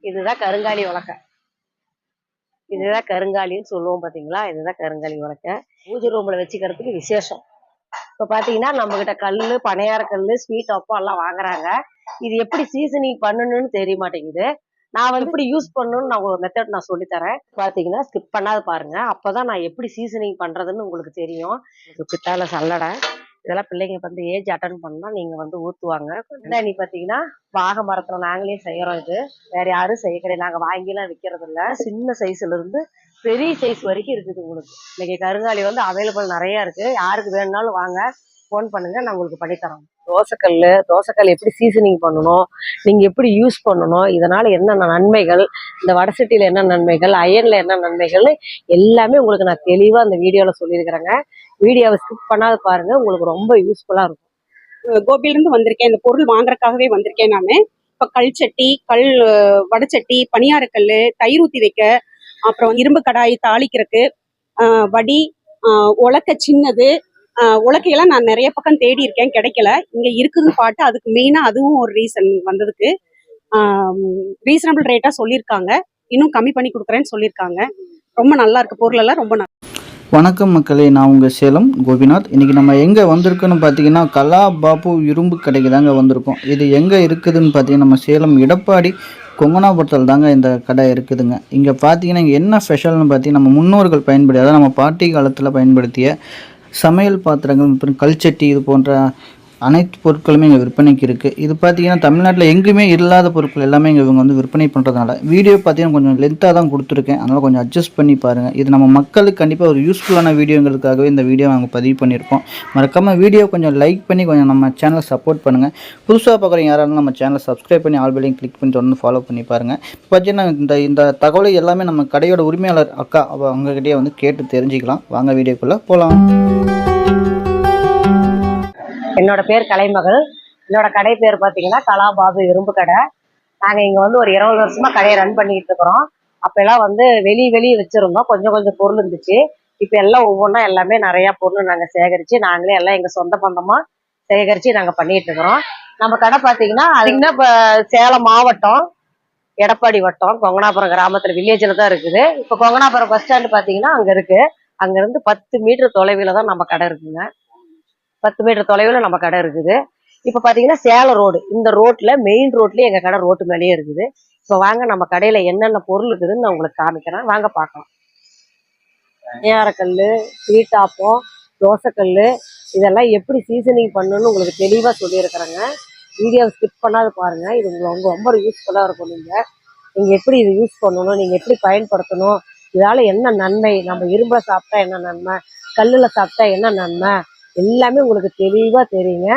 இதுதான் கருங்காலி உலக்கை. இதுதான் கருங்காலின்னு சொல்லுவோம் பாத்தீங்களா? இதுதான் கருங்காலி உலக்கை. பூஜை ரூம்ல வச்சுக்கிறதுக்கு விசேஷம். இப்ப பாத்தீங்கன்னா நம்ம கிட்ட கல்லு, பனையார கல்லு, ஸ்வீட் அப்பம் எல்லாம் வாங்குறாங்க. இது எப்படி சீசனிங் பண்ணணும்னு தெரிய மாட்டேங்குது. நான் வந்து எப்படி யூஸ் பண்ணணும்னு நான் ஒரு மெத்தட் நான் சொல்லி தரேன். பாத்தீங்கன்னா ஸ்கிப் பண்ணாத பாருங்க. அப்பதான் நான் எப்படி சீசனிங் பண்றதுன்னு உங்களுக்கு தெரியும். பித்தால சல்லடை இதெல்லாம் பிள்ளைங்க வந்து ஏஜ் அட்டன் பண்ணா நீங்க வந்து ஊத்துவாங்க. குந்தாணி பாத்தீங்கன்னா வாகை மரத்துல நாங்களே செய்யறோம். இது வேற யாரும் செய்ய கிடையாது. நாங்க வாங்கிலாம் விற்கிறது இல்ல. சின்ன சைஸ்ல இருந்து பெரிய சைஸ் வரைக்கும் இருக்குது உங்களுக்கு. இன்னைக்கு கருங்காலி வந்து அவைலபிள் நிறைய இருக்கு. யாருக்கு வேணும்னாலும் வாங்க, ஃபோன் பண்ணுங்க, நான் உங்களுக்கு பண்ணித்தரோம். தோசைக்கல் எப்படி சீசனிங் பண்ணணும், நீங்க எப்படி யூஸ் பண்ணணும், இதனால என்னென்ன நன்மைகள், இந்த வடசட்டியில என்ன நன்மைகள், அயன்ல என்ன நன்மைகள்னு எல்லாமே உங்களுக்கு நான் தெளிவா அந்த வீடியோல சொல்லியிருக்கிறேங்க. வீடியோவை ஸ்கிப் பண்ணாத பாருங்க, உங்களுக்கு ரொம்ப யூஸ்ஃபுல்லா இருக்கும். கோபிலிருந்து வந்திருக்கேன். இந்த பொருள் வாங்குறதுக்காகவே வந்திருக்கேன் நான். இப்போ கல் சட்டி, வடச்சட்டி, பனியாரக்கல், தயிர் ஊற்றி வைக்க, அப்புறம் இரும்பு கடாய் தாளிக்கிறதுக்கு, வடி, உலக்கை சின்னது, உலக்கையெல்லாம் நான் நிறைய பக்கம் தேடி இருக்கேன், கிடைக்கல. இங்கே இருக்குதுன்னு பாட்டு அதுக்கு மெயினாக அதுவும் ஒரு ரீசன் வந்ததுக்கு. ரீசனபிள் ரேட்டாக சொல்லியிருக்காங்க, இன்னும் கம்மி பண்ணி கொடுக்குறேன்னு சொல்லியிருக்காங்க. ரொம்ப நல்லா இருக்கு, பொருளெல்லாம் ரொம்ப நல்லா. வணக்கம் மக்களே, நான் உங்கள் சேலம் கோபிநாத். இன்றைக்கி நம்ம எங்கே வந்திருக்கோன்னு பார்த்தீங்கன்னா கலா பாபு இரும்பு கடைக்கு தாங்க வந்திருக்கோம். இது எங்கே இருக்குதுன்னு பார்த்தீங்கன்னா நம்ம சேலம் எடப்பாடி கொங்கனாபுரத்தில் தாங்க இந்த கடை இருக்குதுங்க. இங்கே பார்த்தீங்கன்னா இங்கே என்ன ஸ்பெஷல்னு பார்த்தீங்கன்னா நம்ம முன்னோர்கள் பயன்படுத்தி, அதாவது நம்ம பாட்டி காலத்தில் பயன்படுத்திய சமையல் பாத்திரங்கள் மற்றும் கல்ச்சட்டி இது போன்ற அனைத்து பொருட்களுமே இங்கே விற்பனைக்கு இருக்குது. இது பார்த்தீங்கன்னா தமிழ்நாட்டில் எங்கேயுமே இல்லாத பொருட்கள் எல்லாமே இங்கே இவங்க வந்து விற்பனை பண்ணுறதுனால வீடியோ பார்த்தீங்கன்னா கொஞ்சம் லென்த்தாக தான் கொடுத்துருக்கேன். அதனால் கொஞ்சம் அட்ஜஸ்ட் பண்ணி பாருங்கள். இது நம்ம மக்களுக்கு கண்டிப்பாக ஒரு யூஸ்ஃபுல்லான வீடியோங்கிறதுக்காகவே இந்த வீடியோ நாங்கள் பதிவு பண்ணியிருக்கோம். மறக்காமல் வீடியோ கொஞ்சம் லைக் பண்ணி கொஞ்சம் நம்ம சேனலை சப்போர்ட் பண்ணுங்கள். புதுசாக பார்க்குறவங்க யாராலும் நம்ம சேனலை சப்ஸ்கிரைப் பண்ணி ஆல் பெல்லையும் கிளிக் பண்ணி தொடர்ந்து ஃபாலோ பண்ணி பாருங்கள். பார்த்தீங்கன்னா இந்த தகவலை எல்லாமே நம்ம கடையோட உரிமையாளர் அக்கா அவங்ககிட்டயே வந்து கேட்டு தெரிஞ்சுக்கலாம். வாங்க வீடியோக்குள்ளே போகலாம். என்னோட பேர் கலைமகள். என்னோட கடை பேர் பார்த்தீங்கன்னா கலா பாபு இரும்பு கடை. நாங்கள் இங்கே வந்து ஒரு 20 வருஷமா கடையை ரன் பண்ணிட்டு இருக்கிறோம். அப்பெல்லாம் வந்து வெளியே வச்சிருந்தோம், கொஞ்சம் கொஞ்சம் பொருள் இருந்துச்சு. இப்போ எல்லாம் ஒவ்வொன்றா எல்லாமே நிறையா பொருள் நாங்கள் சேகரித்து நாங்களே எல்லாம் எங்கள் சொந்த பந்தமாக சேகரித்து நாங்கள் பண்ணிட்டு இருக்கிறோம். நம்ம கடை பார்த்தீங்கன்னா அதுக்குன்னா இப்போ சேலம் மாவட்டம் எடப்பாடி வட்டம் கொங்கனாபுரம் கிராமத்தில் வில்லேஜில் தான் இருக்குது. இப்போ கொங்கனாபுரம் பஸ் ஸ்டாண்டு பார்த்தீங்கன்னா அங்கே இருக்குது. அங்கேருந்து 10 மீட்டர் தொலைவில் தான் நம்ம கடை இருக்குங்க. 10 மீட்டர் தொலைவில் நம்ம கடை இருக்குது. இப்போ பார்த்தீங்கன்னா சேலம் ரோடு, இந்த ரோட்டில் மெயின் ரோட்லேயே எங்கள் கடை ரோட்டு மேலேயே இருக்குது. இப்போ வாங்க நம்ம கடையில் என்னென்ன பொருள் இருக்குதுன்னு நான் உங்களுக்கு காமிக்கிறேன், வாங்க பார்க்கலாம். பனியாரக்கல், ஸ்வீட்டாப்பம், தோசைக்கல் இதெல்லாம் எப்படி சீசனிங் பண்ணணும்னு உங்களுக்கு தெளிவாக சொல்லியிருக்கிறேங்க. வீடியோவை ஸ்கிப் பண்ணாத பாருங்கள். இது உங்களுக்கு ரொம்ப யூஸ்ஃபுல்லாக இருக்கும். நீங்கள் எப்படி இது யூஸ் பண்ணணும், நீங்கள் எப்படி பயன்படுத்தணும், இதால் என்ன நன்மை, நம்ம இரும்பில் சாப்பிட்டா என்ன நன்மை, கல்லில் சாப்பிட்டா என்ன நன்மை, எல்லாமே உங்களுக்கு தெளிவாக தெரியுங்க.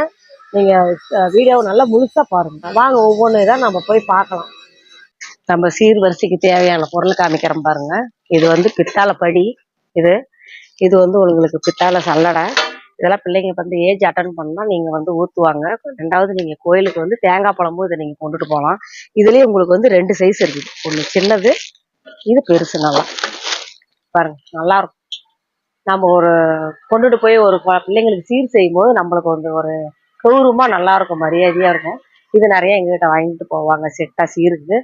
நீங்கள் வீடியோவை நல்லா முழுசாக பாருங்கள். வாங்க ஒவ்வொன்று தான் நம்ம போய் பார்க்கலாம். நம்ம சீர்வரிசைக்கு தேவையான பொருள் காமிக்கிறோம் பாருங்க. இது வந்து பித்தாளை படி, இது வந்து உங்களுக்கு பித்தாளை சல்லடை. இதெல்லாம் பிள்ளைங்க வந்து ஏஜ் அட்டன் பண்ணால் நீங்கள் வந்து ஊற்றுவாங்க. ரெண்டாவது நீங்கள் கோயிலுக்கு வந்து தேங்காய் பழமும் இதை நீங்கள் கொண்டுட்டு போகலாம். இதுலேயே உங்களுக்கு வந்து 2 சைஸ் இருக்குது. ஒன்று சின்னது, இது பெருசு. நல்லா பாருங்க, நல்லாயிருக்கும். நம்ம ஒரு கொண்டுட்டு போய் ஒரு பிள்ளைங்களுக்கு சீர் செய்யும் போது நம்மளுக்கு வந்து ஒரு கௌரவமாக நல்லா இருக்கும், மரியாதையாக இருக்கும். இது நிறைய எங்ககிட்ட வாங்கிட்டு போவாங்க செட்டாக சீருக்கு.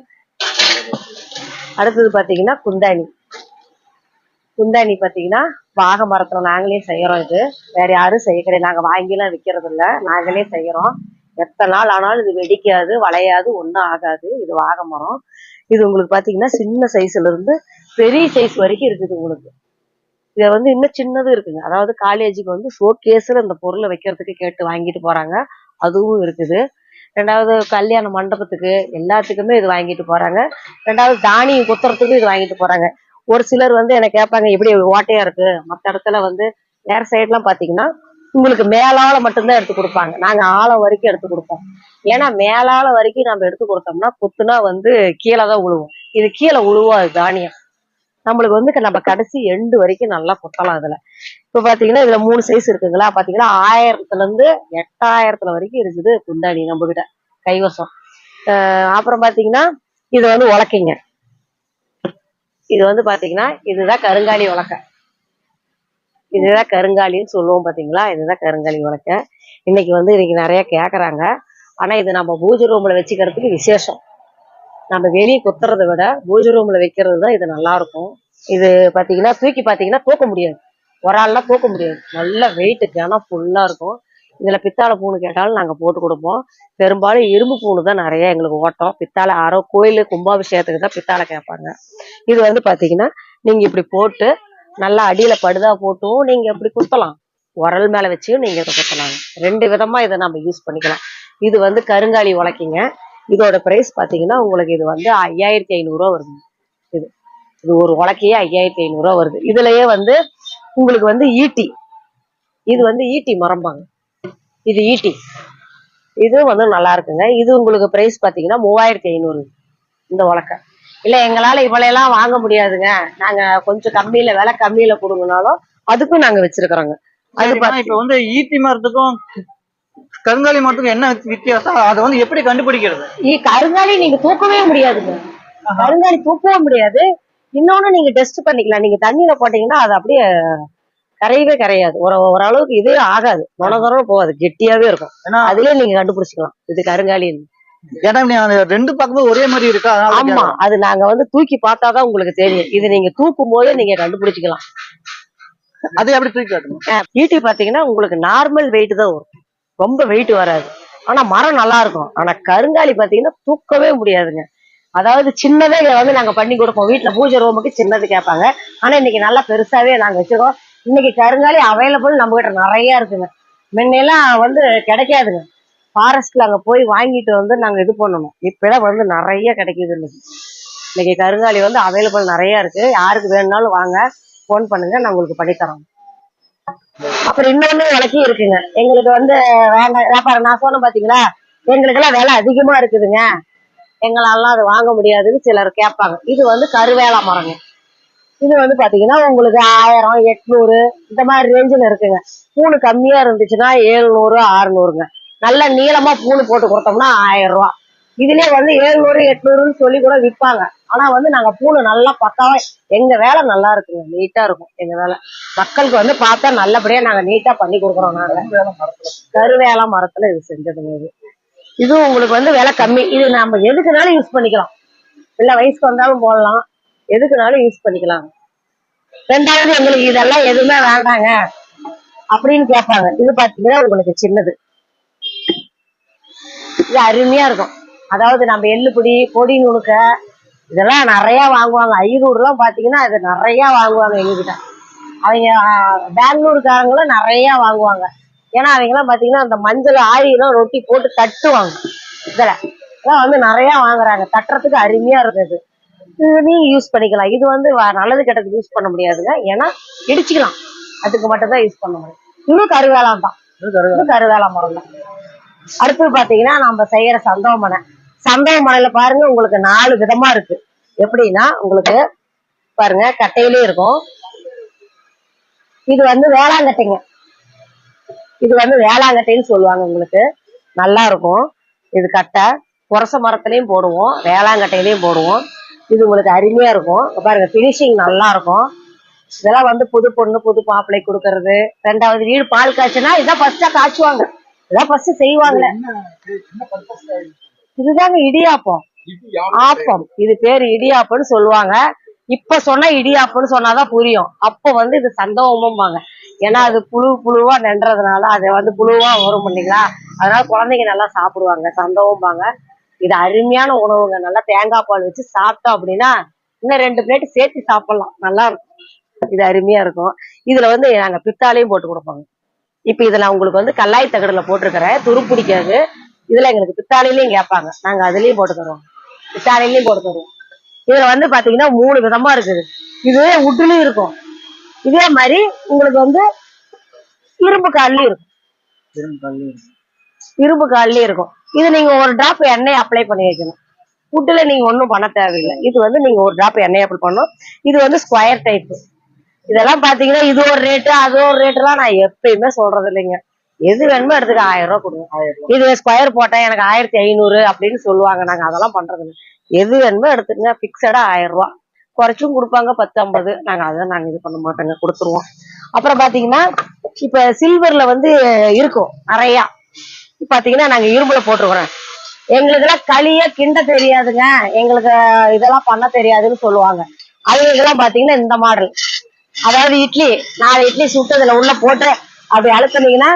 அடுத்தது பார்த்தீங்கன்னா குந்தாணி பார்த்தீங்கன்னா வாகை மரத்தில் நாங்களே செய்கிறோம். இது வேற யாரும் செய்ய கிடையாது. நாங்கள் வாங்கிலாம் விற்கிறது இல்லை, நாங்களே செய்கிறோம். எத்தனை நாள் ஆனாலும் இது வெடிக்காது, வளையாது, ஒன்றும் ஆகாது. இது வாகை மரம். இது உங்களுக்கு பார்த்தீங்கன்னா சின்ன சைஸ்ல இருந்து பெரிய சைஸ் வரைக்கும் இருக்குது உங்களுக்கு. இதை வந்து இன்னும் சின்னதும் இருக்குங்க. அதாவது காலேஜுக்கு வந்து ஷோகேஸில் இந்த பொருளை வைக்கிறதுக்கு கேட்டு வாங்கிட்டு போகிறாங்க, அதுவும் இருக்குது. ரெண்டாவது கல்யாண மண்டபத்துக்கு எல்லாத்துக்குமே இது வாங்கிட்டு போகிறாங்க. ரெண்டாவது தானியம் குத்துறதுக்கும் இது வாங்கிட்டு போகிறாங்க. ஒரு சிலர் வந்து எனக்கு கேட்பாங்க, எப்படி ஓட்டையாக இருக்குது. மற்ற இடத்துல வந்து வேறு சைட்லாம் பார்த்தீங்கன்னா உங்களுக்கு மேலால மட்டும்தான் எடுத்து கொடுப்பாங்க. நாங்கள் ஆழம் வரைக்கும் எடுத்து கொடுப்போம். ஏன்னா மேலால வரைக்கும் நம்ம எடுத்து கொடுத்தோம்னா குத்துனா வந்து கீழே தான் விழுவோம். இது கீழே விழுவாது தானியம். நம்மளுக்கு வந்து நம்ம கடைசி எண்டு வரைக்கும் நல்லா குத்தலாம். இதுல இப்ப பாத்தீங்கன்னா இதுல 3 சைஸ் இருக்குங்களா. பாத்தீங்கன்னா 1000ல இருந்து 8000 வரைக்கும் இருக்குது குந்தாணி நம்ம கிட்ட கைவசம். அப்புறம் பாத்தீங்கன்னா இது வந்து உலக்கைங்க. இது வந்து பாத்தீங்கன்னா இதுதான் கருங்காலி உலக்கை. இதுதான் கருங்காலின்னு சொல்லுவோம் பாத்தீங்களா. இதுதான் கருங்காலி உலக்கை. இன்னைக்கு நிறைய கேக்குறாங்க. ஆனா இது நம்ம பூஜை ரூம்ல வச்சுக்கிறதுக்கு விசேஷம். நம்ம வெளியே குத்துறதை விட பூஜை ரூம்ல வைக்கிறது தான் இது நல்லா இருக்கும். இது பாத்தீங்கன்னா தூக்கி பாத்தீங்கன்னா தூக்க முடியாது, ஒரு ஆள்லாம் தூக்க முடியாது. நல்ல வெயிட் கனம் ஃபுல்லா இருக்கும். இதுல பித்தாளை பூணு கேட்டாலும் நாங்க போட்டு கொடுப்போம். பெரும்பாலும் இரும்பு பூணு தான் நிறைய எங்களுக்கு ஓட்டம். பித்தாளை ஆரோ கோயில் கும்பாபிஷேகத்துக்கு தான் பித்தாளை கேட்பாங்க. இது வந்து பாத்தீங்கன்னா நீங்க இப்படி போட்டு நல்லா அடியில படுதா போட்டும் நீங்க இப்படி குத்தலாம், உரல் மேல வச்சியும் நீங்க இதை குத்தலாம். 2 விதமா இதை நம்ம யூஸ் பண்ணிக்கலாம். இது வந்து கருங்காலி உலக்கிங்க. இதோட பிரைஸ் பாத்தீங்கன்னா உங்களுக்கு இது வந்து 5500 ரூபா வருது. இது இது ஒரு உலக்கையே 5500 ரூபா வருது. இதுலயே வந்து உங்களுக்கு வந்து ஈட்டி, இது வந்து ஈட்டி மரம்பாங்க, இது ஈட்டி, இது வந்து நல்லா இருக்குங்க. இது உங்களுக்கு பிரைஸ் பாத்தீங்கன்னா 3500 இந்த உலக்கை. இல்ல எங்களால இவ்வளையெல்லாம் வாங்க முடியாதுங்க, நாங்க கொஞ்சம் கம்மியில விலை கம்மியில கொடுங்கனாலும் அதுக்கும் நாங்க வச்சிருக்கிறோங்க. அது இப்ப வந்து ஈட்டி மரத்துக்கும் கருங்காலி மரத்துக்கும் என்ன வித்தியாசம், அதை வந்து எப்படி கண்டுபிடிக்கிறது? கருங்காலி நீங்க தூக்கவே முடியாதுங்க, கருங்காலி தூக்கவே முடியாது. இன்னொன்னு நீங்க டெஸ்ட் பண்ணிக்கலாம், நீங்க தண்ணியில போட்டீங்கன்னா அது அப்படியே கரையவே கரையாது, ஓரளவுக்கு இதே ஆகாது, நொனதரம் போகாது, கெட்டியாவே இருக்கும். அதுலயே நீங்க கண்டுபிடிச்சிக்கலாம் இது கருங்காலி. ஏன்னா 2 பக்கமும் ஒரே மாதிரி இருக்கா? ஆமா, அது நாங்க வந்து தூக்கி பார்த்தாதான் உங்களுக்கு தெரியும். இது நீங்க தூக்கும் போதே நீங்க கண்டுபிடிச்சிக்கலாம். அது எப்படி தூக்கி காட்டணும்? ஈட்டி பாத்தீங்கன்னா உங்களுக்கு நார்மல் வெயிட் தான் வரும், ரொம்ப வெயிட் வராது. ஆனா மரம் நல்லா இருக்கும். ஆனா கருங்காலி பாத்தீங்கன்னா தூக்கவே முடியாதுங்க. அதாவது சின்னதே வந்து நாங்க பண்ணி கொடுப்போம், வீட்டுல பூஜை ரூமுக்கு சின்னது கேட்பாங்க. ஆனா இன்னைக்கு நல்லா பெருசாவே நாங்க வச்சிருக்கோம். இன்னைக்கு கருங்காலி அவைலபிள் நம்ம கிட்ட நிறைய இருக்குங்க. முன்னெல்லாம் வந்து கிடைக்காதுங்க, ஃபாரஸ்ட்ல அங்க போய் வாங்கிட்டு வந்து நாங்க இது பண்ணணும். இப்பதான் வந்து நிறைய கிடைக்குது. இன்னைக்கு கருங்காலி வந்து அவைலபிள் நிறைய இருக்கு. யாருக்கு வேணும்னாலும் வாங்க, போன் பண்ணுங்க, நான் உங்களுக்கு பண்ணித்தரோம். அப்புறம் இன்னொன்னு விலைக்கு இருக்குங்க. எங்களுக்கு வந்து வியாபாரம் நான் சொன்ன பாத்தீங்களா, எங்களுக்கு எல்லாம் விலை அதிகமா இருக்குதுங்க, எங்களாலாம் அது வாங்க முடியாதுன்னு சிலர் கேட்பாங்க. இது வந்து கருவேல மரங்க. இது வந்து பாத்தீங்கன்னா உங்களுக்கு 1000 800 இந்த மாதிரி ரேஞ்சில் இருக்குங்க. பூணு கம்மியா இருந்துச்சுன்னா 700 600ங்க. நல்ல நீளமா பூணு போட்டு கொடுத்தோம்னா 1000 ரூபா. இதுலயே வந்து 700 800ன்னு சொல்லி கூட விற்பாங்க. ஆனா வந்து நாங்க பூணு நல்லா பக்காவா, எங்க வேலை நல்லா இருக்குங்க, நீட்டா இருக்கும் எங்க வேலை. மக்களுக்கு வந்து பார்த்தா நல்லபடியா நாங்க நீட்டா பண்ணி கொடுக்குறோம். நாங்க கருவேல மரத்துல இது செஞ்சதுங்க. இது உங்களுக்கு வந்து விலை கம்மி. இது நம்ம எதுக்குனாலும் யூஸ் பண்ணிக்கலாம், இல்ல வயசுக்கு வந்தாலும் போடலாம், எதுக்குனாலும் யூஸ் பண்ணிக்கலாம். ரெண்டாவது எங்களுக்கு இதெல்லாம் எதுவுமே வேண்டாங்க அப்படின்னு கேட்பாங்க. இது பாத்தீங்கன்னா உங்களுக்கு சின்னது, இது அருமையா இருக்கும். அதாவது நம்ம எள்ளுப்பொடி பொடி நுணுக்க இதெல்லாம் நிறைய வாங்குவாங்க. 500 எல்லாம் பாத்தீங்கன்னா இது நிறைய வாங்குவாங்க எங்ககிட்ட. அவங்க பெங்களூருக்காரங்களும் நிறைய வாங்குவாங்க. ஏன்னா அவங்க எல்லாம் பாத்தீங்கன்னா அந்த மஞ்சள் ஆயிரம் ரொட்டி போட்டு தட்டுவாங்க. இதெல்லாம் வந்து நிறைய வாங்குறாங்க, தட்டுறதுக்கு அருமையா இருக்குது. இது நீங்க யூஸ் பண்ணிக்கலாம். இது வந்து நல்லது கெட்டதுக்கு யூஸ் பண்ண முடியாதுங்க, ஏன்னா இடிச்சுக்கலாம், அதுக்கு மட்டும் தான் யூஸ் பண்ண முடியும். இன்னும் கருவேலம் தான், கருவேல மரம் தான். அடுத்து பாத்தீங்கன்னா நம்ம செய்யற சந்தவ மனை. சந்தவ மனையில பாருங்க உங்களுக்கு 4 விதமா இருக்கு. எப்படின்னா உங்களுக்கு பாருங்க கட்டையிலே இருக்கும். இது வந்து வேளாங்கட்டைங்க, இது வந்து வேளாங்கட்டைன்னு சொல்லுவாங்க. உங்களுக்கு நல்லா இருக்கும் இது கட்டை. புரச மரத்துலயும் போடுவோம், வேளாங்கட்டையிலயும் போடுவோம். இது உங்களுக்கு அருமையா இருக்கும். பாருங்க பினிஷிங் நல்லா இருக்கும். இதெல்லாம் வந்து புது பொண்ணு புது மாப்பிள்ளை கொடுக்கறது, 2வது வீடு பால் காய்ச்சுனா இதான் ஃபர்ஸ்டா காய்ச்சுவாங்க, இதான் ஃபர்ஸ்ட் செய்வாங்க. இதுதாங்க இடியாப்பம், ஆப்பம். இது பேரு இடியாப்பம்னு சொல்லுவாங்க. இப்ப சொன்னா இடியாப்பம்னு சொன்னாதான் புரியும். அப்ப வந்து இது சந்தோகமும்பாங்க. ஏன்னா அது புழுவா நின்றதுனால அது வந்து புழுவா வரும் இல்லைங்களா, அதனால குழந்தைங்க நல்லா சாப்பிடுவாங்க, சந்தோகம்பாங்க. இது அருமையான உணவுங்க. நல்லா தேங்காய் பால் வச்சு சாப்பிட்டோம் அப்படின்னா இன்னும் 2 பிளேட் சேர்த்து சாப்பிடலாம், நல்லா இருக்கும். இது அருமையா இருக்கும். இதுல வந்து நாங்க பித்தாலையும் போட்டு கொடுப்போங்க. இப்ப இதுல உங்களுக்கு வந்து கல்லாய் தகடுல போட்டிருக்கிறேன், துரு பிடிக்காது. இதுல எங்களுக்கு பித்தாலையிலயும் கேட்பாங்க, நாங்க அதுலயும் போட்டு தருவோம், பித்தாலையிலயும் போட்டு தருவோம். இதுல வந்து பாத்தீங்கன்னா 3 விதமா இருக்குது. இது உட்டுலயும் இருக்கும், இதே மாதிரி உங்களுக்கு வந்து இரும்பு கால்லயும் இருக்கும், இரும்பு கால்லயும் இருக்கும். இது நீங்க ஒரு டிராப் எண்ணெய் அப்ளை பண்ணி வைக்கணும். ஃபுட்டுல நீங்க ஒன்றும் பண்ண தேவையில்லை. இது வந்து நீங்க ஒரு டிராப் எண்ணெய் அப்ளை பண்ணணும். இது வந்து ஸ்கொயர் டைப். இதெல்லாம் பாத்தீங்கன்னா இது ஒரு ரேட்டு அது ஒரு ரேட்டுலாம் நான் எப்பயுமே சொல்றது இல்லைங்க. எது வேணுமோ எடுத்துக்க 1000 ரூபா கொடுங்க. இது ஸ்கொயர் போட்டா எனக்கு 1500 அப்படின்னு சொல்லுவாங்க. நாங்க அதெல்லாம் பண்றது இல்லை. எது வேணுமோ எடுத்துக்கங்க, பிக்சடா 1000 ரூபா. குறைச்சும் கொடுப்பாங்க 10 50. நாங்க இது பண்ண மாட்டோங்க, கொடுத்துருவோம். அப்புறம் பாத்தீங்கன்னா இப்ப சில்வர்ல வந்து இருக்கும் நிறையா. பாத்தீங்கன்னா நாங்க இரும்புல போட்டுருக்கிறோம். எங்களுக்கு எல்லாம் களியே கிண்ட தெரியாதுங்க, எங்களுக்கு இதெல்லாம் பண்ண தெரியாதுன்னு சொல்லுவாங்க. அது இதெல்லாம் பாத்தீங்கன்னா இந்த மாடல், அதாவது இட்லி 4 இட்லி சுட்டு இதுல உள்ள போட்டு அப்படி அழுத்தினீங்கன்னா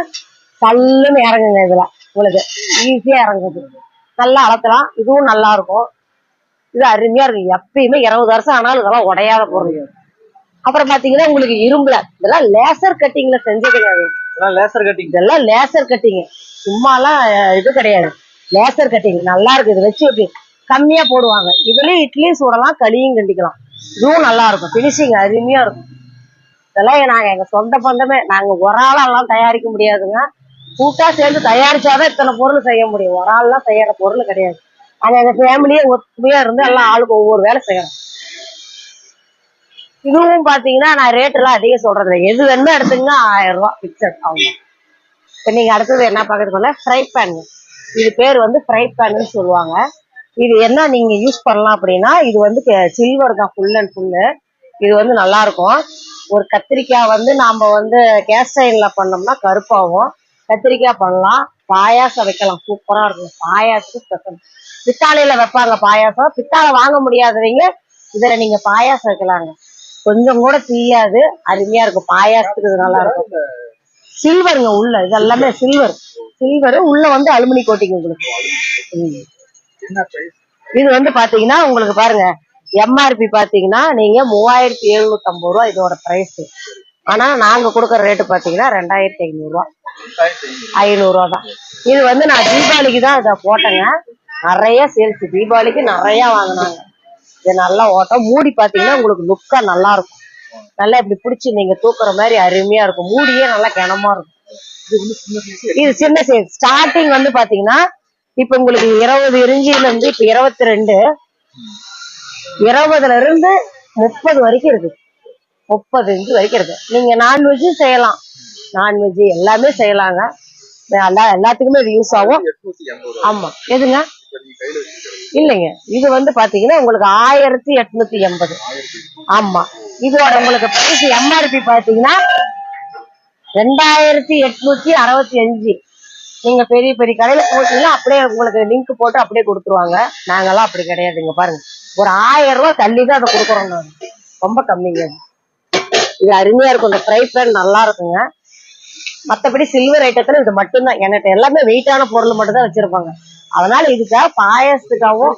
சல்லுன்னு இறங்குங்க. இதுல உங்களுக்கு ஈஸியா இறங்குது, நல்லா அழுத்தலாம். இதுவும் நல்லா இருக்கும், இது அருமையா இருக்கு. எப்பயுமே 20 வருஷம் ஆனாலும் இதெல்லாம் உடையாத பொருள். அப்புறம் பாத்தீங்கன்னா உங்களுக்கு இரும்புல இதெல்லாம் லேசர் கட்டிங்ல செஞ்சதுங்க. லேசர் கட்டிங், இதெல்லாம் லேசர் கட்டிங், சும்மாலாம் இது கிடையாது. லேசர் கட்டிங் நல்லா இருக்கு. இது வச்சு இப்படி கம்மியா போடுவாங்க. இதுலயும் இட்லியும் சுடலாம், களியும் கிண்டிக்கலாம். இதுவும் நல்லா இருக்கும், பினிஷிங் அருமையா இருக்கும். இதெல்லாம் நாங்க எங்க சொந்த பந்தமே, நாங்க ஒரு ஆளெல்லாம் தயாரிக்க முடியாதுங்க. கூட்டா சேர்ந்து தயாரிச்சாதான் இத்தனை பொருள் செய்ய முடியும். ஒரு ஆள்லாம் செய்யற பொருள் கிடையாது. நாங்க எங்க ஃபேமிலியே ஒத்துமையா இருந்து எல்லாம் ஆளுக்கு ஒவ்வொரு வேலை செய்யறோம். இதுவும் பாத்தீங்கன்னா நான் ரேட் எல்லாம் அதிகம் சொல்றது இல்லை. எது வேணுமோ எடுத்தீங்கன்னா 1000 ரூபாய் பிக்சட் ஆகும். இப்ப நீங்க அடுத்தது என்ன பாக்குறதுல ஃப்ரை பேன். இது பேர் வந்து ஃப்ரை பேன்னு சொல்லுவாங்க. இது என்ன நீங்க யூஸ் பண்ணலாம் அப்படின்னா, இது வந்து சில்வர் தான் ஃபுல் அண்ட் ஃபுல்லு. இது வந்து நல்லா இருக்கும். ஒரு கத்திரிக்காய் வந்து நாம வந்து கேஸ் ஸ்டைன்ல பண்ணோம்னா கருப்பாகும். கத்திரிக்காய் பண்ணலாம், பாயாசம் வைக்கலாம், சூப்பரா இருக்கும். பாயாசத்துக்கு ஸ்பெஷல். பித்தாளையில வைப்பாங்க பாயாசம். பித்தாளை வாங்க முடியாதவங்க இதுல நீங்க பாயாசம் வைக்கலாங்க, கொஞ்சம் கூட தீயாது, அருமையா இருக்கும். பாயாசத்துக்கு இது நல்லா இருக்கும். சில்வருங்க உள்ள, இது எல்லாமே சில்வர். சில்வர் உள்ள வந்து அலுமினி கோட்டிங் உங்களுக்கு. இது வந்து பாத்தீங்கன்னா உங்களுக்கு பாருங்க, எம்ஆர்பி பாத்தீங்கன்னா நீங்க 3750 ரூபா இதோட பிரைஸ். ஆனா நாங்க கொடுக்கற ரேட்டு பாத்தீங்கன்னா 2500 ரூபா, 500 ரூபா தான். இது வந்து நான் தீபாவளிக்கு தான் இதை போட்டேங்க. நிறைய சேல்ஸ், தீபாவளிக்கு நிறைய வாங்கினாங்க. இது நல்லா ஓட்டம். மூடி பாத்தீங்கன்னா உங்களுக்கு லுக்கா நல்லா இருக்கும். நல்லா இப்படி பிடிச்சி நீங்க தூக்குற மாதிரி அருமையா இருக்கும். மூடியே நல்லா கனமா இருக்கும். இது சின்ன சைஸ். ஸ்டார்டிங் வந்து பாத்தீங்கன்னா இப்ப உங்களுக்கு 20 இன்ச்சில இருந்து இப்ப 22, 20ல இருந்து 30 வரைக்கும் இருக்கு. 30 இன்ச்சு வரைக்கும் இருக்கு. நீங்க நான்வெஜ்ஜும் செய்யலாம், நான்வெஜ் எல்லாமே செய்யலாங்க. எல்லாத்துக்குமே இது யூஸ் ஆகும். ஆமா, எதுங்க இல்லைங்க, இது வந்து பாத்தீங்கன்னா உங்களுக்கு 1880. ஆமா, இதோட உங்களுக்கு பிரைஸ் எம்ஆர்பி பாத்தீங்கன்னா 2865. நீங்க பெரிய பெரிய கடையில போட்டீங்கன்னா அப்படியே உங்களுக்கு லிங்க் போட்டு அப்படியே கொடுத்துருவாங்க. நாங்கெல்லாம் அப்படி கிடையாதுங்க. பாருங்க, ஒரு 1000 ரூபாய் தள்ளிதான் அதை கொடுக்குறோம் நாங்க, ரொம்ப கம்மிங்க. இது அருமையா இருக்கும். இந்த ஃப்ரை பேன் நல்லா இருக்குங்க. மற்றபடி சில்வர் ஐட்டத்துல இது மட்டும்தான். என்கிட்ட எல்லாமே வெயிட்டான பொருள் மட்டும் தான் வச்சிருப்பாங்க. அதனால இதுக்காக பாயாசத்துக்காகவும்.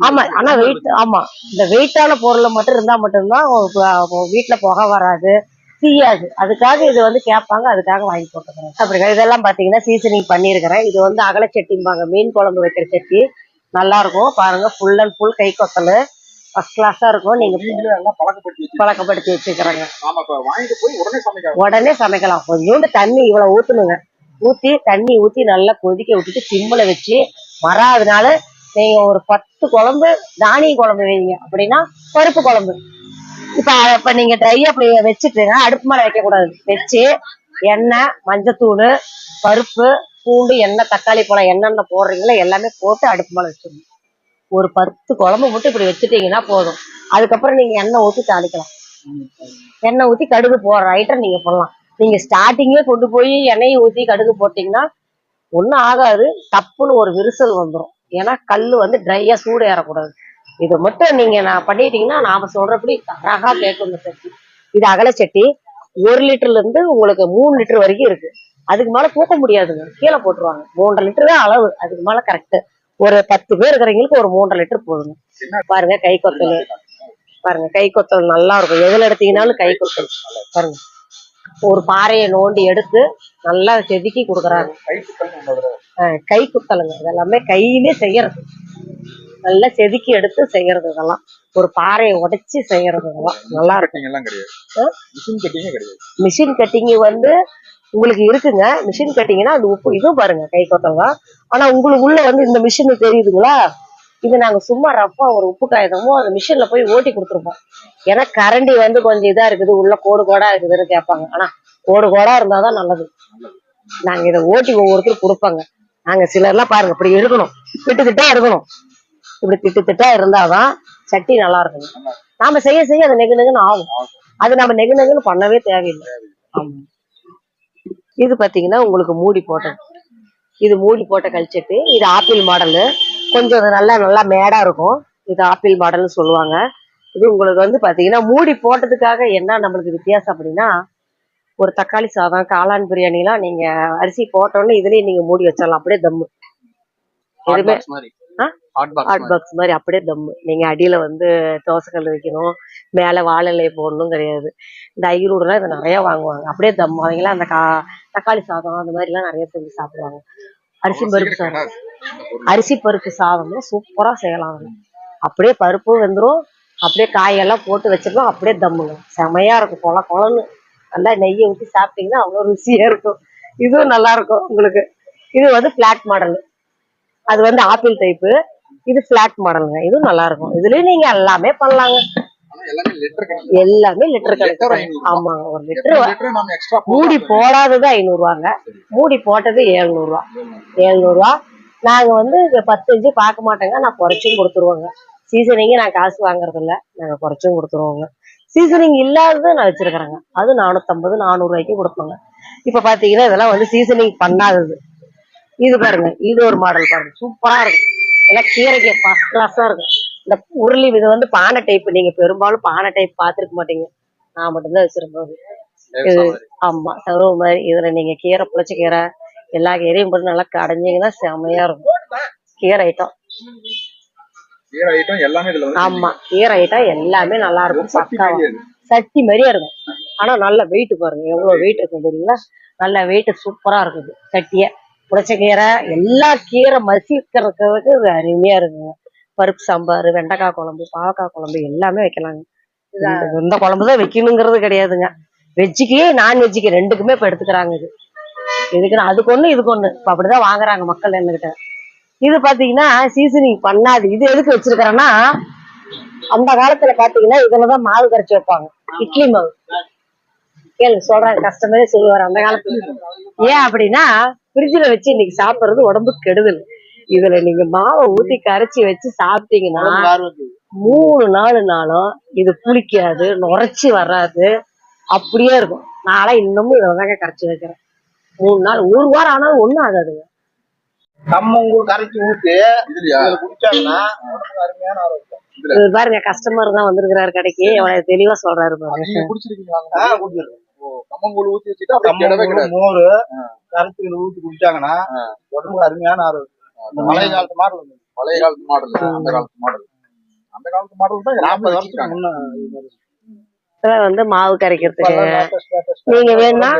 ஆமா, ஆனா வெயிட், ஆமா, இந்த வெயிட்டான பொருள் மட்டும் இருந்தா மட்டும்தான் வீட்டுல புகை வராது, தீயாது. அதுக்காக இது வந்து கேட்பாங்க, அதுக்காக வாங்கி போட்டுக்கிறேன். அப்படி இதெல்லாம் பாத்தீங்கன்னா சீசனிங் பண்ணிருக்கிறேன். இது வந்து அகல சட்டிம்பாங்க, மீன் குழம்பு வைக்கிற சட்டி. நல்லா இருக்கும் பாருங்க, ஃபுல் அண்ட் ஃபுல் கை கொத்தல், ஃபர்ஸ்ட் கிளாஸா இருக்கும். நீங்க பழக்கப்படுத்தி வச்சுக்கிறாங்க, உடனே சமைக்கலாம். கொஞ்சோண்டு தண்ணி இவ்வளவு ஊத்தணுங்க, ஊத்தி தண்ணி ஊத்தி நல்லா கொதிக்க விட்டுட்டு சிம்மில வச்சு வராதனால நீங்க ஒரு 10 குழம்பு தானிய குழம்பு வைங்க. அப்படின்னா பருப்பு குழம்பு இப்ப நீங்க ட்ரையா அப்படி வச்சுட்டுங்க, அடுப்பு மேல வைக்க கூடாது. வச்சு எண்ணெய், மஞ்சத்தூள், பருப்பு, பூண்டு, எண்ணெய், தக்காளி பழம் என்னென்ன போடுறீங்களோ எல்லாமே போட்டு அடுப்பு மேல வச்சிடணும். ஒரு 10 குழம்பு மட்டும் இப்படி வச்சுட்டீங்கன்னா போதும். அதுக்கப்புறம் நீங்க எண்ணெய் ஊத்தி தாளிக்கலாம். எண்ணெய் ஊத்தி கடுகு போடுற ஐட்டம் நீங்க பண்ணலாம். நீங்க ஸ்டார்டிங்கே கொண்டு போய் எண்ணெயை ஊத்தி கடுகு போட்டீங்கன்னா ஒன்றும் ஆகாது, தப்புன்னு ஒரு விரிசல் வந்துடும். ஏன்னா கல் வந்து ட்ரையா சூடு ஏறக்கூடாது. இது மட்டும் நீங்க நான் பண்ணிட்டீங்கன்னா நாம சொல்றபடி அழகா கேட்கும் இந்த சட்டி. இது அகல சட்டி. 1 லிட்டர்ல இருந்து உங்களுக்கு 3 லிட்டர் வரைக்கும் இருக்கு. அதுக்கு மேல தூக்க முடியாதுங்க, கீழே போட்டுருவாங்க. 3.5 லிட்டர் தான் அளவு, அதுக்கு மேல கரெக்ட். ஒரு 10 பேர் இருக்கிறவங்களுக்கு ஒரு 3.5 லிட்டர் போதுங்க. பாருங்க கை கொத்தல், பாருங்க கை கொத்தல் நல்லா இருக்கும். எதுல எடுத்தீங்கன்னாலும் கை கொத்தல் பாருங்க. ஒரு பாறையை நோண்டி எடுத்து நல்லா செதுக்கி கொடுக்குறாங்க. கை குத்தலுங்க, இதெல்லாமே கையிலே செய்யறது. நல்லா செதுக்கி எடுத்து செய்யறது. இதெல்லாம் ஒரு பாறையை உடைச்சு செய்யறது. இதெல்லாம் நல்லா இருக்கும். மிஷின் கட்டிங் வந்து உங்களுக்கு இருக்குங்க. மிஷின் கட்டிங்னா அது உப்பு. இதுவும் பாருங்க கை கொத்தல் தான். ஆனா உங்களுக்கு உள்ள வந்து இந்த மிஷின் தெரியுதுங்களா, இது நாங்க சும்மா ரஃபா ஒரு உப்பு காயதமோ அந்த மிஷின்ல போய் ஓட்டி கொடுத்துருப்போம். ஏன்னா கரண்டி வந்து கொஞ்சம் இதா இருக்குது, உள்ள கோடு கோடா இருக்குதுன்னு கேட்பாங்க. ஆனா கோடு கோடா இருந்தாதான் நல்லது. நாங்க இதை ஓட்டி ஒவ்வொருத்தரும் கொடுப்பாங்க. நாங்க சிலர்லாம் பாருங்க இப்படி எடுக்கணும், திட்டா எடுக்கணும். இப்படி திட்டா இருந்தாதான் சட்டி நல்லா இருக்கும். நாம செய்ய செய்ய அது நெகு நெகுன்னு ஆகும். அது நம்ம நெகு நெகுன்னு பண்ணவே தேவையில்லை. ஆமா, இது பாத்தீங்கன்னா உங்களுக்கு மூடி போட்டது. இது மூடி போட்ட கல்ச்செட்டு. இது ஆப்பிள் மாடலு. கொஞ்சம் இது நல்லா நல்லா மேடா இருக்கும். இது ஆப்பிள் மாடல்னு சொல்லுவாங்க. இது உங்களுக்கு வந்து பாத்தீங்கன்னா மூடி போட்டதுக்காக என்ன நம்மளுக்கு வித்தியாசம் அப்படின்னா, ஒரு தக்காளி சாதம், காளான் பிரியாணிலாம் நீங்க அரிசி போட்டோன்னே இதுலயே நீங்க மூடி வச்சிடலாம். அப்படியே தம்மு. எதுவுமே ஹாட் பாக்ஸ் மாதிரி அப்படியே தம்மு. நீங்க அடியில வந்து தோசைக்கல் வைக்கணும், மேல வாழை இலையை போடணும் கிடையாது. இந்த ஐரோடுலாம் இதை நிறைய வாங்குவாங்க. அப்படியே தம்மு. அவங்களாம் அந்த தக்காளி சாதம் அந்த மாதிரி எல்லாம் நிறைய செஞ்சு சாப்பிடுவாங்க. அரிசி பருப்பு சாதமும் சூப்பரா செய்யலாம். அப்படியே பருப்பும் வெந்துடும், அப்படியே காயெல்லாம் போட்டு வச்சிருக்கோம், அப்படியே தம்முங்க. செமையா இருக்கும். குழன்னு நல்லா நெய்யை ஊற்றி சாப்பிட்டீங்கன்னா அவ்வளோ ருசியா இருக்கும். இதுவும் நல்லா இருக்கும் உங்களுக்கு. இது வந்து பிளாட் மாடல். அது வந்து ஆப்பிள் டைப்பு. இது பிளாட் மாடலுங்க. இதுவும் நல்லா இருக்கும். இதுலயும் நீங்க எல்லாமே பண்ணலாங்க. எல்லாமே லிட்டர் கணக்கு. ஆமாங்க. ஒரு லிட்டர் மூடி போடாதது 500 ரூபாங்க, மூடி போட்டது 700 ரூபா. 700 ரூபா. நாங்க வந்து 10 பார்க்க மாட்டோங்க, நான் குறைச்சும் கொடுத்துருவோங்க. சீசனிங்க நான் காசு வாங்குறது இல்ல, நாங்க குறைச்சும் கொடுத்துருவோங்க. சீசனிங் இல்லாதது நான் வச்சிருக்கிறேங்க, அது 450 400 ரூபாய்க்கு கொடுப்போங்க. இப்ப பாத்தீங்கன்னா இதெல்லாம் வந்து சீசனிங் பண்ணாதது. இது பாருங்க, இது ஒரு மாடல் பாருங்க, சூப்பரா இருக்கும். எல்லாம் கீரைக்கு ஃபர்ஸ்ட் கிளாஸா இருக்கும். இந்த உருளி இது வந்து பானை டைப். நீங்க பெரும்பாலும் பானை டைப் பாத்துருக்க மாட்டீங்க, நான் மட்டும்தான் வச்சிருப்பேன். இது ஆமா சர்வ மாதிரி. இதுல நீங்க கீரை, புளிச்ச கீரை, எல்லா கீரையும் போட்டு நல்லா கடைஞ்சிங்கன்னா செமையா இருக்கும். கீரை ஐட்டம் ஆமா, கீரை ஐட்டம் எல்லாமே நல்லா இருக்கும். பக்காவா சட்டி மாதிரியா இருக்கும். ஆனா நல்ல வெயிட் பாருங்க, எவ்வளவு வெயிட் இருக்கும் தெரியுங்களா? நல்ல வெயிட், சூப்பரா இருக்குது சட்டிய. புளிச்ச கீரை, எல்லா கீரை மசிக்கிறதுக்கு அருமையா இருக்குங்க. பருப்பு சாம்பார், வெண்டைக்காய் குழம்பு, பாவக்காய் குழம்பு எல்லாமே வைக்கலாங்க. இந்த குழம்புதான் வைக்கணுங்கிறது கிடையாதுங்க. வெஜ்ஜுக்கு நான்வெஜ்ஜுக்கு ரெண்டுக்குமே இப்ப எடுத்துக்கிறாங்க. இது இதுக்குன்னு அதுக்கு ஒண்ணு இதுக்கு ஒண்ணு இப்ப அப்படிதான் வாங்குறாங்க மக்கள் என்கிட்ட. இது பாத்தீங்கன்னா சீசனிங் பண்ணாது. இது எதுக்கு வச்சிருக்கிறேன்னா, அந்த காலத்துல பாத்தீங்கன்னா இதுலதான் மாவு கரைச்சி வைப்பாங்க, இட்லி மாவு. கேளு சொல்றாங்க, கஸ்டமரே சொல்லுவாரு அந்த காலத்துல. ஏன் அப்படின்னா, ஃப்ரிட்ஜ்ல வச்சு இன்னைக்கு சாப்பிடுறது உடம்புக்கு கெடுதல். இதுல நீங்க மாவை ஊத்தி கரைச்சி வச்சு சாப்பிட்டீங்கன்னா 3 நாளும் இது புளிக்காது, நுரைச்சி வராது, அப்படியே இருக்கும். நாளை இன்னமும் இதாங்க கரைச்சி வைக்கிறேன். 3 நாள் 1 வாரம் ஆனாலும் ஒண்ணும் ஆகாதுங்க. நம்ம உங்களுக்கு கரைச்சி ஊத்தி குடிச்சாங்கன்னா அருமையான ஆரோக்கியம். இது பாருங்க, கஸ்டமர் தான் வந்திருக்கிறாரு கடைக்கு, எவ்வளவு தெளிவா சொல்றாரு பாருங்க. மோர் கரைச்சி ஊத்தி குடிச்சாங்கன்னா உடம்புக்கு அருமையான ஆரோக்கியம். பழைய காலத்து மாடல், பழைய காலத்து மாடல், அந்த காலத்து மாடல், அந்த காலத்து மாடல் தான் 40 வருஷத்துக்கு முன்ன வந்து மாவு கரைக்கிறதுக்கு நீங்க வேணா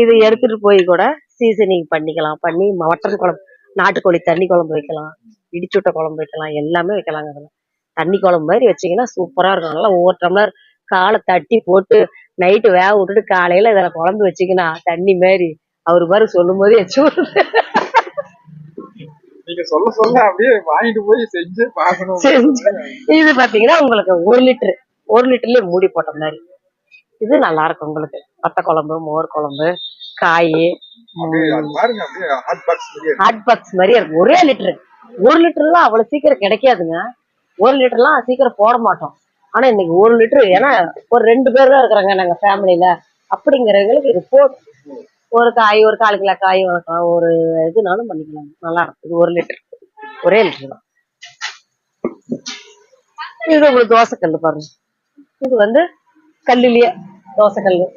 இது எடுத்துட்டு போய் கூட சீசனிங் பண்ணிக்கலாம். பண்ணி மட்டன் குழம்பு, நாட்டுக்கோழி தண்ணி குழம்பு வைக்கலாம், இடிச்சுட்ட குழம்பு வைக்கலாம், எல்லாமே வைக்கலாங்க. அதுல தண்ணி குழம்பு மாதிரி வச்சீங்கன்னா சூப்பரா இருக்கும். நல்லா ஒவ்வொரு டம்ளர் காலை தட்டி போட்டு நைட்டு வேக விட்டுட்டு காலையில இதுல குழம்பு வச்சீங்கன்னா தண்ணி மாதிரி அவரு மாதிரி சொல்லும் போது எச்சு. நீங்க சொல்ல சொல்ல அப்படியே வாங்கிட்டு போய் செஞ்சு பார்க்கணும். இது பாத்தீங்கன்னா உங்களுக்கு 1 லிட்டர்லயே மூடி போட்ட மாதிரி. இது நல்லா இருக்கும் உங்களுக்கு. வத்த குழம்பு, மோர் குழம்பு, காய், ஹாட் பாக்ஸ் மாதிரியே இருக்கும். ஒரே லிட்டரு. 1 லிட்டர்லாம் அவ்வளவு சீக்கிரம் கிடைக்காதுங்க. 1 லிட்டர்லாம் சீக்கிரம் போட மாட்டோம். ஆனா இன்னைக்கு 1 லிட்டரு, ஏன்னா ஒரு 2 பேர் தான் இருக்கிறாங்க நாங்க ஃபேமிலியில. அப்படிங்கிறவங்களுக்கு இது போதும். ஒரு காய், ஒரு 1/4 கிலோ காய் வளர்க்கலாம், ஒரு இதுனாலும் பண்ணிக்கலாம். நல்லா இருக்கும். இது 1 லிட்டர், ஒரே லிட்டர் தான். இது உங்களுக்கு தோசைக்கல்லு பாருங்க. இது வந்து கல்லுலயே தோசைக்கல்லு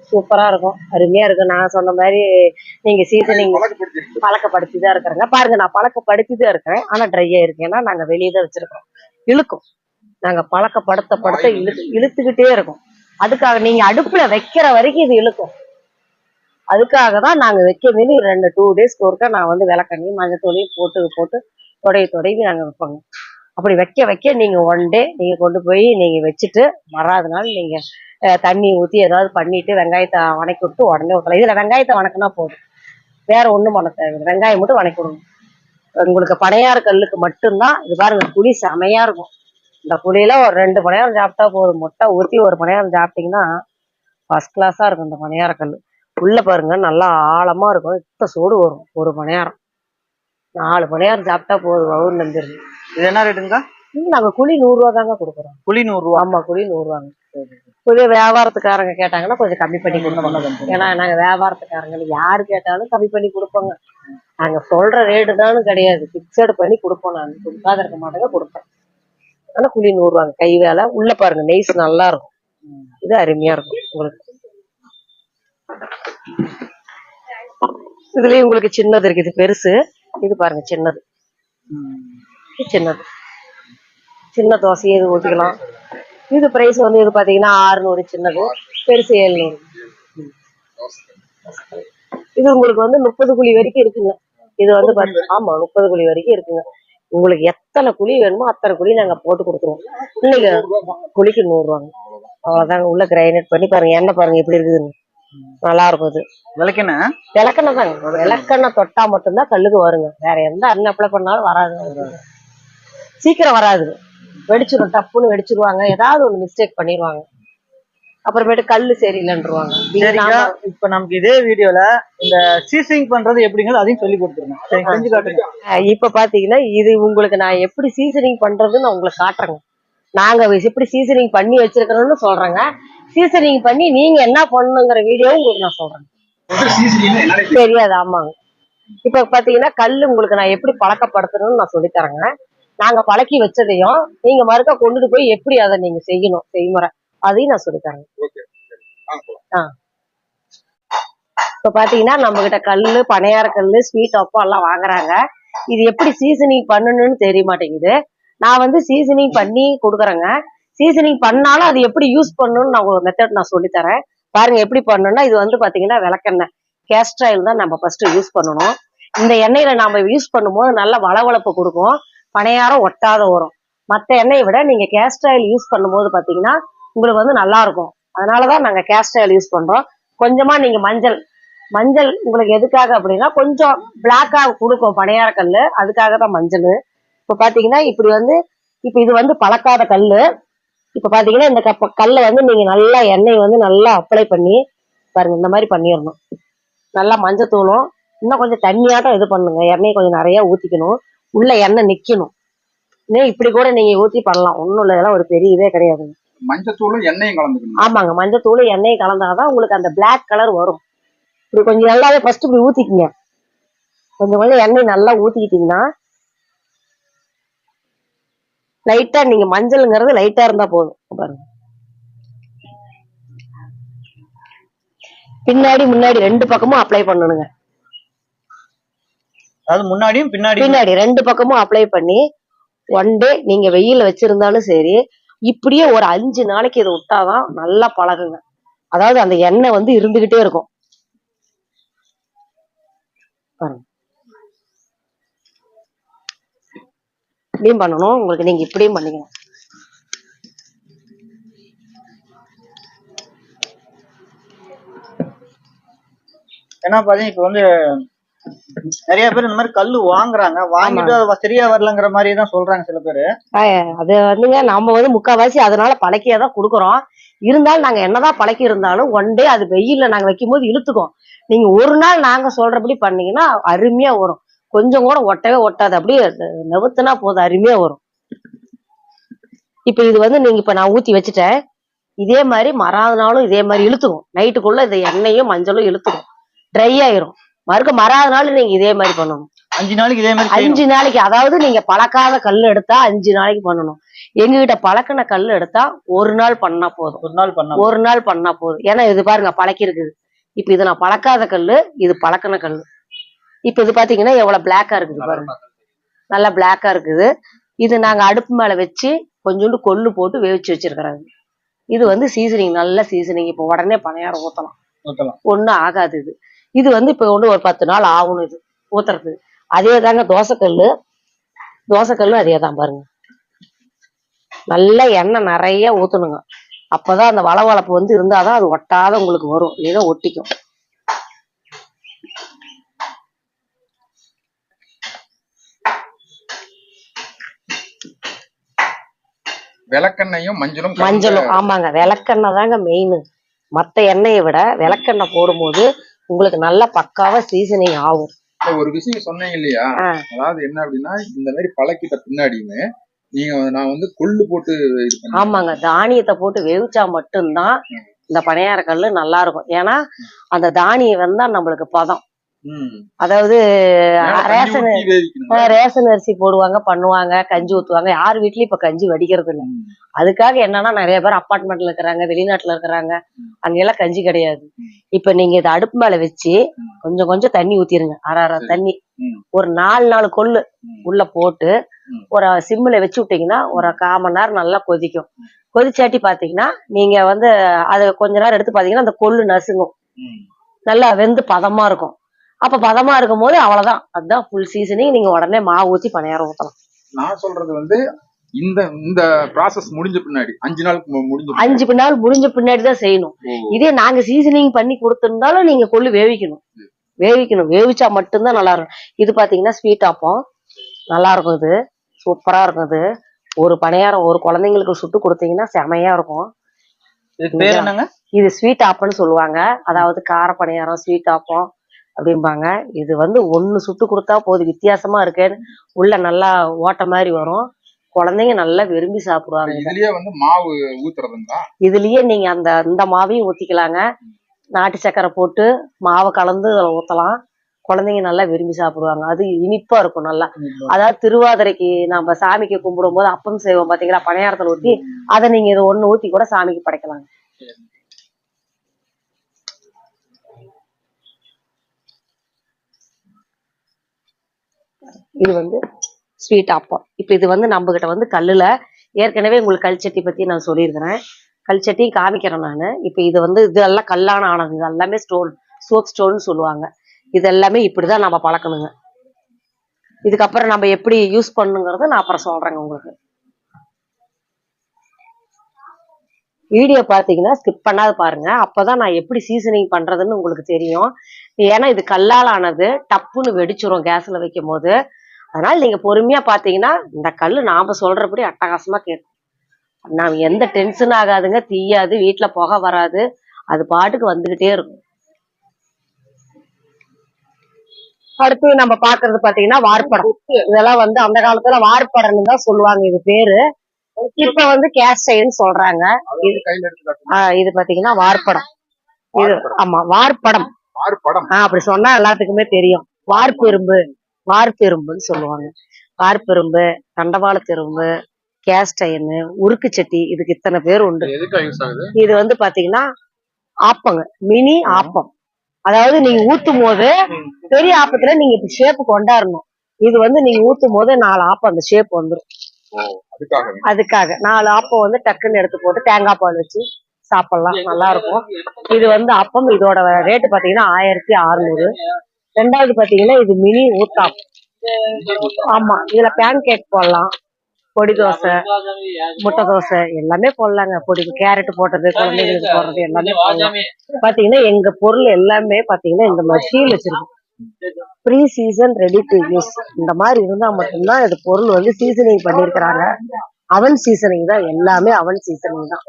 சூப்பரா இருக்கும், அருமையா இருக்கும். நான் சொன்ன மாதிரி நீங்க சீசனிங் பழக்கப்படுத்தி தான் இருக்கிறேங்க. பாருங்க, நான் பழக்கப்படுத்தி தான் இருக்கிறேன், ஆனா ட்ரையா இருக்கேன். ஏன்னா நாங்க வெளியே தான் வச்சிருக்கோம். இழுக்கும். நாங்க பழக்கப்படுத்த இழுத்துக்கிட்டே இருக்கும். அதுக்காக நீங்க அடுப்புல வைக்கிற வரைக்கும் இது இழுக்கும். அதுக்காக தான் நாங்க வைக்கிறது. 2 டேஸ்க்கு ஒருக்கா நான் வந்து விளக்கண்ணி மஞ்சத்தூளையும் போட்டு தொடங்கி நாங்க வைப்போங்க. அப்படி வைக்க நீங்க 1 டே நீங்க கொண்டு போய் நீங்க வச்சுட்டு மறாத நாள் நீங்க தண்ணி ஊத்தி ஏதாவது பண்ணிட்டு வெங்காயத்தை வணக்கி விட்டு உடனே ஊற்றலாம். இதுல வெங்காயத்தை வணக்கினா போதும், வேற ஒண்ணும் பண்ண தேவையில்லை. வெங்காயம் மட்டும் வணக்கி விடணும். உங்களுக்கு பனையாறு கல்லுக்கு மட்டும்தான். இது பாருங்க, புளி செமையா இருக்கும். இந்த புளியில ஒரு 2 பனையாரம் சாப்பிட்டா போதும். முட்டை ஊற்றி ஒரு பனையாரம் சாப்பிட்டீங்கன்னா ஃபர்ஸ்ட் கிளாஸா இருக்கும். இந்த பனையார கல் உள்ள பாருங்க, நல்லா ஆழமா இருக்கும். இத்த சூடு வரும். ஒரு பனையாரம் 4 பனையாரம் சாப்பிட்டா போதும், வவுறு நம்பிடுது. இது என்ன ரேட்டுங்க? நாங்க குழி 100 ரூபா தாங்க கொடுக்குறோம். குழி 100 ரூபா? ஆமா, குழி 100 ரூபாங்க. புதிய வியாபாரத்துக்காரங்க கேட்டாங்கன்னா கொஞ்சம் கம்மி பண்ணி கொடுப்போம். ஏன்னா நாங்க வியாபாரத்துக்காரங்க யாரு கேட்டாலும் கம்மி பண்ணி கொடுப்போங்க. நாங்க சொல்ற ரேட்டு தானு கிடையாது, பிக்சடு பண்ணி கொடுப்போம். நான் கொடுக்காத இருக்க மாட்டேங்க, கொடுப்பேன். ஆனா கூலி 100 ரூபாங்க. கை வேலை உள்ள பாருங்க, நெய்ஸ் நல்லா இருக்கும். இது அருமையா இருக்கும் உங்களுக்கு. இதுலயும் உங்களுக்கு சின்னது இருக்கு, இது பெருசு. இது பாருங்க சின்னது, இது சின்னது. சின்ன தோசையை இது ஊற்றிக்கலாம். இது பிரைஸ் வந்து இது பாத்தீங்கன்னா 600 சின்னது, பெருசு 700. இது உங்களுக்கு வந்து 30 குழி வரைக்கும் இருக்குங்க. இது வந்து ஆமா 30 குழி வரைக்கும் இருக்குங்க. உங்களுக்கு எத்தனை குழி வேணுமோ அத்தனை குழி நாங்க போட்டு கொடுத்துருவோம். இல்லைங்க, குழிக்கு 100 ரூபாங்க. அவ்வளவுதாங்க. உள்ள கிரைனேட் பண்ணி பாருங்க, எண்ணெய் பாருங்க எப்படி இருக்குதுன்னு. நல்லா இருக்கும். இது விளக்கெண்ணெய் தாங்க. விளக்கெண்ணெய் தொட்டா மட்டும்தான் கல்லுக்கு வருங்க. வேற எந்த எண்ணெய் அப்ளை பண்ணாலும் வராது, சீக்கிரம் வராது. வெடிச்சிடும், டப்புன்னு வெடிச்சிருவாங்க. ஏதாவது ஒரு மிஸ்டேக் பண்ணிடுவாங்க. அப்புறமேட்டு கல்லு சரியில்லைன்றுவாங்க. இப்ப நமக்கு இதே வீடியோல இந்த சீசனிங் பண்றது எப்படிங்கிறது அதையும் சொல்லி கொடுத்துருங்க, செஞ்சு காட்டுங்க. இப்ப பாத்தீங்கன்னா இது உங்களுக்கு நான் எப்படி சீசனிங் பண்றதுன்னு நான் உங்களுக்கு காட்டுறேங்க. நாங்க எப்படி சீசனிங் பண்ணி வச்சிருக்கிறோம்னு சொல்றேங்க. சீசனிங் பண்ணி நீங்க என்ன பண்ணணுங்கிற வீடியோ உங்களுக்கு நான் சொல்றேன். தெரியாது, ஆமாங்க. இப்ப பாத்தீங்கன்னா கல்லு உங்களுக்கு நான் எப்படி பழக்கப்படுத்தணும்னு நான் சொல்லித்தரேங்க. நாங்க பழக்கி வச்சதையும் நீங்க மறுக்க கொண்டுட்டு போய் எப்படி அதை நீங்க செய்யணும், செய்முறை, அதையும் நான் சொல்லித்தரேன். இப்ப பாத்தீங்கன்னா நம்ம கிட்ட கல்லு, பனையார கல்லு, ஸ்வீட் அப்பம் எல்லாம் வாங்குறாங்க. இது எப்படி சீசனிங் பண்ணணும்னு தெரிய மாட்டேங்குது. நான் வந்து சீசனிங் பண்ணி கொடுக்குறேங்க. சீசனிங் பண்ணாலும் அது எப்படி யூஸ் பண்ணணும்னு நான் ஒரு மெத்தட் நான் சொல்லித்தரேன். பாருங்க எப்படி பண்ணணும்னா, இது வந்து பாத்தீங்கன்னா விளக்கெண்ணெய், கேஸ்டர் ஆயில் தான் நம்ம ஃபர்ஸ்ட் யூஸ் பண்ணணும். இந்த எண்ணெயில நாம யூஸ் பண்ணும்போது நல்ல வளவளப்பு கொடுக்கும், பனையாரம் ஒட்டாத வரும். மற்ற எண்ணெயை விட நீங்க கேஸ்டர் ஆயில் யூஸ் பண்ணும்போது பாத்தீங்கன்னா உங்களுக்கு வந்து நல்லா இருக்கும். அதனாலதான் நாங்க கேஸ்டர் ஆயில் யூஸ் பண்றோம். கொஞ்சமா நீங்க மஞ்சள் உங்களுக்கு எதுக்காக அப்படின்னா கொஞ்சம் பிளாக்கா கொடுக்கும் பனையார கல்லு, அதுக்காக தான் மஞ்சள். இப்ப பாத்தீங்கன்னா இப்படி வந்து இப்ப இது வந்து பழக்காத கல்லு. இப்ப பாத்தீங்கன்னா இந்த கல்லை வந்து நீங்க நல்லா எண்ணெய் வந்து நல்லா அப்ளை பண்ணி பாருங்க, இந்த மாதிரி பண்ணிடணும். நல்லா மஞ்சத்தூளும் இன்னும் கொஞ்சம் தண்ணியாட்டம் இது பண்ணுங்க. எண்ணெய் கொஞ்சம் நிறைய ஊத்திக்கணும், உள்ள எண்ணெய் நிக்கணும். இப்படி கூட நீங்க ஊத்தி பண்ணலாம், ஒண்ணும் இல்லை. இதெல்லாம் ஒரு பெரிய இதே கிடையாதுங்க. மஞ்சத்தூளும் எண்ணெயும் கலந்துக்கணும். ஆமாங்க, மஞ்சத்தூளும் எண்ணெயும் கலந்தாதான் உங்களுக்கு அந்த பிளாக் கலர் வரும். இப்படி கொஞ்சம் நல்லாவே ஃபர்ஸ்ட் இப்படி ஊத்திக்கிங்க. கொஞ்சம் எண்ணெய் நல்லா ஊத்திக்கிட்டீங்கன்னா, லைட்டா நீங்க மஞ்சள்ங்கிறது லைட்டா இருந்தா போதும். பாருங்க, பின்னாடி முன்னாடி 2 பக்கமும் அப்ளை பண்ணணுங்க. அதாவது முன்னாடியும் பின்னாடி 2 பக்கமும் அப்ளை பண்ணி 1 டே நீங்க வெயில வச்சிருந்தாலும் சரி, இப்படியே ஒரு 5 நாளைக்கு இதை விட்டாதான் நல்லா பழகுங்க. அதாவது அந்த எண்ணெய் வந்து இருந்துகிட்டே இருக்கும். பாருங்க, இப்படியும் பண்ணணும் உங்களுக்கு, நீங்க இப்படியும் பண்ணிக்கலாம். ஏன்னா பாத்தீங்கன்னா இப்ப வந்து நிறைய பேர் இந்த மாதிரி கல்லு வாங்குறாங்க, வாங்கிட்டு அது சரியா வரலங்கிற மாதிரி தான் சொல்றாங்க சில பேரு. அது வந்துங்க நம்ம வந்து முக்கால்வாசி அதனால பழக்கியாதான் கொடுக்குறோம். இருந்தாலும் நாங்க என்னதான் பழக்கி இருந்தாலும் 1 டே அது வெயில்ல நாங்க வைக்கும் போது இழுத்துக்கும். நீங்க ஒரு நாள் நாங்க சொல்றபடி பண்ணீங்கன்னா அருமையா வரும். கொஞ்சம் கூட ஒட்டவே ஒட்டாது, அப்படியே நவுத்துனா போதும், அருமையா வரும். இப்ப இது வந்து நீங்க இப்ப நான் ஊத்தி வச்சுட்டேன், இதே மாதிரி மறாத நாளும் இதே மாதிரி இழுத்துக்கும். நைட்டுக்குள்ள இந்த எண்ணெயும் மஞ்சளும் இழுத்துக்கும், ட்ரை ஆயிரும். மறாத நாள் நீங்க இதே மாதிரி பண்ணணும். 5 நாளைக்கு இதே மாதிரி 5 நாளைக்கு. அதாவது நீங்க பழக்காத கல் எடுத்தா 5 நாளைக்கு பண்ணணும். எங்ககிட்ட பழக்கின கல் எடுத்தா 1 நாள் பண்ணா போதும். 1 நாள் பண்ணா போதும். ஏன்னா இது பாருங்க பழக்கி இருக்குது. இப்ப இது நான் பழக்காத கல்லு, இது பழக்கின கல்லு. இப்ப இது பாத்தீங்கன்னா எவ்வளவு பிளாக்கா இருக்குது பாருங்க, நல்லா பிளாக்கா இருக்குது. இது நாங்க அடுப்பு மேல வச்சு கொஞ்சோண்டு கொள்ளு போட்டு வேவிச்சு வச்சிருக்கிறாங்க. இது வந்து சீசனிங், நல்ல சீசனிங். இப்ப உடனே பனையாரம் ஊத்தலாம், ஒண்ணும் ஆகாது. இது வந்து இப்ப ஒண்ணு ஒரு 10 நாள் ஆகணும் இது ஊத்துறது. அதே தாங்க தோசைக்கல்லும் அதே தான் பாருங்க. நல்லா எண்ணெய் நிறைய ஊத்தணுங்க. அப்பதான் அந்த வளவளப்பு வந்து இருந்தாதான் அது ஒட்டாத உங்களுக்கு வரும், இல்லைன்னா ஒட்டிக்கும். விளக்கெண்ணையும் மஞ்சளும் ஆமாங்க, விளக்கெண்ணெய் தாங்க மெயின். மத்த எண்ணெயை விட விளக்கெண்ணெய் போடும்போது உங்களுக்கு நல்ல பக்காவா சீசனிங் ஆகும். ஒரு விஷயம் சொன்னீங்க இல்லையா, அதாவது என்ன அப்படின்னா இந்த மாதிரி பழக்கிட்ட பின்னாடியுமே நான் வந்து கொள்ளு போட்டு ஆமாங்க, தானியத்தை போட்டு வேவிச்சா மட்டும்தான் இந்த பனையார கல்லு நல்லா இருக்கும். ஏன்னா அந்த தானியம் வந்தா நம்மளுக்கு பதம், அதாவது தண்ணி ரேஷன் ஊத்தி வேவிக்கணுமா? ரேஷன் அரிசி போடுவாங்க, பண்ணுவாங்க, கஞ்சி ஊத்துவாங்க. யார் வீட்லயும் இப்ப கஞ்சி வடிக்கிறது இல்ல. அதுக்காக என்னன்னா நிறைய பேர் அப்பார்ட்மெண்ட்ல இருக்கிறாங்க, வெளிநாட்டுல இருக்கிறாங்க, அங்கெல்லாம் கஞ்சி கிடையாது. இப்ப நீங்க இதை அடுப்பு மேல வச்சு கொஞ்சம் கொஞ்சம் தண்ணி ஊத்திருங்க, அரை தண்ணி, ஒரு 4 கொள்ளு உள்ள போட்டு ஒரு சிம்மில் வச்சு விட்டீங்கன்னா ஒரு 1/4 மணி நேரம் நல்லா கொதிக்கும். கொதிச்சாட்டி பாத்தீங்கன்னா நீங்க வந்து அதை கொஞ்ச நேரம் எடுத்து பாத்தீங்கன்னா அந்த கொள்ளு நசுங்கும், நல்லா வெந்து பதமா இருக்கும். அப்ப பதமா இருக்கும் போது அவ்வளவுதான், அதுதான் ஃபுல் சீசனிங். நீங்க உடனே மாவு ஊத்தி பணியாரம் ஊத்தலாம். நான் சொல்றது வந்து இந்த இந்த ப்ராசஸ் முடிஞ்ச பின்னாடி 5 நாளுக்கு முடிஞ்ச 5 நாள் முடிஞ்ச பின்னாடிதான் செய்யணும். இதே நாங்க சீசனிங் பண்ணி கொடுத்திருந்தாலும் நீங்க கொள்ளு வேவிக்கணும், வேவிச்சா மட்டும்தான் நல்லா இருக்கும். இது பாத்தீங்கன்னா ஸ்வீட் ஆப்பம், நல்லா இருக்கும். இது சூப்பரா இருக்கும். இது ஒரு பணியாரம் ஒரு குழந்தைங்களுக்கு சுட்டு கொடுத்தீங்கன்னா செமையா இருக்கும். இதுக்கு பேர் என்னங்க? இது ஸ்வீட் ஆப்பம்னு சொல்லுவாங்க. அதாவது கார பணியாரம், ஸ்வீட் ஆப்பம் அப்படிம்பாங்க. இது வந்து ஒண்ணு சுட்டு கொடுத்தா போதும், வித்தியாசமா இருக்கேன்னு உள்ள நல்லா ஓட்ட மாதிரி வரும். குழந்தைங்க நல்லா விரும்பி சாப்பிடுவாங்க. இதுலயே வந்து மாவு ஊத்துறதுங்களா? இதுலயே நீங்க இந்த மாவையும் ஊத்திக்கலாங்க. நாட்டு சக்கரை போட்டு மாவை கலந்து அதில் ஊத்தலாம். குழந்தைங்க நல்லா விரும்பி சாப்பிடுவாங்க. அது இனிப்பா இருக்கும் நல்லா. அதாவது திருவாதிரைக்கு நம்ம சாமிக்கு கும்பிடும் போது அப்பம் செய்வோம் பாத்தீங்களா, பணியாரத்துல ஊத்தி, அதை நீங்க இது ஒண்ணு ஊத்தி கூட சாமிக்கு படைக்கலாம். இது வந்து ஸ்வீட் ஆப்பம். இப்ப இது வந்து நம்ம கிட்ட வந்து கல்லுல ஏற்கனவே உங்களுக்கு கல்ச்சட்டி பத்தி நான் சொல்லியிருக்கிறேன், கல்ச்சட்டியும் காமிக்கிறேன் நானு. இப்ப இது வந்து இதெல்லாம் கல்லான ஆனது, இது எல்லாமே ஸ்டோன், சோப் ஸ்டோன் சொல்லுவாங்க. இது எல்லாமே இப்படிதான் நம்ம பழக்கணுங்க. இதுக்கப்புறம் நம்ம எப்படி யூஸ் பண்ணுங்கிறத நான் அப்புறம் சொல்றேங்க உங்களுக்கு. வீடியோ பாத்தீங்கன்னா ஸ்கிப் பண்ணாத பாருங்க, அப்பதான் நான் எப்படி சீசனிங் பண்றதுன்னு உங்களுக்கு தெரியும். ஏன்னா இது கல்லால் ஆனது, டப்புன்னு வெடிச்சிரும் கேஸ்ல வைக்கும் போது. அதனால நீங்க பொறுமையா பாத்தீங்கன்னா இந்த கல்லு நாம சொல்றபடி அட்டகாசமா கேட்கும். நான் எந்த டென்ஷன் ஆகாதுங்க, தீயாது, வீட்டுல புகை வராது, அது பாட்டுக்கு வந்துகிட்டே இருக்கும். அடுத்து நம்ம பாக்குறது பாத்தீங்கன்னா வார்ப்படம். இதெல்லாம் வந்து அந்த காலத்துல வார்ப்படம்னு தான் சொல்லுவாங்க இது பேரு. இப்ப வந்து கேஸ்டைன்னு சொல்றாங்க. இது பாத்தீங்கன்னா வார்ப்படம். இது ஆமா வார்ப்படம். அப்படி சொன்னா எல்லாத்துக்குமே தெரியும். வார்ப்பெரும்புன்னு சொல்லுவாங்க. வார்ப்பெரும்பு, தண்டவாளத்தெரும்பு, கேஸ்டைன்னு, உருக்கு சட்டி, இதுக்கு இத்தனை பேர் உண்டு. இது வந்து பாத்தீங்கன்னா ஆப்பங்க, மினி ஆப்பம். அதாவது நீங்க ஊத்தும் போது பெரிய ஆப்பத்துல நீங்க இப்ப ஷேப்பு கொண்டாடணும். இது வந்து நீங்க ஊத்தும் போது 4 ஆப்பம் அந்த ஷேப் வந்துடும். அதுக்காக 4 ஆப்பம் வந்து டக்குன்னு எடுத்து போட்டு தேங்காய் பால் வச்சு சாப்பிடலாம், நல்லா இருக்கும். இது வந்து அப்பம். இதோட ரேட்டு பாத்தீங்கன்னா 1600. ரெண்டாவது பாத்தீங்கன்னா இது மினி ஊத்தாப்பம். ஆமா, இதுல பேன் கேக் போடலாம், பொடி தோசை, முட்டை தோசை எல்லாமே போடலாங்க. பொடி கேரட் போட்டது, குழந்தைங்களுக்கு போடுறது எல்லாமே போடலாம். பாத்தீங்கன்னா எங்க பொருள் எல்லாமே பாத்தீங்கன்னா இந்த மாதிரி சீல் வச்சிருக்கோம். Pre season ready to use. இந்த மாதிரி இருந்தா மட்டும்தான் இது பொருள் வந்து சீசனிங் பண்ணிருக்கிறாங்க. அவன் சீசனிங் தான், எல்லாமே அவன் சீசனிங் தான்.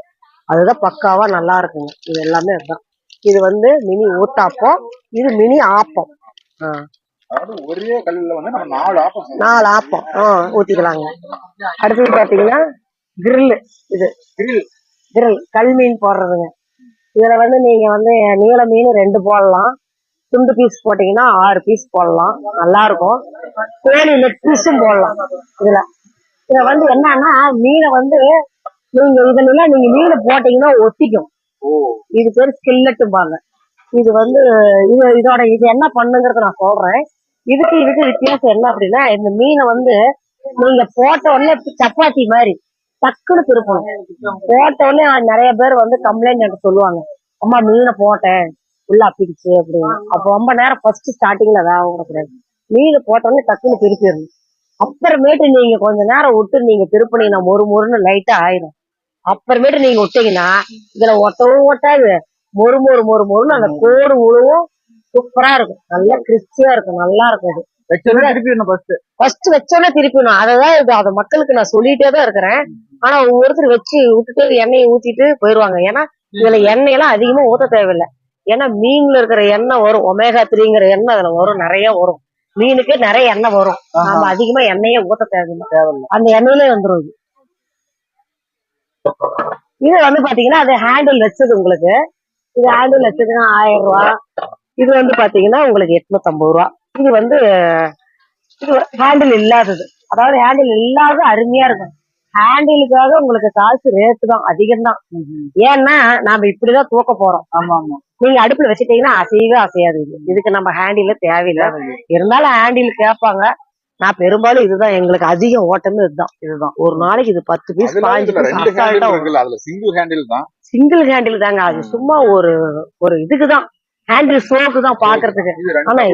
அதுதான் பக்காவா நல்லா இருக்குங்க. இது எல்லாமே அதுதான். இது வந்து மினி ஊத்தாப்பம், இது மினி ஆப்பம். ஒரே கல்லுல வந்து நம்ம 4 ஆப்பம் ஊத்திக்கலாங்க. அடுத்தது பாத்தீங்கன்னா கிரில். இது கிரில் கல் மீன் போடுறதுங்க. இதுல வந்து நீங்க வந்து நீல மீன் 2 போடலாம், துண்டு பீஸ் போட்டீங்கன்னா 6 பீஸ் போடலாம், நல்லா இருக்கும். தேனி நெட் பீஸும் போடலாம். இதுல வந்து என்னன்னா மீனை வந்து நீங்க இதுல நீங்க மீனை போட்டீங்கன்னா ஒட்டிக்கும். இது பேர் ஸ்கில்லட்டும்பாங்க. இது வந்து இது என்ன பண்ணுங்கிறத நான் சொல்றேன். இதுக்கு வித்தியாசம் என்ன அப்படின்னா, இந்த மீனை வந்து நீங்க போட்ட உடனே சப்பாத்தி மாதிரி டக்குன்னு திருப்பணும். போட்ட உடனே நிறைய பேர் வந்து கம்ப்ளைண்ட் எனக்கு சொல்லுவாங்க, அம்மா மீனை போட்டேன் உள்ள அப்பிடுச்சு அப்படின்னு. அப்போ ரொம்ப நேரம் ஃபர்ஸ்ட் ஸ்டார்டிங்ல வேக விடக்கூடாது. மீனை போட்ட உடனே டக்குன்னு திருப்பிடணும். அப்புறமேட்டு நீங்க கொஞ்ச நேரம் விட்டு நீங்க திருப்பினீங்கன்னா மொறுன்னு லைட்டா ஆயிடும். அப்புறமேட்டு நீங்க விட்டீங்கன்னா இதுல ஒட்டவும் ஒட்டாது, மொறுன்னு அந்த கோடு முழுவும் சூப்பரா இருக்கும், நல்லா கிறிஸ்பியா இருக்கும், நல்லா இருக்கும். ஃபர்ஸ்ட் வச்சோன்னே திருப்பிடணும். அததான் அதை மக்களுக்கு நான் சொல்லிட்டே தான் இருக்கிறேன். ஆனா ஒவ்வொருத்தர் வச்சு விட்டுட்டு எண்ணெயை ஊத்திட்டு போயிருவாங்க. ஏன்னா இதுல எண்ணெயெல்லாம் அதிகமா ஊத்த தேவையில்லை. ஏன்னா மீன்ல இருக்கிற எண்ணெய் வரும், ஒமேகா 3ங்கிற எண்ணெய் அதுல வரும், நிறைய வரும். மீனுக்கு நிறைய எண்ணெய் வரும், நம்ம அதிகமா எண்ணெயே ஊத்த தேவையில்லை, அந்த எண்ணெயிலே வந்துடும். இது வந்து பாத்தீங்கன்னா அது ஹேண்டில் வச்சது. உங்களுக்கு இது ஹேண்டில் வச்சதுன்னா 1000 ரூபாய், இது வந்து பாத்தீங்கன்னா உங்களுக்கு 850 ரூபா. இது வந்து இது ஹேண்டில் இல்லாதது, அதாவது ஹேண்டில் இல்லாத அருமையா இருக்கும். ஹேண்டிலுக்காக உங்களுக்கு காசு ரேட்டு தான் அதிகம் தான். ஏன்னா நாம இப்படிதான் தூக்க போறோம். ஆமா ஆமா. நீங்க அடுப்புல வச்சுட்டீங்கன்னா அசையவே அசையாது. இதுக்கு நம்ம ஹேண்டில் தேவையில்லை. இருந்தாலும் ஹேண்டில் கேட்பாங்க. நான் பெரும்பாலும் இதுதான் எங்களுக்கு அதிக ஓட்டமே இதுதான். ஒரு நாளைக்கு இது 10 பீஸ் 15 பீஸ் அசால்ட்டா வரும். அதுல சிங்கிள் ஹேண்டில் தான். சிங்கிள் ஹேண்டில் தாங்க. அது சும்மா ஒரு இதுக்குதான், ஹேண்டில் ஷோக்கு தான் பாக்குறதுக்கு. ஆனா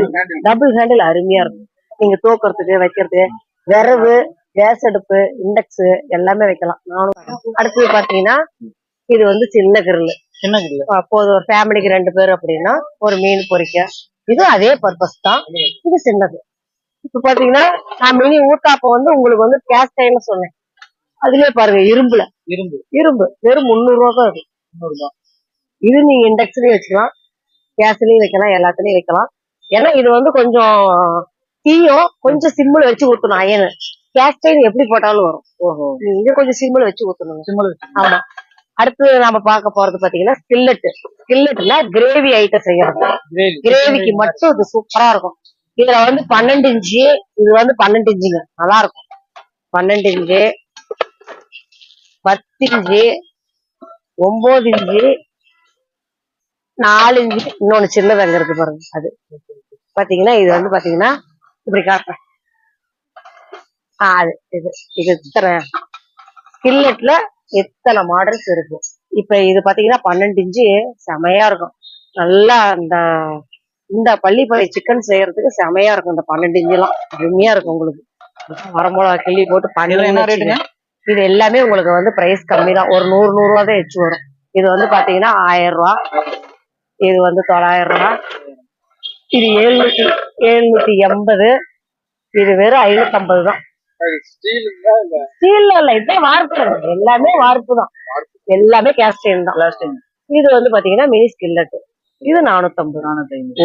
டபுள் ஹேண்டில் அருமையா இருக்கும். நீங்க தூக்குறதுக்கு வைக்கிறதுக்கு, விரவு, கேஸ் அடுப்பு, இண்டக்ஸ் எல்லாமே வைக்கலாம். அடுத்தது பாத்தீங்கன்னா இது வந்து சின்ன கிரில். அப்போது ஒரு ஃபேமிலிக்கு 2 பேர் அப்படின்னா ஒரு மீன் பொரிக்க, இது அதே பர்பஸ் தான். இது சின்னது. இப்ப பாத்தீங்கன்னா நான் மினி ஊத்தாப்ப வந்து உங்களுக்கு வந்து கேஸ் டைம்னு சொன்னேன். அதுலயே பாருங்க இரும்பு வெறும் 300 ரூபா தான் இருக்கு. 300 ரூபாய். இது நீங்க இண்டக்ஸ்லயும் வச்சுக்கலாம், கேஸ்லயும் வைக்கலாம், எல்லாத்துலயும் வைக்கலாம். ஏன்னா இது வந்து கொஞ்சம் தீயும் கொஞ்சம் சிம்மில் வச்சு ஊத்தணும். அயனு கேஸ் டைம் எப்படி போட்டாலும் வரும். இது கொஞ்சம் சிம்மில் வச்சு ஊத்தணும். ஆமா. அடுத்து நாம பார்க்க போறது பாத்தீங்கன்னா ஸ்கில்லெட்ல கிரேவி ஐட்டம் செய்யறது. கிரேவிக்கு மட்டும் இது சூப்பரா இருக்கும். இதுல வந்து 12 இன்ச்சு, இது வந்து 12 இன்ச்சுங்க, நல்லா இருக்கும். 12 இன்ச்சு, 10 இன்ச்சு, 9 இன்ச்சு, 4 இன்ச்சு, இன்னொன்னு சின்னது அங்க இருக்கு பாருங்க. அது பாத்தீங்கன்னா இது வந்து பாத்தீங்கன்னா இப்படி காட்டுறேன். அது இது இத்தனை ஸ்கில்லெட்ல எத்தனை மாடல்ஸ் இருக்கு. இப்ப இது பாத்தீங்கன்னா 12 இன்ச்சு செமையா இருக்கும். நல்லா இந்த பள்ளிப்பாளைய சிக்கன் செய்யறதுக்கு செமையா இருக்கும். இந்த 12 இன்ச்சு எல்லாம் அருமையா இருக்கும். உங்களுக்கு வரமிளகா கிள்ளி போட்டு பண்ணி, இது எல்லாமே உங்களுக்கு வந்து பிரைஸ் கம்மி தான். ஒரு 100 ரூபா தான் எச்சு வரும். இது வந்து பாத்தீங்கன்னா 1000 ரூபா, இது வந்து 900 ரூபா, இது 780, இது வெறும் 550 தான். ஸ்டீல்ல இல்ல, இதே வார்ப்பு, எல்லாமே வார்ப்பு தான், எல்லாமே கேஸ்டைன் தான். இது வந்து பாத்தீங்கன்னா மினி ஸ்கில்லெட், இது 450.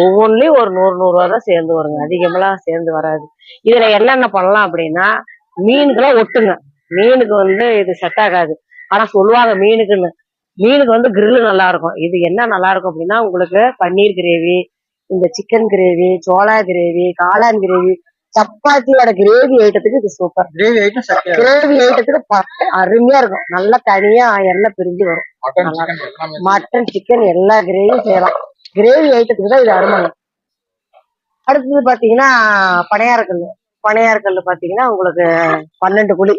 ஒவ்வொன்றுலயும் ஒரு 100 ரூபா தான் சேர்ந்து வருங்க, அதிகமெல்லாம் சேர்ந்து வராது. இதுல என்னென்ன பண்ணலாம் அப்படின்னா, மீனுக்கெல்லாம் ஒட்டுங்க. மீனுக்கு வந்து இது செட் ஆகாது. ஆனா சொல்லுவாங்க மீனுக்கு வந்து கிரில் நல்லா இருக்கும். இது என்ன நல்லா இருக்கும் அப்படின்னா, உங்களுக்கு பன்னீர் கிரேவி, இந்த சிக்கன் கிரேவி, சோளா கிரேவி, காளான் கிரேவி, சப்பாத்தியோட கிரேவி ஐட்டத்துக்கு இது சூப்பர். கிரேவி ஐட்டத்துக்கு அருமையா இருக்கும். நல்லா தனியா எண்ணெய் பிரிஞ்சு வரும். மட்டன் சிக்கன் எல்லா கிரேவியும் செய்யலாம். கிரேவி ஐட்டத்துக்கு தான் இது அருமைங்க. அடுத்தது பாத்தீங்கன்னா பனையாரக்கல்லு பாத்தீங்கன்னா உங்களுக்கு 12 குழி.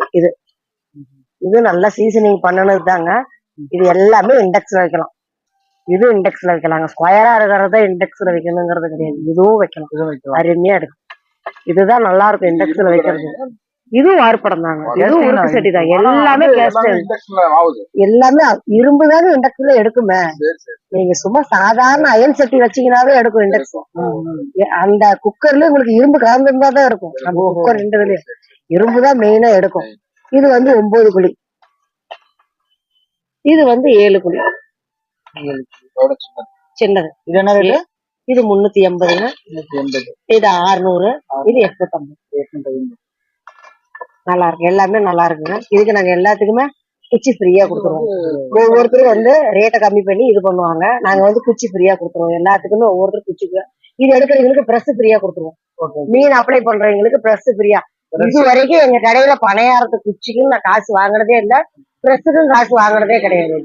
இது நல்லா சீசனிங் பண்ணனது தாங்க. இது எல்லாமே இண்டக்ஸ்ல வைக்கலாம். இது இண்டக்ஸ்ல வைக்கலாங்க. ஸ்கொயரா இருக்கிறத இண்டக்ஸ்ல வைக்கணுங்கிறது கிடையாது. இதுவும் வைக்கலாம், அருமையா எடுக்கும். இதுதான் நல்லா இருக்கும் இண்டக்ஸ்ல வைக்கிறது. இதுவும் வார்ப்படம் தாங்க, இதுவும் உருக்கு சட்டி தான். எல்லாமே எல்லாமே இரும்பு தானே இண்டக்ஸ்ல எடுக்குமே. நீங்க சும்மா சாதாரண அயன் சட்டி வச்சீங்கன்னாவே எடுக்கும் இண்டக்ஸ். அந்த குக்கர்ல உங்களுக்கு இரும்பு கலந்துருந்தா தான் இருக்கும். நம்ம குக்கர் 2 இரும்பு தான் மெயினா எடுக்கும். இது வந்து 9 குழி, இது வந்து 7 குழி சின்னது. இது 380, இது 600, இது 850. நல்லா இருக்கு, எல்லாமே நல்லா இருக்குங்க. இதுக்கு நாங்க எல்லாத்துக்குமே குச்சி ஃப்ரீயா கொடுத்துருவோம். ஒவ்வொருத்தரும் வந்து ரேட்டை கம்மி பண்ணி இது பண்ணுவாங்க. நாங்க வந்து குச்சி ஃப்ரீயா கொடுத்துருவோம் எல்லாத்துக்குமே. ஒவ்வொருத்தரும் குச்சிக்கு இது எடுக்கிறவங்களுக்கு பிரஸ் ஃப்ரீயா கொடுத்துருவோம். மீன் அப்ளை பண்றவங்களுக்கு பிரஸ் ஃப்ரீயா. இது வரைக்கும் எங்க கடையில பனையாரத்து குச்சிக்கும் நான் காசு வாங்கினதே இல்ல, பிரஸுக்கும் காசு வாங்கினதே கிடையாது.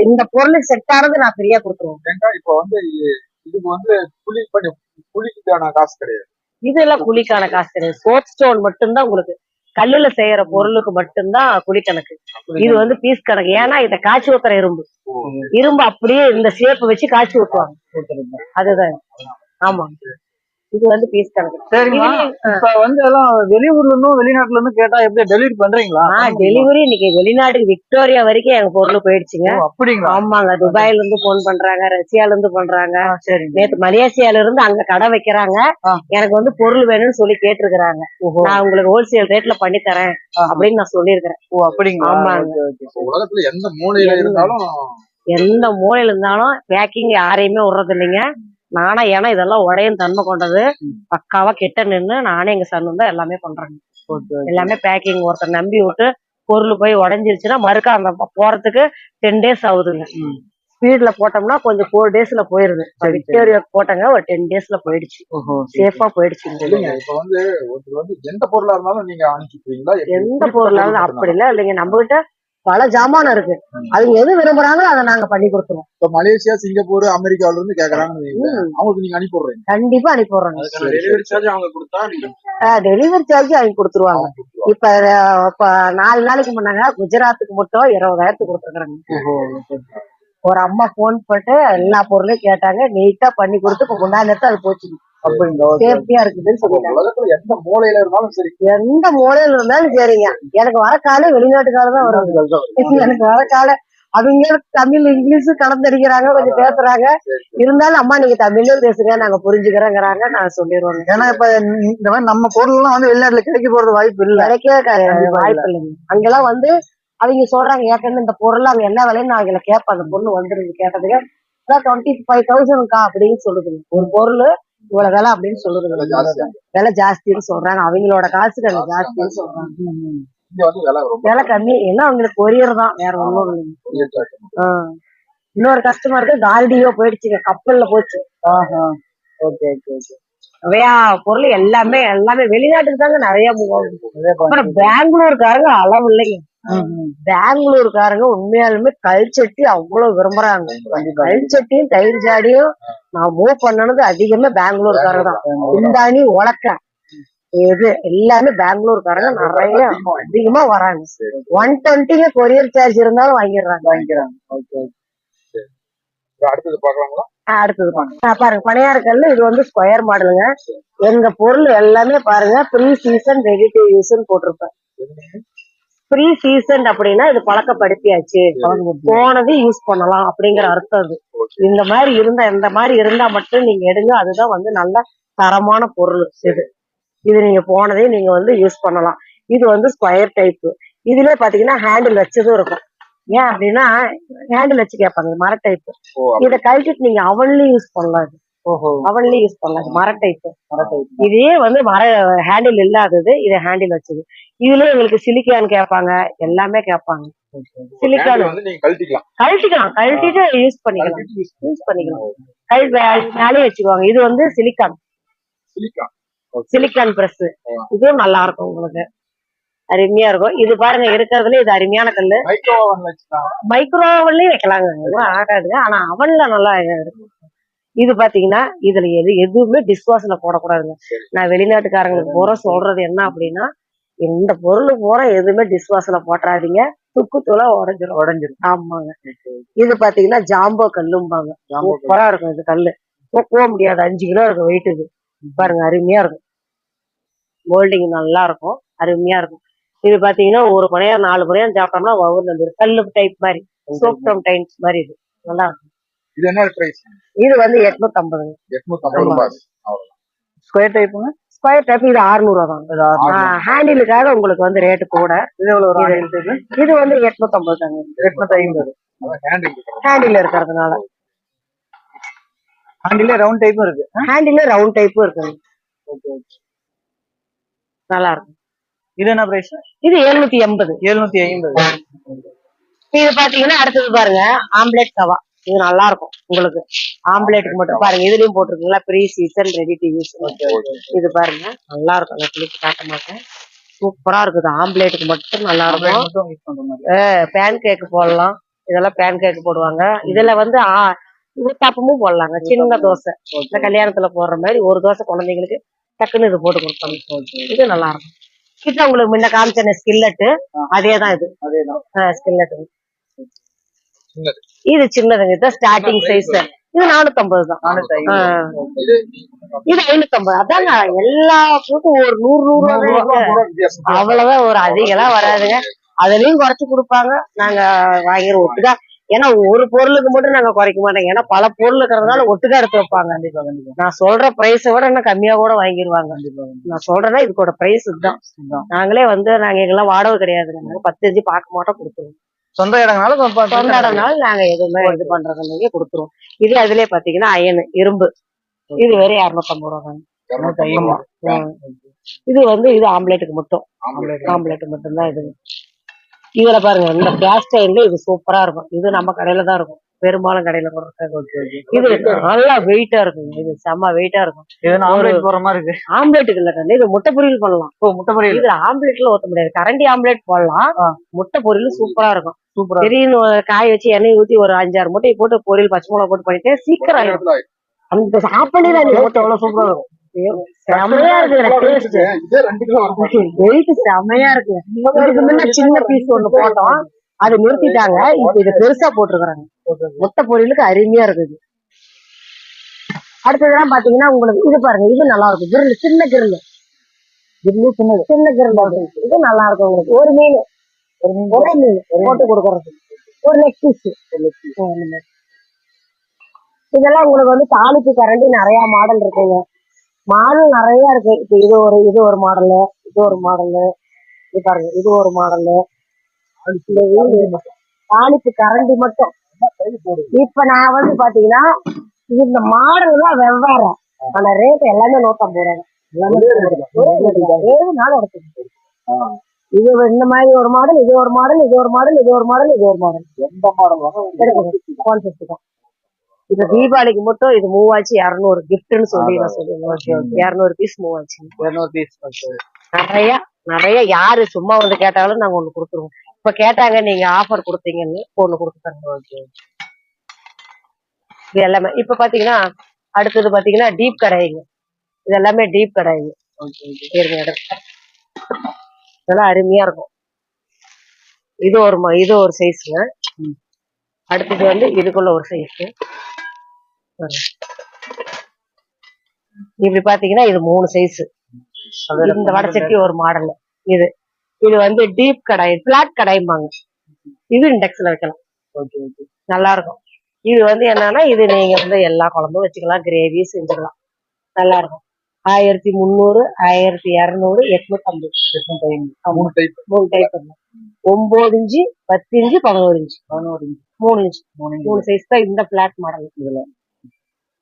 இந்த பொருளுக்கு செட் ஆனது நான் ஃப்ரீயா கொடுத்துருவோம். இப்போ வந்து இதுக்கு வந்து குழிக்கான காசு கிடையாது. இதெல்லாம் குழிக்கான காசு கிடையாது. சோப் ஸ்டோன் மட்டும்தான் உங்களுக்கு. கல்லுல செய்யற பொருளுக்கு மட்டும்தான் குழி கணக்கு. இது வந்து பீஸ் கணக்கு. ஏன்னா இத காய்ச்சி ஊத்துற இரும்பு அப்படியே இந்த ஷேப் வச்சு காய்ச்சி ஊத்துவாங்க. அதுதான். ஆமா, இது வந்து பீஸ் கணக்கு. இப்ப வந்து எல்லாம் வெளியூர்ல இருந்தும் வெளிநாட்டுல இருந்தும் கேட்டா எப்படி டெலிவரி பண்றீங்களா? டெலிவரி இன்னைக்கு வெளிநாட்டுக்கு விக்டோரியா வரைக்கும் எங்க பொருள் போயிடுச்சுங்க. அப்படிங்களா? ஆமாங்க, துபாயில இருந்து போன் பண்றாங்க, ரஷ்யால இருந்து பண்றாங்க, நேத்து மலேசியால இருந்து அங்க கடை வைக்கிறாங்க. எனக்கு வந்து பொருள் வேணும்னு சொல்லி கேட்டிருக்கிறாங்க. நான் உங்களுக்கு ஹோல்சேல் ரேட்ல பண்ணி தரேன் அப்படின்னு நான் சொல்லியிருக்கிறேன். அப்படிங்களா? ஆமாங்க. உலகத்துல எந்த மூலையில இருந்தாலும் பேக்கிங் யாரையுமே விடுறது இல்லைங்க. நானா, ஏன்னா இதெல்லாம் உடையும் தன்மை கொண்டது, பக்காவா கிட்ட நின்று நானே எங்க சன்னு தான் எல்லாமே பண்றேங்க. எல்லாமே பேக்கிங். ஒருத்தர் நம்பி விட்டு பொருள் போய் உடஞ்சிருச்சுன்னா மறுக்கா அந்த போறதுக்கு 10 days ஆகுதுங்க. ஸ்பீட்ல போட்டோம்னா கொஞ்சம் 4 டேஸ்ல போயிருது. விக்டோரியா போட்டாங்க ஒரு 10 டேஸ்ல போயிடுச்சு. சேஃபா போயிடுச்சு. இப்ப வந்து ஒருத்தர் வந்து எந்த பொருளா இருந்தாலும் நீங்க அனுப்பிச்சுக்கிறீங்களா? எந்த பொருளாலும் அப்படி இல்ல இல்லைங்க, நம்ம கிட்ட பல ஜாமான் இருக்கு. அதுங்க எது விரும்புறாங்களோ அதை நாங்க பண்ணி கொடுத்துருவோம். இப்ப மலேசியா, சிங்கப்பூர், அமெரிக்காவில இருந்து கேக்குறாங்க, அவங்களுக்கு நீங்க அனுப்பி விடுறீங்க? கண்டிப்பா அனுப்பி விடுறோம். டெலிவரி சார்ஜ் அவங்க கொடுத்தா டெலிவரி சார்ஜ் அவங்க கொடுத்துருவாங்க. இப்ப 4 நாளைக்கு முன்னாங்க குஜராத்துக்கு மட்டும் 20,000 கொடுத்துருக்காங்க. ஒரு அம்மா போன் போட்டு எல்லா பொருளையும் கேட்டாங்க, நீட்டா பண்ணி கொடுத்து இப்ப முன்னாடி நேரத்தை அது போச்சு. சேஃப்டியா இருக்குதுன்னு சொல்லிட்டாங்க. உலகத்துல எந்த மூலையில இருந்தாலும் சரி, எந்த மூலையில இருந்தாலும் சரிங்க, எனக்கு வர கால வெளிநாட்டுக்காரர் தான் வருது. எனக்கு வர கால அவங்க தமிழ் இங்கிலீஷ் கலந்தடிக்கிறாங்க, கொஞ்சம் பேசுறாங்க. இருந்தாலும் அம்மா நீங்க தமிழ்லயும் பேசுங்க, நாங்க புரிஞ்சுக்கிறோங்கிறாங்க. நான் சொல்லிடுவோம். ஏன்னா இப்ப இந்த மாதிரி நம்ம பொருள் எல்லாம் வந்து வெளிநாட்டுல கிடைக்க போறது வாய்ப்பு இல்ல, கிடைக்கவே வாய்ப்பு இல்லைங்க. அங்கெல்லாம் வந்து அவங்க சொல்றாங்க, ஏற்கனவே இந்த பொருள் அங்க என்ன விலைன்னு அவங்கள கேட்பேன். அந்த பொண்ணு வந்துருக்கு கேட்டதுக்கு 25,000 அப்படின்னு சொல்லுதுங்க. ஒரு பொருள் இவ்வளவு விலை அப்படின்னு சொல்லுதுங்க. விலை ஜாஸ்தின்னு சொல்றாங்க. அவங்களோட காசுக்கு அங்க ஜாஸ்தின்னு சொல்றாங்க. இங்க வந்து விலை கம்மி. ஏன்னா அவங்களுக்கு கொரியர் தான், வேற ஒண்ணும் இல்லைங்க. இன்னொரு கஸ்டமருக்கு கார்டியோ போயிடுச்சுங்க, கப்பல்ல போச்சு. நிறைய பொருள் எல்லாமே வெளிநாட்டுக்கு தாங்க நிறைய அப்புறம் பெங்களூருக்காரங்க அளவு இல்லைங்க. பெங்களூருக்காரங்க உண்மையாலுமே கல்ச்சட்டி அவ்வளவு விரும்புறாங்க. கல்ச்சட்டியும் தயிர் ஜாடியும் நான் மூவ் பண்ணனது அதிகமா பெங்களூருக்காரங்க தான். குந்தாணி உலக்க இது எல்லாமே பெங்களூருக்காரங்க நிறைய அதிகமா வராங்க. 120 கொரியர் சார்ஜ் இருந்தாலும் வாங்கிடுறாங்க. அடுத்தது பாக்கலாங்களா? அடுத்தது பாருங்க, பணியார கல்லு. இது வந்து ஸ்கொயர் மாடலுங்க. எங்க பொருள் எல்லாமே பாருங்க pre season ready to use போட்டிருப்பேன். ப்ரீ சீசன் அப்படின்னா இது பழக்கப்படுத்தியாச்சு, போனது யூஸ் பண்ணலாம் அப்படிங்கிற அர்த்தம். அது இந்த மாதிரி இருந்தா மட்டும் நீங்க எடுங்க. அதுதான் வந்து நல்ல தரமான பொருள். இது நீங்க போனதே நீங்க வந்து யூஸ் பண்ணலாம். இது வந்து ஸ்கொயர் டைப். இதுல பாத்தீங்கன்னா ஹேண்டில் வச்சதும் இருக்கும். ஏன் அப்படின்னா ஹேண்டில் வச்சு கேட்பாங்க. மர டைப். இதை கழிச்சிட்டு நீங்க அவன்லயும் யூஸ் பண்ணலாம். அவன்லயும் யூஸ் பண்ணலாம். மர டைப். இதே வந்து மர ஹேண்டில் இல்லாதது, இது ஹேண்டில் வச்சது. இதுல உங்களுக்கு சிலிக்கான் கேட்பாங்க, எல்லாமே கேட்பாங்க. சிலிக்கான் கழட்டிட்டு யூஸ் பண்ணிக்கலாம். மேலே வச்சுக்குவாங்க. இது வந்து சிலிக்கான் பிரஸ். இதுவும் நல்லா இருக்கும், உங்களுக்கு அருமையா இருக்கும். இது பாருங்க இருக்கிறதுல இது அருமையான கல்லு. மைக்ரோ ஓவன்லயும் வைக்கலாங்க, ஆகாதுங்க. ஆனா அவன்ல நல்லா இருக்கும். இது பாத்தீங்கன்னா இதுல எதுவுமே டிஸ்வாஷ்ல போடக்கூடாதுங்க. நான் வெளிநாட்டுக்காரங்களுக்கு பூரா சொல்றது என்ன அப்படின்னா, இந்த பொருள் பூரா எதுவுமே டிஸ்வாஷ்ல போட்டுறாதீங்க, துக்கு தூளா உடஞ்சிரும். ஆமாங்க. இது பாத்தீங்கன்னா ஜாம்போ கல்லும்பாங்க. சூப்பரா இருக்கும் இது கல்லு. போக முடியாது, 5 கிலோ இருக்கும் வெயிட். இது பாருங்க அருமையா இருக்கும். மோல்டிங் நல்லா இருக்கும், அருமையா இருக்கும். இது பாத்தீங்கன்னா ஒரு பணியாரம் 4 பணியாரம் சாப்பிட்டோம்னா வவுறு கல்லு டைப் மாதிரி, சோப் டம் டைப்ஸ் மாதிரி. இது நல்லா இருக்கும். இது என்ன பிரைஸ்? இது வந்து 850. 850 ரூபாய். ஸ்கொயர் டைப்புங்க. ஸ்கொயர் டைப் இது 600 தான். ஹேண்டிலுக்காக உங்களுக்கு வந்து ரேட்டு கூட. இது வந்து 850 தாங்க. 850 ஹேண்டில் இருக்கிறதுனால. ஹேண்டிலே ரவுண்ட் டைப்பும் இருக்கு. ஹேண்டிலே ரவுண்ட் டைப்பும் இருக்குங்க. நல்லா இருக்கும். இது என்ன பிரைஸ்? இது 780. இது பாத்தீங்கன்னா அடுத்தது பாருங்க ஆம்லெட் தவா. இது நல்லா இருக்கும் உங்களுக்கு. ஆம்லெட்டுக்கு மட்டும் பாருங்க, இதுலயும் போட்டிருக்கீங்களா pre season ready to use. இது பாருங்க நல்லா இருக்கும். அந்த கிளிக் காட்ட மாட்டேன், சூப்பரா இருக்குது. ஆம்லேட்டுக்கு மட்டும் நல்லா இருக்கும். பேன் கேக் போடலாம். இதெல்லாம் பேன் கேக் போடுவாங்க. இதுல வந்து ஊத்தாப்பமும் போடலாங்க. சின்ன தோசை இந்த கல்யாணத்துல போடுற மாதிரி ஒரு தோசை குழந்தைங்களுக்கு டக்குன்னு இது போட்டு கொடுப்பாங்க. இது நல்லா இருக்கும். கிட்ட உங்களுக்கு முன்ன காமிச்ச ஸ்கில்லட்டு அதேதான். இது ஸ்கில்லட். இது சின்னதுங்க. இது ஸ்டார்டிங் சைஸ். இது 450 தான். இது 550. அதாங்க எல்லாத்துக்கும் ஒரு 100 அவ்வளவுதான். ஒரு அதிகம் வராதுங்க. அதுலயும் குறைச்சு கொடுப்பாங்க. நாங்க வாங்கிற ஒட்டுக்கா. ஏன்னா ஒரு பொருளுக்கு மட்டும் நாங்க குறைக்க மாட்டோம். ஏன்னா பல பொருள் இருக்கிறதுனால ஒட்டுக்கா எடுத்து வைப்பாங்க. நான் சொல்ற பிரைஸை விட இன்னும் கம்மியா கூட வாங்கிடுவாங்க. நான் சொல்றேன்னா இதுக்கோட பிரைஸ் இதுதான். நாங்களே வந்து நாங்க எங்கெல்லாம் வாடகை கிடையாது. நாங்க 10 இன்ச்சு பார்க்க மாட்டோம், கொடுத்துருவோம். சொந்த இடம்னால நாங்க எதுவுமே இது பண்றது இல்லைங்க, கொடுத்துருவோம். இது அதுலயே பாத்தீங்கன்னா அயனு இரும்பு. இது வேற 250 ரூபா. இது வந்து இது ஆம்லேட்டுக்கு மட்டும். ஆம்லேட்டுக்கு மட்டும்தான் இது. இதுல பாருங்க இந்த கேஸ்ட் அயன்ல இது சூப்பரா இருக்கும். இது நம்ம கடையில தான் இருக்கும். பெரும்பாலும் கடையில கூட இருக்காது. இது நல்லா வெயிட்டா இருக்குங்க. இது செம்ம வெயிட்டா இருக்கும். ஆம்லேட் போற மாதிரி இருக்கு. ஆம்லேட்டுக்கு இல்ல கண்ணு, இது முட்டை பொரியல் பண்ணலாம். முட்டை பொரியல். இதுல ஆம்லேட்ல ஊத்த முடியாது. கரண்டி ஆம்லேட் போடலாம். முட்டை பொரியல் சூப்பரா இருக்கும். சூப்பரா. திடீர்னு காய வச்சு எண்ணெய் ஊத்தி ஒரு 5-6 முட்டையை போட்டு பொரியல் பச்சை மிளகா போட்டு பண்ணிட்டு சீக்கிரம் ஆயிடும். அந்த சாப்பாடுல எவ்வளவு சூப்பரா இருக்கும். செமையா இருக்கு. இதே 2 கிலோ வரும். வெயிட் செமையா இருக்கு. இதுக்கு முன்ன சின்ன பீஸ் ஒண்ணு போட்டோம், அது நிறுத்திட்டாங்க. இப்ப இது பெருசா போட்டிருக்காங்க. முட்டை பொரியலுக்கு அருமையா இருக்குது. அடுத்ததெல்லாம் பாத்தீங்கன்னா உங்களுக்கு இது பாருங்க, இது நல்லா இருக்கும். கிரில், சின்ன கிரில், சின்ன கிரில் இது நல்லா இருக்கும். உங்களுக்கு ஒரு மீன் போட்டு கொடுக்கறது, ஒரு லெக் பீஸ். இதெல்லாம் உங்களுக்கு வந்து தாளிப்பு கரண்டி நிறைய மாடல் இருக்குங்க. மாடல் நிறைய இருக்கு. இப்ப இது ஒரு மாடலு, இது ஒரு மாடலு, இது பாருங்க, இது ஒரு மாடலு. தாளிப்பு கரண்டி மட்டும் இப்ப நான் வந்து பாத்தீங்கன்னா இந்த மாடல் எல்லாம் வெவ்வேறு, ஆனா ரேட் எல்லாமே 150 இது இந்த மாதிரி ஒரு மாடல், இது ஒரு மாடல், இது ஒரு மாடல், இது ஒரு மாடல், இது ஒரு மாடல். எந்த மாடல் வரும்? இப்ப தீபாவளிக்கு மட்டும் இது மூவாச்சு 200 கிஃப்ட்னு சொல்லி நான் சொல்லுவேன். 200 பீஸ் மூவாச்சு. 200 பீஸ். நிறைய நிறைய யாரு சும்மா வந்து கேட்டாலும் நாங்க ஒண்ணு கொடுத்துருவோம். இப்ப கேட்டாங்க நீங்க ஆஃபர் கொடுத்தீங்கன்னு ஒண்ணு கொடுத்துட்டாங்க. இது எல்லாமே இப்ப பாத்தீங்கன்னா அடுத்தது பாத்தீங்கன்னா டீப் கடாய்ங்க. இது எல்லாமே டீப் கடாய்ங்க. இதெல்லாம் அருமையா இருக்கும். இது ஒரு சைஸ்ங்க. அடுத்தது வந்து இதுக்குள்ள ஒரு சைஸ். இப்படி பாத்தீங்கன்னா இது 3 சைஸ். இந்த வடச்சட்டி ஒரு மாடல். இது இது வந்து டீப் கடாய், பிளாட் கடாய்பாங்க. இது இண்டெக்ஸ்ல வைக்கலாம், நல்லா இருக்கும். இது வந்து என்னன்னா இது நீங்க வந்து எல்லா குழம்பும் வச்சுக்கலாம், கிரேவி செஞ்சுக்கலாம், நல்லா இருக்கும். 1300, 1200, 850. 3 type. 9 inch, 10 inch, 11 inch, 3 inch, 3 size தான் இந்த பிளாட் மாடல். இதுல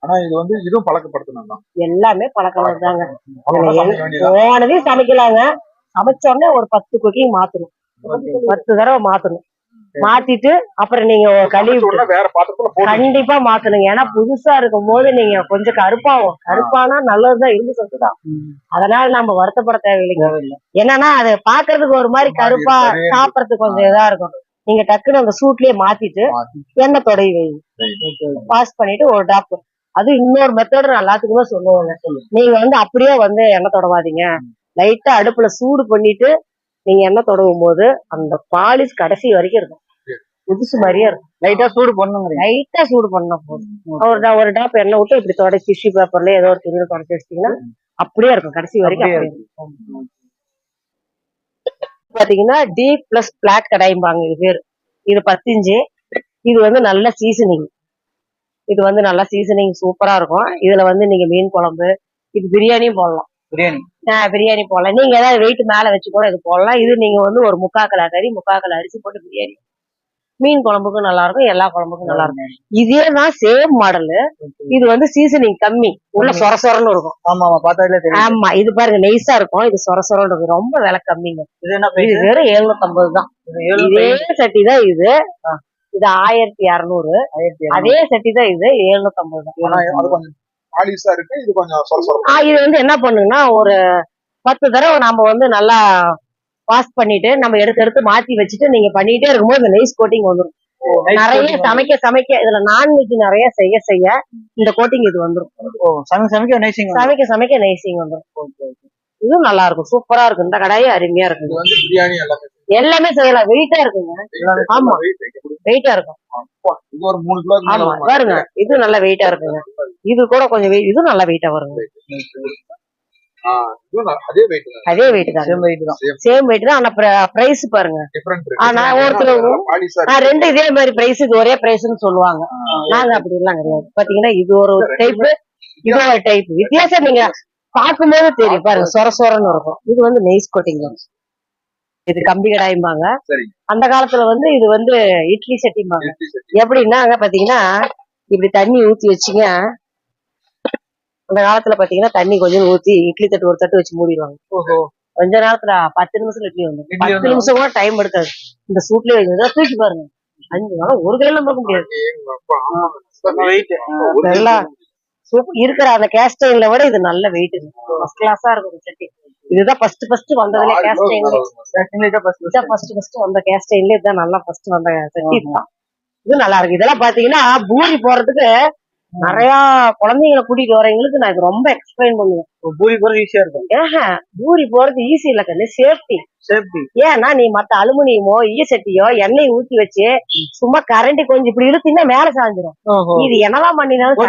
ஆனா இது வந்து இதுவும் பழக்கப்படுத்தணும் தான். எல்லாமே பழக்கம் தாங்க. போனதையும் சமைக்கலாங்க. சமைச்சோடனே ஒரு 10 குக்கிங் மாத்தணும், 10 தடவை மாத்தணும். மாத்திட்டு அப்புறம் நீங்க கழுவி வேற பாத்திரத்துல கண்டிப்பா மாத்தணுங்க. ஏன்னா புதுசா இருக்கும் போது நீங்க கொஞ்சம் கருப்பாகும். கருப்பானா நல்லதுதான், இரும்பு சத்துதான். அதனால நம்ம வருத்தப்பட தேவையில்லைங்க. என்னன்னா அது பாக்குறதுக்கு ஒரு மாதிரி கருப்பா, சாப்பிடறதுக்கு கொஞ்சம் இதா இருக்கும். நீங்க டக்குன்னு அந்த சூட்லயே மாத்திட்டு எண்ணெய் தொடை வைங்க, வாஷ் பண்ணிட்டு ஒரு டிராப். அது இன்னொரு மெத்தட் எல்லாத்துக்குமே சொல்லுவாங்க. நீங்க வந்து அப்படியே வந்து எண்ணெய் தொடவாதீங்க, லைட்டா அடுப்புல சூடு பண்ணிட்டு நீங்க எண்ணெய் தொடவும் போது அந்த பாலிஷ் கடைசி வரைக்கும் இருக்கும், புதுசு மாதிரியே இருக்கும். லைட்டா சூடு பண்ணுங்க. லைட்டா சூடு பண்ணா போதும். ஒரு டாப் எண்ணெய் விட்டு இப்படி தொடச்சி டிஷ்யூ பேப்பர்ல ஏதோ ஒரு துணியில தொடச்சி வச்சிட்டீங்கன்னா அப்படியே இருக்கும் கடைசி வரைக்கும். பாத்தீங்கன்னா டீப் பிளஸ் பிளாட் கடாய்பாங்க இது பேரு. இது 10 இன்ச்சு. இது வந்து நல்ல சீசனிங். இது வந்து நல்லா சீசனிங் சூப்பரா இருக்கும். இதுல வந்து நீங்க மீன் குழம்பு, இது பிரியாணியும் போடலாம். பிரியாணி போடலாம். நீங்க ஏதாவது வெயிட் மேல வச்சு கூட இது போடலாம். இது நீங்க வந்து ஒரு 3/4 கிலோ கறி, 3/4 கிலோ அரிசி போட்டு பிரியாணி, மீன் குழம்புக்கும் நல்லா இருக்கும், எல்லா குழம்புக்கும் நல்லா இருக்கும். இதேதான் சேம் மாடலு. இது வந்து சீசனிங் கம்மி, உள்ள சொர சொரன்னு இருக்கும். ஆமா, இது பாருங்க நெய்ஸா இருக்கும், இது சொர சொரன்னு இருக்கும். ரொம்ப விலை கம்மிங்க. இது வெறும் 750 தான். இதே சட்டி தான் இது. இது 1200. அதே சட்டி தான் இது 750 தான். இது வந்து என்ன பண்ணுங்கன்னா ஒரு 10 தடவை நாம வந்து நல்லா வாஷ் பண்ணிட்டு நம்ம எடுத்து மாத்தி வச்சுட்டு நீங்க பண்ணிட்டே இருக்கும்போது இந்த நெய்ஸ் கோட்டிங் வந்துடும். நிறைய சமைக்க இதுல நான்வெஜ் நிறைய செய்ய இந்த கோட்டிங் இது வந்துடும். சமைக்க நைசிங் வந்துடும். இதுவும் நல்லா இருக்கும், சூப்பரா இருக்கும். இந்த கடாயும் அருமையா இருக்கு. எல்லாமே செய்யலாம், வெயிட்டா இருக்குங்க. ஆமா, வெயிட்டா இருக்கும். ஆமா பாருங்க, இது நல்ல வெயிட்டா இருக்குங்க. இது கூட கொஞ்சம் இது நல்லா வெயிட்டா வருங்க. அதே வெயிட் தான், சேம் வெயிட் தான். ஆனா பிரைஸ் பாருங்க. ஆனா ஒருத்தர் ரெண்டு இதே மாதிரி பிரைஸ், இது ஒரே பிரைஸ்ன்னு சொல்லுவாங்க. நாங்க அப்படி எல்லாம் கிடையாது. பாத்தீங்கன்னா இது ஒரு டைப், இது ஒரு டைப். வித்தியாசம் நீங்க பாக்கும்போது தெரியும் பாருங்க, சொர சொரன்னு இருக்கும். இது வந்து நெய்ஸ் கோட்டிங். இது கம்பி கடாயும்பாங்க. அந்த காலத்துல வந்து இது வந்து இட்லி சட்டிம்பாங்க. எப்படின்னா பாத்தீங்கன்னா இப்படி தண்ணி ஊத்தி வச்சுங்க. அந்த காலத்துல பாத்தீங்கன்னா தண்ணி கொஞ்சம் ஊத்தி இட்லி தட்டு ஒரு தட்டு வச்சு மூடிடுவாங்க. கொஞ்ச நேரத்துல 10 நிமிஷத்துல இட்லி வந்து 10 நிமிஷம் கூட டைம் எடுக்காது. இந்த சூட்லயே வைங்க, தூக்கி பாருங்க, 5 நாள் ஒரு கையில பார்க்க முடியாது. வெயிட் நல்லா சூப்பர் இருக்கிற அந்த கேஸ்டைன்ல விட இது நல்ல வெயிட், ஃபர்ஸ்ட் கிளாஸா இருக்கும் சட்டி. இதுதான் ஃபர்ஸ்ட் வந்ததுல கேஸ்டைன், ஃபர்ஸ்ட் வந்த கேஸ்டைன்ல இதுதான் நல்லா ஃபர்ஸ்ட் வந்த சட்டி இதுதான். இது நல்லா இருக்கு. இதெல்லாம் பாத்தீங்கன்னா பூரி போறதுக்கு நிறைய குழந்தைங்களை கூட்டிட்டு வரவங்களுக்கு நான் இது ரொம்ப எக்ஸ்பிளைன் பண்ணுவேன். பூரி போறது ஈஸியா இருக்கும். பூரி போறது ஈஸி இல்ல கண்ணு, சேஃப்டி. ஏன்னா நீ மத்த அலுமினியமோ ஈய சட்டியோ எண்ணெய் ஊத்தி வச்சு சும்மா கரண்டி கொஞ்சம் இப்படி இழுத்தீங்கன்னா மேல சாஞ்சிரும். இது என்னதான் பண்ணினாலும்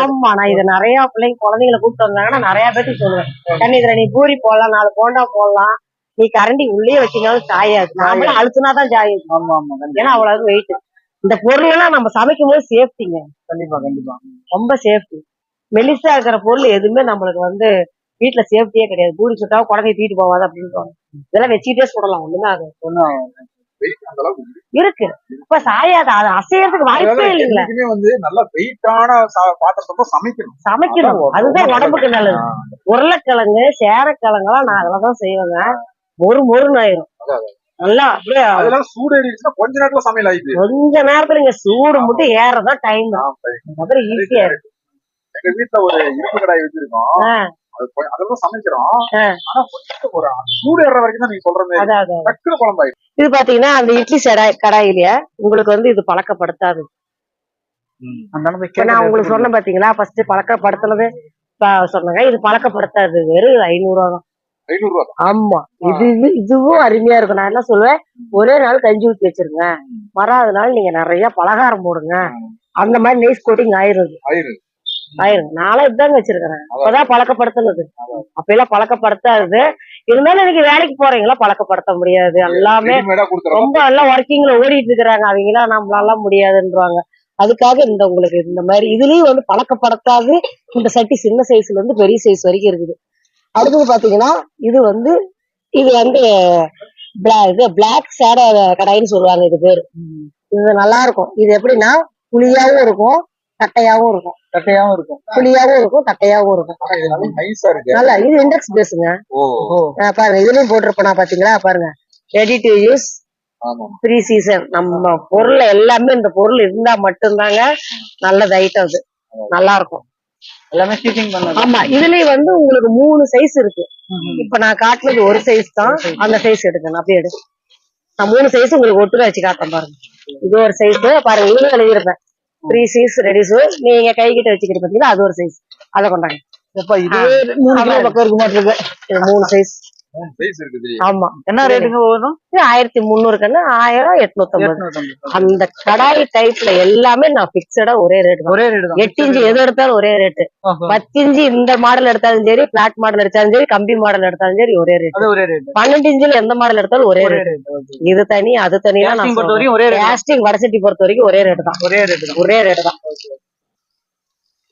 ஆமா. நான் இதை நிறைய பிள்ளைங்க குழந்தைங்களை கூப்பிட்டு வந்தாங்கன்னா நிறைய பேருக்கு சொல்லுவேன், கண்ணு இதுல நீ பூரி போடலாம், 4 போண்டா போடலாம், நீ கரண்டி உள்ளே வச்சீங்கனாலும் சாயாது, நாமளும் அழுத்துனாதான் சாயாது. ஏன்னா அவ்வளவு வெயிட். இந்த பொருள் எல்லாம் நம்ம சமைக்கும் போது சேஃப்டிங்க. கண்டிப்பா ரொம்ப சேஃப்டி. மெலிசா இருக்கிற பொருள் எதுவுமே நம்மளுக்கு வீட்டுல சேஃப்டியே கிடையாது. பூரி சுட்டா குழந்தைய தூக்கிட்டு போவாது அப்படின்னு இதெல்லாம் வச்சுக்கிட்டே சுடலாம், ஒண்ணுமே ஆகுது இருக்கு. இப்ப சாயாது, அது அசையறதுக்கு வாய்ப்பே இல்லைங்களா. நல்ல வெயிட்டான பாத்திரத்தை சமைக்கணும், அதுதான் உடம்புக்கு நல்லது. உருளைக்கிழங்கு சேரக்கிழங்கெல்லாம் நான் அதெல்லாம் செய்வேங்க, மொறுன்னு ஆயிரும். நல்லா அப்படியே அதெல்லாம் சூடு ஏறிடுச்சுன்னா கொஞ்ச நேரத்துல சமையல் ஆயிடுது. கொஞ்ச நேரத்துல நீங்க சூடு மட்டும் ஏறதான் டைம் தான், அப்புறம் ஈஸியா இருக்கு. எங்க வீட்டுல ஒரு இரும்பு கடாய் வச்சிருக்கோம், அதெல்லாம் சமைக்கிறோம். ஆனா ஒரு சூடு ஏற வரைக்கும் தான் நீங்க சொல்றது டக்குனு குழம்பாயிடும். இது பாத்தீங்கன்னா அந்த இட்லி கடாயிலேயே உங்களுக்கு இது பழக்கப்படுத்தாது. நான் உங்களுக்கு சொன்ன பாத்தீங்களா, ஃபர்ஸ்ட் பழக்கப்படுத்துனது சொன்னாங்க, இது பழக்கப்படுத்தாது. வெறும் 500 ரூபா தான். 500 ரூபா. ஆமா. இதுவும் அருமையா இருக்கும். நான் என்ன சொல்லுவேன், ஒரே நாள் கஞ்சி ஊத்தி வச்சிருங்க, மறாவது நாள் நீங்க நிறைய பலகாரம் போடுங்க, அந்த மாதிரி நெய்ஸ் கோட்டிங் ஆயிருங்க. நானும் இதுதாங்க வச்சிருக்கிறேன். அப்பதான் பழக்கப்படுத்தினது, அப்ப எல்லாம் பழக்கப்படுத்தாது. இருந்தாலும் இன்னைக்கு வேலைக்கு போறீங்களா பழக்கப்படுத்த முடியாது. எல்லாமே ரொம்ப எல்லாம் ஒர்க்கிங்ல ஓடிட்டு இருக்கிறாங்க, அவங்களாம் நம்மளால முடியாதுன்றாங்க. அதுக்காக உங்களுக்கு இந்த மாதிரி இதுலயும் பழக்கப்படுத்தாது. இந்த சட்டி சின்ன சைஸ்ல இருந்து பெரிய சைஸ் வரைக்கும் இருக்குது. அடுத்தது பாத்தீங்கன்னா இது பிளாக் சேடை கடாயின்னு சொல்லுவாங்க இது பேரு. இது நல்லா இருக்கும். இது எப்படின்னா புளியாவும் இருக்கும், தட்டையாவும் இருக்கும். புளியாவும் இருக்கும், தட்டையாவும் இருக்கும். நல்லா இது இண்டெக்ஸ் பேசுங்க. பாருங்க இதுலயும் போட்டிருப்பா பாத்தீங்களா, பாருங்க ரெடி டு யூஸ், 3 சீசன். நம்ம பொருள் எல்லாமே இந்த பொருள் இருந்தா மட்டும்தாங்க நல்லது ஐட்டம். அது நல்லா இருக்கும். எல்லாமே ஸ்டிச்சிங் பண்ணலாம். ஆமா. இதுலயும் உங்களுக்கு 3 சைஸ் இருக்கு. இப்ப நான் காட்டுறது ஒரு சைஸ் தான், அந்த சைஸ் எடுக்கணும். அப்படியே எடு, நான் 3 சைஸ் உங்களுக்கு ஒட்டுல வச்சு காட்டேன் பாருங்க. இது ஒரு சைஸ் பாருங்க, இது எழுதிருப்பேன் 3 சைஸ் ரெடி. நீங்க கை கிட்ட வச்சுக்கிட்டு பாத்தீங்கன்னா அது ஒரு சைஸ், அதை கொண்டாங்க. இதுவே 3 கிலோ பக்கம் இருக்கு மாட்டிருக்கு. இது 3 சைஸ். ஆமா. என்ன ரேட்டுங்க வரும்? 1300 கண்ணு, 1850. அந்த கடாய் டைப்ல எல்லாமே நான் பிக்சடா ஒரே ரேட் தான். 8 இன்ச்சு எது எடுத்தாலும் ஒரே ரேட்டு. 10 இன்ச்சு இந்த மாடல் எடுத்தாலும் சரி, பிளாட் மாடல் எடுத்தாலும் சரி, கம்பி மாடல் எடுத்தாலும் சரி ஒரே ரேட். 12 இன்ச்சுல எந்த மாடல் எடுத்தாலும் ஒரே ரேட். இது தனி அது தனியா. கேஸ்டிங் வடசட்டி பொறுத்த வரைக்கும் ஒரே ரேட் தான். ஒரே ரேட் தான்.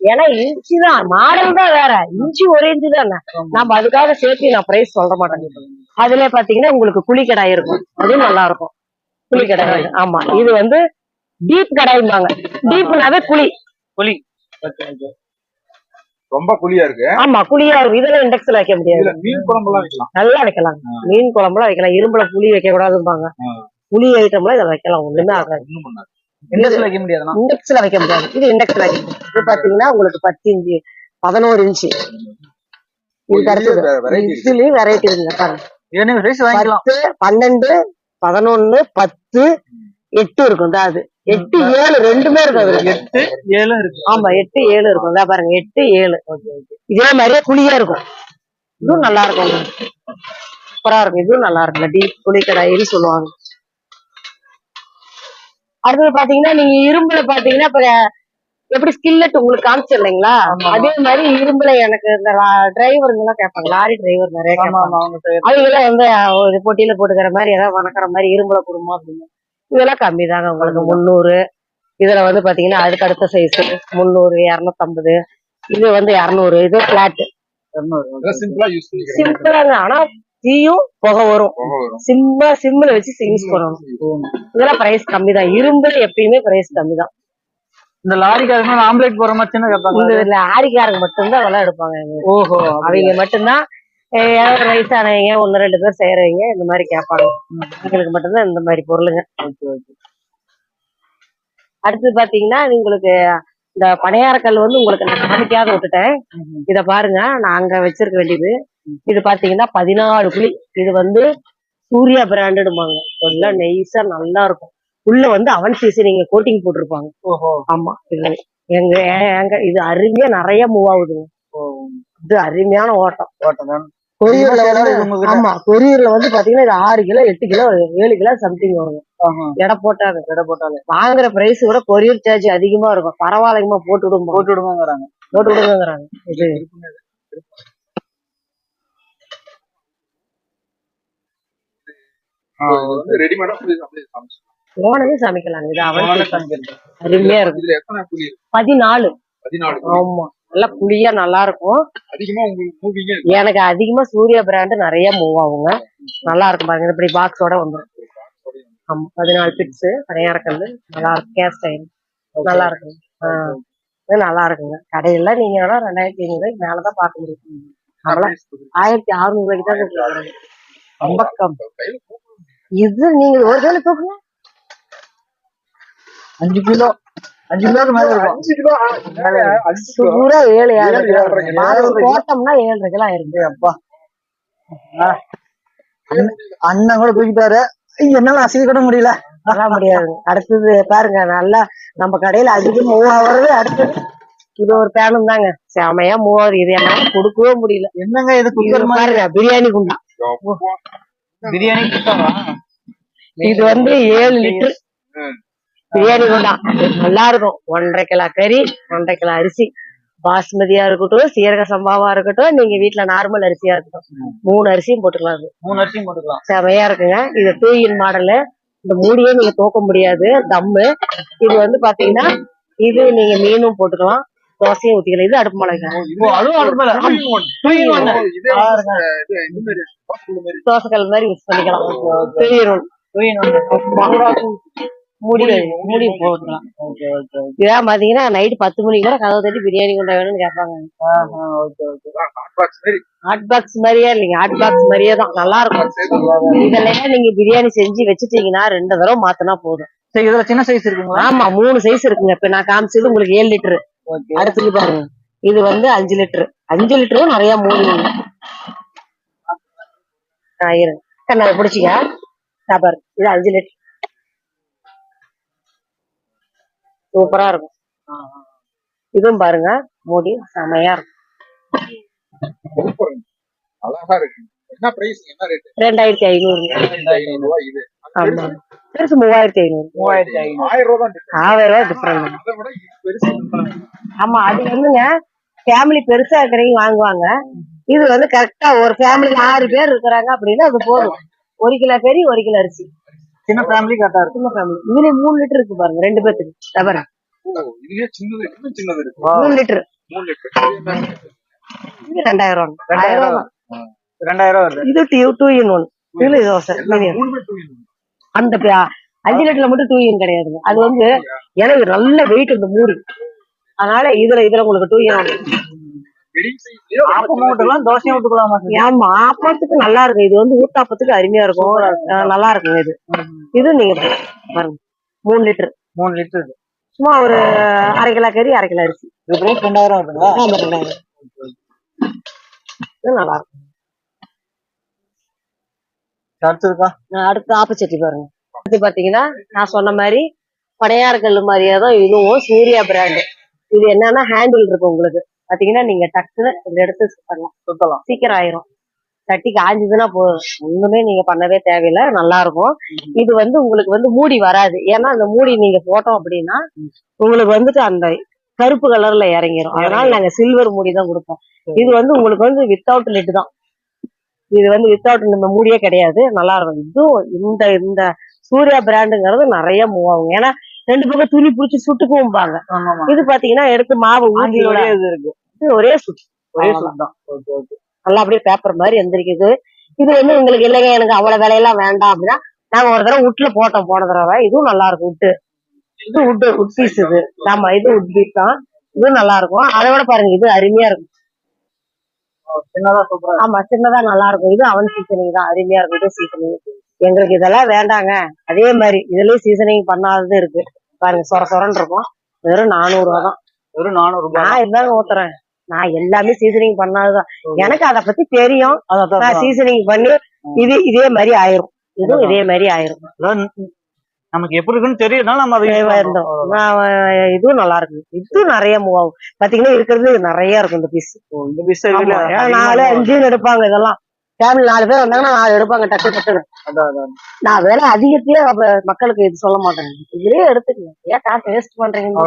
ஏன்னா இன்ச்சு தான், மாடல் தான் வேற, இன்ச்சு ஒரே இன்ச்சு தானே. நம்ம அதுக்காக சேர்த்து நான் பிரைஸ் சொல்ல மாட்டேன். அதுல பாத்தீங்கன்னா உங்களுக்கு குழி கடாய் இருக்கும், அதுவும் நல்லா இருக்கும். குழி கடாய். ஆமா. இது டீப் கடாய்பாங்க. டீப்னாவே குழி. ரொம்ப குழியா இருக்கு. ஆமா, குழியா இருக்கு. இதெல்லாம் இண்டெக்ஸ்ல வைக்க முடியாது. மீன் குழம்புலாம் வைக்கலாம், நல்லா வைக்கலாம். மீன் குழம்புலாம் வைக்கலாம். இரும்புல புளி வைக்க கூடாதும்பாங்க. புளி ஐட்டம்லாம் இதை வைக்கலாம், ஒண்ணுமே ஆகாது. இண்டெக்ஸ்ல வைக்க முடியாது. இண்டெக்ஸ்ல வைக்க முடியாது. இது இண்டெக்ஸ்ல வைக்க முடியாது. இது பாத்தீங்கன்னா உங்களுக்கு 10 இன்ச்சு 11 இன்ச்சு. இதுக்கு அடுத்தது இதுலயும் வெரைட்டி இருக்குங்க பாருங்க. 10, 12, 11, 10, 8 இருக்கும். அது 8, 7 ரெண்டுமே இருக்கும். அதுல 8, 7 இருக்கு. ஆமா, 8, 7 இருக்கும். இதா பாருங்க 8, 7. இதே மாதிரியே குழியா இருக்கும். இதுவும் நல்லா இருக்கும், சூப்பரா இருக்கும். இதுவும் நல்லா இருக்குல்ல, டீப் புளி கடாயின்னு சொல்லுவாங்க. அடுத்தது பாத்தீங்கன்னா நீங்க இரும்புல பாத்தீங்கன்னா இப்ப எப்படி ஸ்கில்லட் உங்களுக்கு காமிச்சு இல்லைங்களா, அதே மாதிரி இரும்புல எனக்கு இந்த டிரைவருங்க எல்லாம் கேட்பாங்க, லாரி டிரைவர் நிறைய கேட்பாங்க. அவங்களாம் ஒரு போட்டியில போட்டுக்கிற மாதிரி ஏதாவது வணக்கிற மாதிரி இரும்புல கொடுமா அப்படின்னு. இதெல்லாம் கம்மி தாங்க உங்களுக்கு 300. இதுல பாத்தீங்கன்னா அதுக்கு அடுத்த சைஸ் 300, 250. இது 200. இது பிளாட் சிம்பிளாங்க. ஆனா தீயும் புகை வரும். சிம்ல வச்சு யூஸ் பண்ணணும். இதெல்லாம் பிரைஸ் கம்மி தான். இரும்புல எப்பயுமே பிரைஸ் கம்மி தான். இந்த லாரிக்காரங்க ஆம்லேட் போற மாதிரி கேட்பாங்க. இந்த லாரிக்காரங்க மட்டும்தான் விலை எடுப்பாங்க. ஓஹோ. அவங்க மட்டும்தான் யாராவது வயசானவங்க 1-2 பேர் செய்யறவங்க இந்த மாதிரி கேட்பாங்க. எங்களுக்கு மட்டும்தான் இந்த மாதிரி பொருளுங்க. அடுத்து பாத்தீங்கன்னா உங்களுக்கு இந்த பணியாரக்கல் வந்து உங்களுக்கு நான் காமிக்காத விட்டுட்டேன். இத பாருங்க, நான் அங்க வச்சிருக்க வேண்டியது. இது பாத்தீங்கன்னா 14 குழி. இது வந்து சூர்யா பிராண்டுடுவாங்க. எல்லாம் நெய்ஸா நல்லா இருக்கும். உள்ள வந்து அவன் சீசனிங் கோட்டிங் போட்டிருப்பாங்க. ஆமா, இது எங்க இது அருமையா நிறைய மூவ் ஆகுதுங்க. இது அருமையான ஓட்டம். கொரியர்ல வந்து ஆமா, கொரியர்ல வந்து பாத்தீங்கன்னா இது 6 கிலோ 8 கிலோ 7 கிலோ சம்திங் வருங்க. எடை போட்டாங்க வாங்குற பிரைஸ் விட கொரியர் சார்ஜ் அதிகமா இருக்கும். பரவாயில்லைங்கம்மா போட்டு விடுங்கிறாங்க. இது போனவே சமைக்கலாம். இது அவன் அருமையா இருக்கும். 14. ஆமா, நல்லா குழியா நல்லா இருக்கும். எனக்கு அதிகமா சூர்யா பிராண்ட் நிறைய மூவ் ஆகுங்க. நல்லா இருக்கும் பாருங்க, இப்படி பாக்ஸோட வந்துடும். ஆமா, 14 பிட்ஸ் பணியாரக்கல் நல்லா இருக்கும். கேஸ்ட் அயன் நல்லா இருக்குங்க. நல்லா இருக்குங்க. கடையில நீங்க 2500 மேலதான் பார்க்க முடியும். 1600 தான் கொடுக்குறாங்க. ரொம்ப கம்மி. இது நீங்க ஒரு வேலை தூக்குங்க 5 கிலோ 5 கிலோக்கு மேல இருக்கும். 5 கிலோ சூரா 7 போட்டோம்னா 7.5 கிலோ ஆயிருக்கு. அப்பா, அண்ணன் கூட தூக்கிட்டாரு. என்னால அசைக்க கூட முடியல. அதெல்லாம் முடியாது. அடுத்தது பாருங்க, நல்லா நம்ம கடையில அதிகம் மூவ் ஆகுறது அடுத்தது இது ஒரு பேனும் தாங்க. செமையா மூவ் ஆகுது. இது என்னால கொடுக்கவே முடியல. என்னங்க இது பாருங்க, பிரியாணி குண்டா. பிரியாணி இது வந்து 7 லிட்டர் பிரியாணி குண்டா. நல்லா இருக்கும். 1.5 கிலோ கறி, 1.5 கிலோ அரிசி, பாஸ்மதியா இருக்கட்டும், சீரக சம்பாவா இருக்கட்டும், நீங்க வீட்டுல நார்மல் அரிசியா இருக்கட்டும், 3 அரிசியும் போட்டுக்கலாம். செமையா இருக்குங்க. இது 2 in மாடலு. இந்த மூடியே நீங்க தூக்க முடியாது, தம்மு. இது வந்து பாத்தீங்கன்னா இது நீங்க மீனும் போட்டுக்கலாம், தோசையும் ஊத்திக்கலாம். இது அடுப்பு மலை தோசைக்கல் மாதிரி யூஸ் பண்ணிக்கலாம். மூடி போட்டுக்கலாம். இதான் பாத்தீங்கன்னா நைட்டு 10 மணிக்கு கூட கதவை தட்டி பிரியாணி கொண்டா வேணும்னு கேட்பாங்க. ஹாட் பாக்ஸ் மாதிரியே இல்லைங்க, ஹாட் பாக்ஸ் மாதிரியே தான். நல்லா இருக்கும். இதெல்லாம் நீங்க பிரியாணி செஞ்சு வச்சுட்டீங்கன்னா 2 தடவை மாத்தினா போதும். இதுல சின்ன சைஸ் இருக்குங்களா? ஆமா, 3 சைஸ் இருக்குங்க. இப்ப நான் காமிச்சது உங்களுக்கு 7 லிட்டரு. அடுத்தது பாருங்க, இது வந்து 5 லிட்டரு. 5 லிட்டரும் நிறைய மூடிங்க. இருங்க பிடிச்சிங்க. பாரு, இது 5 லிட்டர். சூப்பரா இருக்கும். இதுவும் பாருங்க, மூடி செமையா இருக்கும். அழகா இருக்கு. என்ன பிரைஸ், என்ன ரேட்? 2500. ஆமா, பெருசு 3500. 1000 ரூபாய் டிஃபரெண்ட். ஆமா, அது வந்துங்க ஃபேமிலி பெருசா இருக்கிறவங்க வாங்குவாங்க. இது வந்து கரெக்டா ஒரு ஃபேமிலி 6 பேர் இருக்கிறாங்க அப்படின்னா அது போதும். 1 கிலோ கறி, 1 கிலோ அரிசி. சின்ன ஃபேமிலி கரெக்டா இருக்கும். சின்ன ஃபேமிலி. இதுல 3 லிட்டர் இருக்கு பாருங்க, 2 பேத்துக்கு. தவிர இதுலயே சின்னது இருக்கு. 3 லிட்டர். இது 2000 ரூபாய். 2000 வருது. இது 2 in 1. இதுல தோசை அந்த 5 லிட்டர்ல மட்டும் 2 in கிடையாதுங்க. அது வந்து எனக்கு நல்ல வெயிட் இந்த மூடி, அதனால இதுல உங்களுக்கு 2 in 1. தோசையும் விட்டுக்கலாம். ஆமா, ஆப்பத்துக்கு நல்லா இருக்கும். இது வந்து ஊத்தாப்பத்துக்கு அருமையா இருக்கும். நல்லா இருக்கும். இது நீங்க பாருங்க, 3 லிட்டர். 3 லிட்டர் சும்மா ஒரு 1/2 கிலோ கறி, 1/2 கிலோ அரிசி. இது 2000 வருதுங்களா? 2000. இது நல்லா இருக்கும். அடுத்து ஆப்பச்சட்டி பாருங்க. அடுத்து பாத்தீங்கன்னா நான் சொன்ன மாதிரி படையாறுகல் மாதிரியே தான் இதுவும் சூர்யா பிராண்டு. இது என்னன்னா ஹேண்டில் இருக்கு உங்களுக்கு. பாத்தீங்கன்னா நீங்க டக்குன்னு இந்த எடுத்து சுத்தலாம், சீக்கிரம் ஆயிரும். தட்டி காஞ்சதுன்னா போதும், ஒண்ணுமே நீங்க பண்ணவே தேவையில்லை. நல்லா இருக்கும். இது வந்து உங்களுக்கு வந்து மூடி வராது. ஏன்னா அந்த மூடி நீங்க போட்டோம் அப்படின்னா உங்களுக்கு வந்துட்டு அந்த கருப்பு கலர்ல இறங்கிரும். அதனால நாங்க சில்வர் மூடி தான் கொடுப்போம். இது வந்து உங்களுக்கு வந்து வித்தவுட் லிட் தான். இது வந்து வித்தவுட் இந்த மூடியே கிடையாது. நல்லா இருக்கும். இதுவும் இந்த சூர்யா பிராண்டுங்கிறது நிறைய மூவ் ஆகும். ஏன்னா 2 பக்கம் துணி பிடிச்சி சுட்டுக்கும்பாங்க. இது பாத்தீங்கன்னா எடுத்து மாவு ஊத்தி ஒரே சுட்டு தான். நல்லா அப்படியே பேப்பர் மாதிரி எந்திரிக்குது. இது வந்து உங்களுக்கு இல்லைங்க எனக்கு அவ்வளவு விலையெல்லாம் வேண்டாம் அப்படின்னா நாங்க ஒரு தடவை உட்ல போட்டோம் போன தடவை. இதுவும் நல்லா இருக்கும். இது உட் பீஸ். இது ஆமா, இது உட் பீஸ் தான். இதுவும் நல்லா இருக்கும். அதை விட பாருங்க, இது அருமையா இருக்கும். ஆமா, சின்னதா நல்லா இருக்கும். இது அவன் சீசனிங் தான், அருமையா இருக்கும். இது சீசனிங். எங்களுக்கு இதெல்லாம் வேண்டாங்க. அதே மாதிரி இதுலயும் சீசனிங் பண்ணாதது இருக்கு. பாருங்க சொர சொரன்னு இருக்கும். வெறும் 400 ரூபா தான். வெறும் 400 ரூபாய். நான் இதுதாங்க ஊத்துறேன். நான் எல்லாமே சீசனிங் பண்ணாததான். எனக்கு அதை பத்தி தெரியும். நான் சீசனிங் பண்ணி இதே மாதிரி ஆயிரும். இதுவும் இதே மாதிரி ஆயிரும். நமக்கு எப்படி இருக்குன்னு தெரியுதுனால நம்ம இதுவும் நல்லா இருக்கு. இதுவும் நிறைய மூவ் ஆகும். பாத்தீங்கன்னா இருக்கிறது நிறைய இருக்கும் இந்த பீஸ். இந்த பீஸ் 4 5 எடுப்பாங்க. இதெல்லாம் ஃபேமிலி 4 பேர் வந்தாங்கன்னா 4 எடுப்பாங்க. டக்கு நான் வேலை அதிகத்தையே மக்களுக்கு இது சொல்ல மாட்டேன். இதுலயே எடுத்துக்கங்க. ஏன் காசு வேஸ்ட் பண்றீங்க?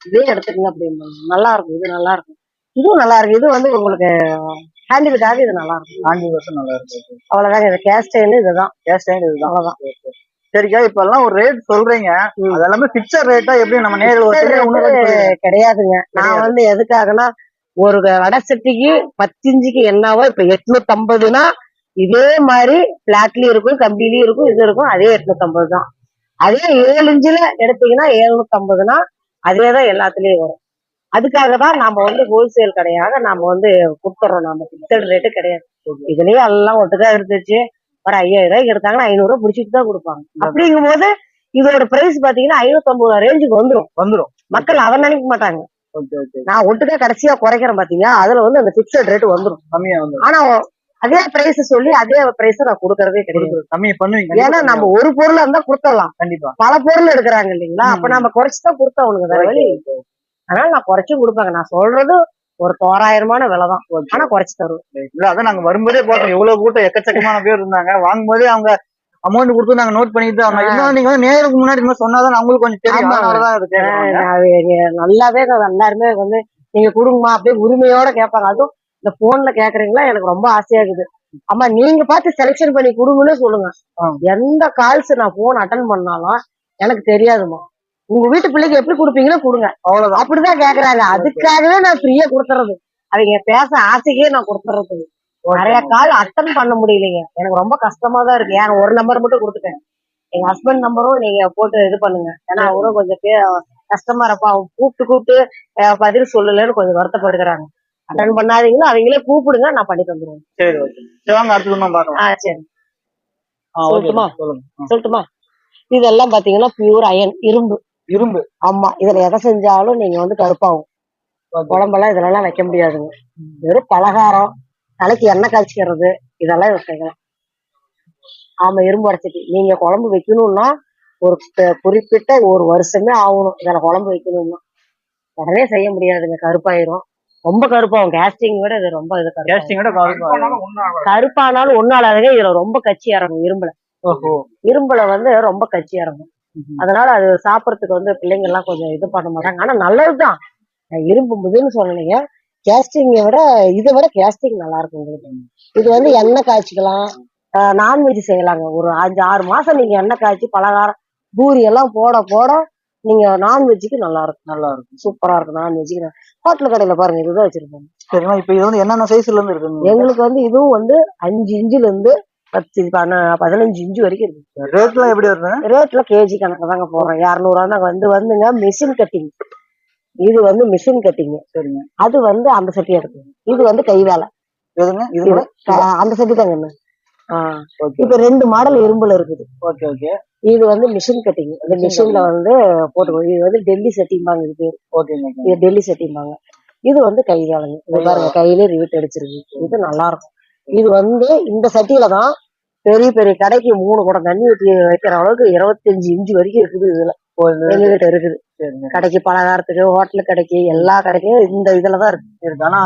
இதே எடுத்துக்கங்க அப்படின்னு. நல்லா இருக்கும். இது நல்லா இருக்கும். இதுவும் நல்லா இருக்கு. இது வந்து உங்களுக்கு ஹேண்டிலுக்காக இது நல்லா இருக்கும். ஹேண்டில் நல்லா இருக்கு. அவ்வளவுதாங்க. இது கேஸ்டைன் இதுதான். அவ்வளவுதான். சரிக்கா, இப்ப எல்லாம் ஒரு ரேட் சொல்றீங்க, அது எல்லாமே பிக்சர் ரேட்டா எப்படி நம்ம நேரில் கிடையாதுங்க. நான் வந்து எதுக்காகனா ஒரு வடை சட்டிக்கு 10 இன்ச்சுக்கு என்னவோ இப்ப 850னா இதே மாதிரி பிளாட்லயும் இருக்கும், கம்பிலயும் இருக்கும், இது இருக்கும். அதே 850 தான். அதே 7 இன்ச்சுல எடுத்தீங்கன்னா 750னா அதேதான் எல்லாத்துலயும் வரும். அதுக்காக தான் நாம வந்து ஹோல்சேல் கடையாக நாம வந்து கொடுத்துறோம். நாம பிக்சட் ரேட்டு கிடையாது. இதுலயே எல்லாம் ஒட்டுக்கா எடுத்துச்சு ஒரு 5000 ரூபாய்க்கு எடுத்தாங்கன்னா 500 ரூபாய் பிடிச்சிட்டு தான் கொடுப்பாங்க. அப்படிங்கும் போது இதோட பிரைஸ் பாத்தீங்கன்னா 550 ரூபாய் ரேஞ்சுக்கு வந்துரும். மக்கள் அதை நினைக்க மாட்டாங்க. நான் ஒட்டுக்கா கடைசியா குறைக்கிறேன் பாத்தீங்கன்னா அதுல வந்து அந்த பிக்சட் ரேட் வந்துரும். ஆனா அதே பிரைஸ் சொல்லி அதே பிரைஸ் நான் கொடுக்கறதே கிடையாது. ஏன்னா நம்ம ஒரு பொருளா இருந்தா கொடுத்துடலாம். கண்டிப்பா பல பொருள் எடுக்கிறாங்க இல்லைங்களா? அப்ப நம்ம குறைச்சுதான் கொடுத்தா அவனுக்கு வேற வழி. அதனால நான் குறைச்சும் கொடுப்பாங்க. நான் சொல்றது ஒரு தோராயிரமான விலைதான். ஆனா குறைச்சு தருவோம். அதான் நாங்க வரும்போதே பார்த்தோம், எவ்வளவு கூட்டம் எக்கச்சக்கமான பேர் இருந்தாங்க. வாங்கும்போதே அவங்க அமௌண்ட் கொடுத்து நாங்க நோட் பண்ணிட்டு அவங்க இன்னும் நீங்க வந்து நேருக்கு முன்னாடி சொன்னாதான் அவங்களுக்கு கொஞ்சம் தெரியும். நல்லாவே எல்லாருமே வந்து நீங்க கொடுங்கம்மா அப்படியே உரிமையோட கேட்பாங்க. அதுவும் இந்த போன்ல கேக்குறீங்களா? எனக்கு ரொம்ப ஆசையா இருக்குது. அம்மா நீங்க பார்த்து செலக்ஷன் பண்ணி கொடுங்கன்னு சொல்லுங்க. எந்த கால்ஸ் நான் போன் அட்டன் பண்ணாலும் எனக்கு தெரியாதுமா. உங்க வீட்டு பிள்ளைக்கு எப்படி கொடுப்பீங்களோ கொடுங்க. அவ்வளவுதான். அப்படிதான் கேக்குறாங்க. அதுக்காகவே நான் ஃப்ரீயா கொடுத்துறது. அவங்க பேச ஆசைக்கே நான் கொடுத்துறது. நிறைய கால் அட்டன் பண்ண முடியலைங்க. எனக்கு ரொம்ப கஷ்டமா தான் இருக்கு. ஏன்னா ஒரு நம்பர் மட்டும் கொடுத்துட்டேன். எங்க ஹஸ்பண்ட் நம்பரும் நீங்க போட்டு இது பண்ணுங்க. ஏன்னா அவரும் கொஞ்சம் கஷ்டமா இருப்பா. அவங்க கூப்பிட்டு பதில் சொல்லலன்னு கொஞ்சம் வருத்தப்படுகிறாங்க. அட்டன் பண்ணாதீங்களோ அவங்களே கூப்பிடுங்க, நான் பண்ணி தந்துருவேன். சரி ஓகே வாங்க அடுத்து பாக்கலாம். சரி சொல்லட்டுமா? இதெல்லாம் பாத்தீங்கன்னா பியூர் அயன் இரும்பு. ஆமா, இதுல எதை செஞ்சாலும் நீங்க வந்து கருப்பாகும். குழம்பெல்லாம் இதெல்லாம் வைக்க முடியாதுங்க. வெறும் பலகாரம், தலைக்கு எண்ணெய் காய்ச்சிக்கிறது, இதெல்லாம் செய்யலாம். ஆமா, இரும்பு வடச்சட்டி. நீங்க குழம்பு வைக்கணும்னா ஒரு குறிப்பிட்ட ஒரு வருஷமே ஆகணும். இதுல குழம்பு வைக்கணும்னா உடனே செய்ய முடியாதுங்க. கருப்பாயிரும். ரொம்ப கருப்பாகும். கேஸ்டிங் விட இது ரொம்ப இது கருப்பானாலும் ஒன்னாலாதுங்க. இதுல ரொம்ப கச்சி இறங்கும். இரும்புல வந்து ரொம்ப கச்சி இறங்கும். அதனால அது சாப்பிடறதுக்கு வந்து பிள்ளைங்க எல்லாம் கொஞ்சம் இது பண்ண மாட்டாங்க. ஆனா நல்லதுதான். இரும்பு முதுன்னு சொல்லலைங்க. கேஸ்டிங்கை விட இதை விட கேஸ்டிங் நல்லா இருக்கும் உங்களுக்கு. இது வந்து எண்ணெய் காய்ச்சிக்கலாம், நான்வெஜ் செய்யலாங்க. ஒரு 5-6 மாசம் நீங்க எண்ணெய் காய்ச்சி பலகாரம் பூரி எல்லாம் போட நீங்க நான்வெஜ்ஜுக்கு நல்லா இருக்கும். சூப்பரா இருக்கும். நான்வெஜ்ஜுக்கு ஹோட்டல் கடையில பாருங்க இதுதான் வச்சிருப்பாங்க. சரிங்களா? இப்ப இது வந்து என்னென்ன சைஸ்ல இருந்து இருக்கு? எங்களுக்கு வந்து இதுவும் வந்து 5 இன்ச்சுல இருந்து 15 இன்ச்சு வரைக்கும் இருக்கு. ரேட்லாம் எப்படி வருது? ரேட்ல கேஜி கணக்கு தாங்க போடுறோம். 200 ரூபா வந்துங்க. Machine cutting. இது வந்து மிஷின் கட்டிங். சரிங்க. அது வந்து அந்த சட்டி எடுக்கு. இது வந்து கை வேலை. எதுங்க? இது அந்த சட்டி தாங்க. இப்ப 2 மாடல் இரும்புல இருக்குது. Okay okay. இது வந்து மிஷின் கட்டிங். இந்த மிஷின்ல வந்து போட்டுக்கோ. இது வந்து டெல்லி செட்டிம்பாங்க. இது பேர். ஓகேங்க. இது டெல்லி செட்டிம்பாங்க. இது வந்து கை வேலைங்க. இது பாருங்க கையிலே ரிவிட் அடிச்சிருக்கு. இது நல்லா இருக்கும். இது வந்து இந்த சட்டியில தான் பெரிய பெரிய கடைக்கு 3 குடம் தண்ணி ஊற்றி வைக்கிற அளவுக்கு 25 இன்ச்சு வரைக்கும் இருக்குது. இதுல எங்ககிட்ட இருக்குது. கடைக்கு பலகாரத்துக்கு ஹோட்டலு கடைக்கு எல்லா கடைக்கும் இந்த இதுலதான் இருக்கு. ஆனா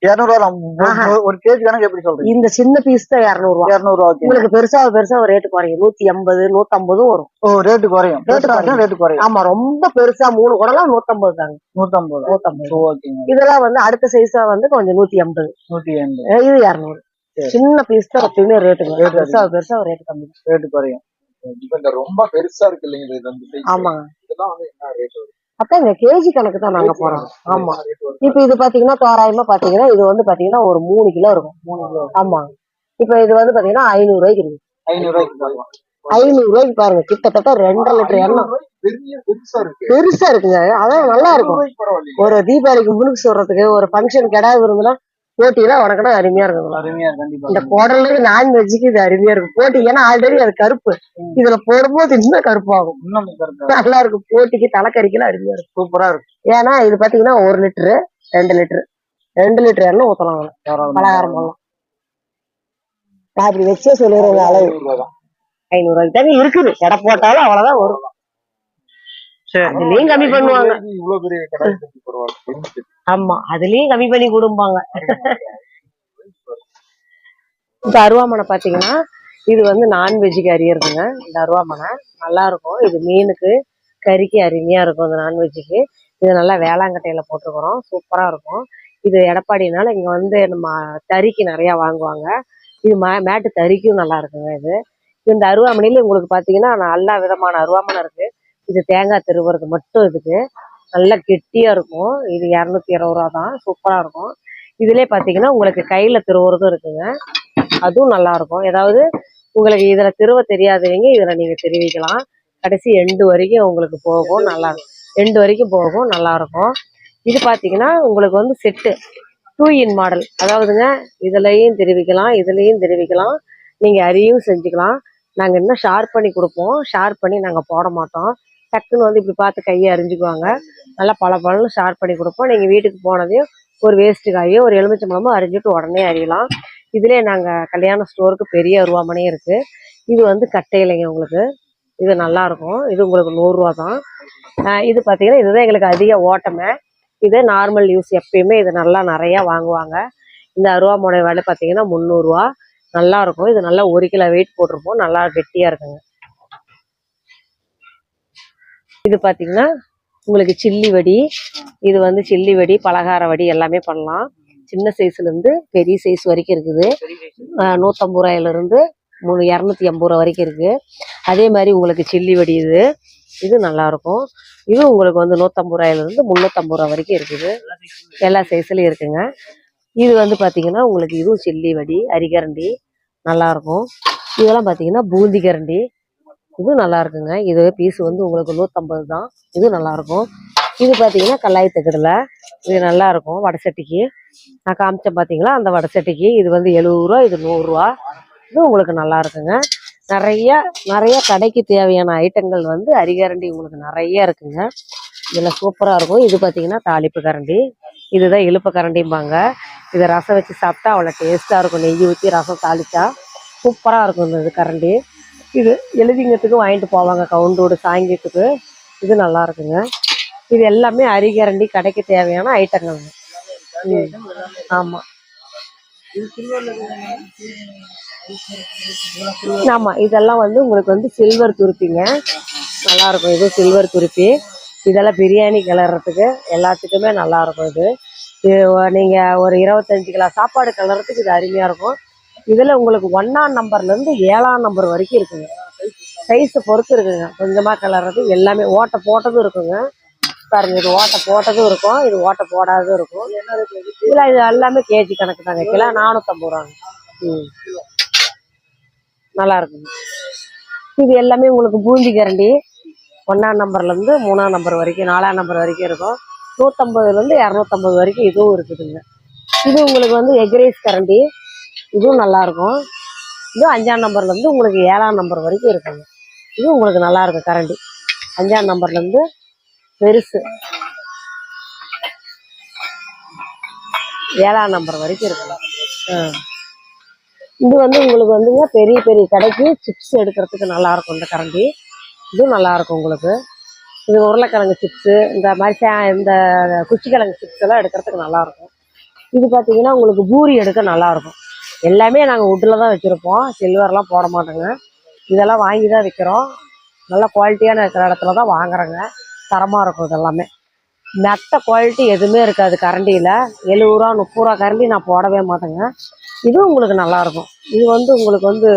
200 ஒரு கேஜி கணக்கு எப்படி சொல்றீங்க? இந்த சின்ன பீஸ் தான் 200 ரூபா. உங்களுக்கு பெருசா ஒரு ரேட்டு குறையும். 180 150 வரும். ரேட்டு குறையும். ரேட்டு குறையும். ஆமா, ரொம்ப பெருசா 3 குடம்லாம் 150 தாங்க. 150. இதெல்லாம் வந்து அடுத்த சைஸா வந்து கொஞ்சம் 180. இது 200. சின்ன பீஸ் தான் எப்பயுமே ரேட்டு. பெருசா ஒரு ரேட்டு கம்மி. ரேட்டு குறையும். இப்ப இந்த ரொம்ப பெருசா இருக்கு இல்லைங்க. ஆமாங்க. இதெல்லாம் வந்து என்ன ரேட் வரும்? அப்ப இந்த கேஜி கணக்கு தான் நாங்க போறோம். ஆமா. இப்ப இது பாத்தீங்கன்னா தோராயமா பாத்தீங்கன்னா இது வந்து பாத்தீங்கன்னா ஒரு 3 கிலோ இருக்கும். ஆமா. இப்ப இது வந்து பாத்தீங்கன்னா 500 ரூபாய்க்கு இருக்கு. 500 ரூபாய்க்கு பாருங்க. கிட்டத்தட்ட 2.5 லிட்டர் எண்ணெய். பெருசா இருக்குங்க. அதான் நல்லா இருக்கும். ஒரு தீபாவளிக்கு முழுக்கு சொல்றதுக்கு, ஒரு ஃபங்க்ஷன் கிடா விருந்துனா போட்டியில உனக்குன்னா அருமையா இருக்கும். அருமையா இருக்கு கண்டிப்பா. இந்த குடலுக்கு நான்வெஜ்ஜுக்கு இது அருமையா இருக்கும். போட்டி ஏன்னா ஆல்ரெடி அது கருப்பு, இதுல போடும்போது இன்னும் கருப்பாகும். இன்னும் கருப்பு நல்லா இருக்கும். போட்டிக்கு தலைக்கறிக்கெல்லாம் அருமையா இருக்கும். சூப்பரா இருக்கும். ஏன்னா இது பாத்தீங்கன்னா 1 லிட்டரு 2 லிட்டரு 2 லிட்டர் எண்ணெய் ஊத்தலாம் பலகாரம் பண்ணலாம். நான் இப்படி வச்சே சொல்லிடுறேங்க அளவு 500 ரூபாய்க்கு தாங்க இருக்குது. எடை போட்டாலும் அவ்வளவுதான் வரும். அதுலயும் கம்மி பண்ணுவாங்க. இவ்வளவு பெரிய கடை பரவாயில்ல. ஆமா, அதுலயும் கம்மி பண்ணி கொடுப்பாங்க. இந்த அருவாமனை பாத்தீங்கன்னா இது வந்து நான்வெஜ்ஜுக்கு அறியறதுங்க. இந்த அருவாமனை நல்லா இருக்கும். இது மீனுக்கு கறிக்கு அருமையா இருக்கும். இந்த நான்வெஜ்ஜுக்கு இது நல்லா வேளாங்கட்டையில போட்டுக்கிறோம். சூப்பரா இருக்கும். இது எடப்பாடினால இங்க வந்து நம்ம தறிக்கு நிறைய வாங்குவாங்க. இது மேட்டு தறிக்கும் நல்லா இருக்குங்க. இது இந்த அருவாமனையில உங்களுக்கு பாத்தீங்கன்னா எல்லா விதமான அருவாமனை இருக்கு. இது தேங்காய் திருவுறது மட்டும் இதுக்கு நல்லா கெட்டியா இருக்கும். இது 220 ரூபா தான். சூப்பரா இருக்கும். இதுலயே பாத்தீங்கன்னா உங்களுக்கு கையில திருவுறதும் இருக்குங்க. அதுவும் நல்லா இருக்கும். ஏதாவது உங்களுக்கு இதுல திருவ தெரியாதவங்க இதுல நீங்க திருவிக்கலாம். கடைசி எண்டு வரைக்கும் உங்களுக்கு போகும். நல்லா எண்டு வரைக்கும் போகும். நல்லா இருக்கும். இது பாத்தீங்கன்னா உங்களுக்கு வந்து செட்டு 2 in மாடல். அதாவதுங்க இதுலயும் திருவிக்கலாம், இதுலயும் திருவிக்கலாம். நீங்க அரியும் செஞ்சுக்கலாம். நாங்க இன்னும் ஷார்ப் பண்ணி கொடுப்போம். ஷார்ப் பண்ணி நாங்க போட மாட்டோம். டக்குன்னு வந்து இப்படி பார்த்து கையை அரிஞ்சுக்குவாங்க. நல்லா பழன்னு ஷார்ப் பண்ணி கொடுப்போம். நீங்க வீட்டுக்கு போனதையும் ஒரு வேஸ்ட்டு காயோ ஒரு எலுமிச்சம்பழமோ அரிஞ்சுட்டு உடனே அறியலாம். இதுலேயே நாங்கள் கல்யாண ஸ்டோருக்கு பெரிய அருவாமனையும் இருக்குது. இது வந்து கட்டையிலைங்க உங்களுக்கு. இது நல்லாயிருக்கும். இது உங்களுக்கு 100 ரூபா தான். இது பார்த்தீங்கன்னா இதுதான் எங்களுக்கு அதிக ஓட்டமே. இது நார்மல் யூஸ் எப்பயுமே இது நல்லா நிறையா வாங்குவாங்க. இந்த அருவாமனை விலை பார்த்தீங்கன்னா 300 ரூபா. நல்லாயிருக்கும். இது நல்லா 1 கிலோ வெயிட் போட்டிருப்போம். நல்லா கெட்டியாக இருக்குங்க. இது பார்த்தீங்கன்னா உங்களுக்கு சில்லி வடி. இது வந்து சில்லி வடி, பலகார வடி எல்லாமே பண்ணலாம். சின்ன சைஸ்லேருந்து பெரிய சைஸ் வரைக்கும் இருக்குது. 150 ரூபாயிலிருந்து 280 ரூபா வரைக்கும் இருக்குது. அதே மாதிரி உங்களுக்கு சில்லி வடி இது நல்லாயிருக்கும். இது உங்களுக்கு வந்து 150 ரூபாயிலிருந்து 350 ரூபா வரைக்கும் இருக்குது. எல்லா சைஸ்லையும் இருக்குங்க. இது வந்து பார்த்தீங்கன்னா உங்களுக்கு இதுவும் சில்லி வடி, அரிகரண்டி நல்லாயிருக்கும். இதெல்லாம் பார்த்தீங்கன்னா பூந்தி கரண்டி. இது நல்லா இருக்குங்க. இது பீஸ் வந்து உங்களுக்கு 150 தான். இது நல்லாயிருக்கும். இது பார்த்தீங்கன்னா கல்லாய் தகடுல இது நல்லா இருக்கும். வடசட்டிக்கு நான் காமிச்சேன் பார்த்தீங்களா, அந்த வடசட்டிக்கு இது வந்து 70 ரூபா, இது 100 ரூபா. இது உங்களுக்கு நல்லா இருக்குங்க. நிறைய கடைக்கு தேவையான ஐட்டங்கள் வந்து அரிகரண்டி உங்களுக்கு நிறைய இருக்குங்க. இதில் சூப்பராக இருக்கும். இது பார்த்தீங்கன்னா தாளிப்பு கரண்டி. இதுதான் இழுப்பு கரண்டிம்பாங்க. இதை ரசம் வச்சு சாப்பிட்டா அவ்வளோ டேஸ்ட்டாக இருக்கும். நெய் ஊற்றி ரசம் தாளிச்சா சூப்பராக இருக்கும் இது கரண்டி. இது எழுதிங்கத்துக்கு வாங்கிட்டு போவாங்க கவுண்டோடு சாங்கியத்துக்கு. இது நல்லா இருக்குங்க. இது எல்லாமே அரிகரண்டி கடைக்கு தேவையான ஐட்டங்கள்ங்க. ஆமாம் ஆமாம் இதெல்லாம் வந்து உங்களுக்கு வந்து சில்வர் துருப்பிங்க. நல்லா இருக்கும். இது சில்வர் துருப்பி. இதெல்லாம் பிரியாணி கிளறதுக்கு எல்லாத்துக்குமே நல்லா இருக்கும். இது நீங்கள் ஒரு 25 கிலோ சாப்பாடு கிளறதுக்கு இது அருமையாக இருக்கும். இதில் உங்களுக்கு 1ஆம் நம்பர்லேருந்து 7ஆம் நம்பர் வரைக்கும் இருக்குங்க. சைஸை பொறுத்து இருக்குங்க. கொஞ்சமாக கிளறது எல்லாமே ஓட்டை போட்டதும் இருக்குங்க. பாருங்க, இது ஓட்டை போட்டதும் இருக்கும், இது ஓட்டை போடாததும் இருக்கும். இதில் இது எல்லாமே கேஜி கணக்கு தாங்க. கிலோ 450 ரூபாங்க. நல்லா இருக்குங்க. இது எல்லாமே உங்களுக்கு பூந்தி கரண்டி 1ஆம் நம்பர்லேருந்து 3ஆம் நம்பர் வரைக்கும் 4ஆம் நம்பர் வரைக்கும் இருக்கும். 150லேருந்து 250 வரைக்கும் இதுவும் இருக்குதுங்க. இது உங்களுக்கு வந்து எக்ரைஸ் கரண்டி. இதுவும் நல்லாயிருக்கும். இது 5ஆம் நம்பர்லேருந்து உங்களுக்கு 7ஆம் நம்பர் வரைக்கும் இருக்குங்க. இது உங்களுக்கு நல்லாயிருக்கும் கரண்டி. 5ஆம் நம்பர்லேருந்து பெருசு 7ஆம் நம்பர் வரைக்கும் இருக்குங்க. இது வந்து உங்களுக்கு வந்துங்க பெரிய பெரிய கடைக்கு சிப்ஸ் எடுக்கிறதுக்கு நல்லாயிருக்கும் இந்த கரண்டி. இதுவும் நல்லாயிருக்கும் உங்களுக்கு. இது உருளைக்கிழங்கு சிப்ஸு இந்த மாதிரி இந்த குச்சிக்கிழங்கு சிப்ஸ் எல்லாம் எடுக்கிறதுக்கு நல்லாயிருக்கும். இது பார்த்தீங்கன்னா உங்களுக்கு பூரி எடுக்க நல்லாயிருக்கும். எல்லாமே நாங்கள் வுட்டில் தான் வச்சுருப்போம். சில்வர்லாம் போட மாட்டோங்க. இதெல்லாம் வாங்கி தான் விற்கிறோம். நல்ல குவாலிட்டியான இருக்கிற இடத்துல தான் வாங்குறோங்க. தரமாக இருக்கும். இதெல்லாமே மெத்த குவாலிட்டி எதுவுமே இருக்காது கரண்டியில். 70 ரூபா 30 ரூபா கரண்டி நான் போடவே மாட்டேங்க. இதுவும் உங்களுக்கு நல்லாயிருக்கும். இது வந்து உங்களுக்கு வந்து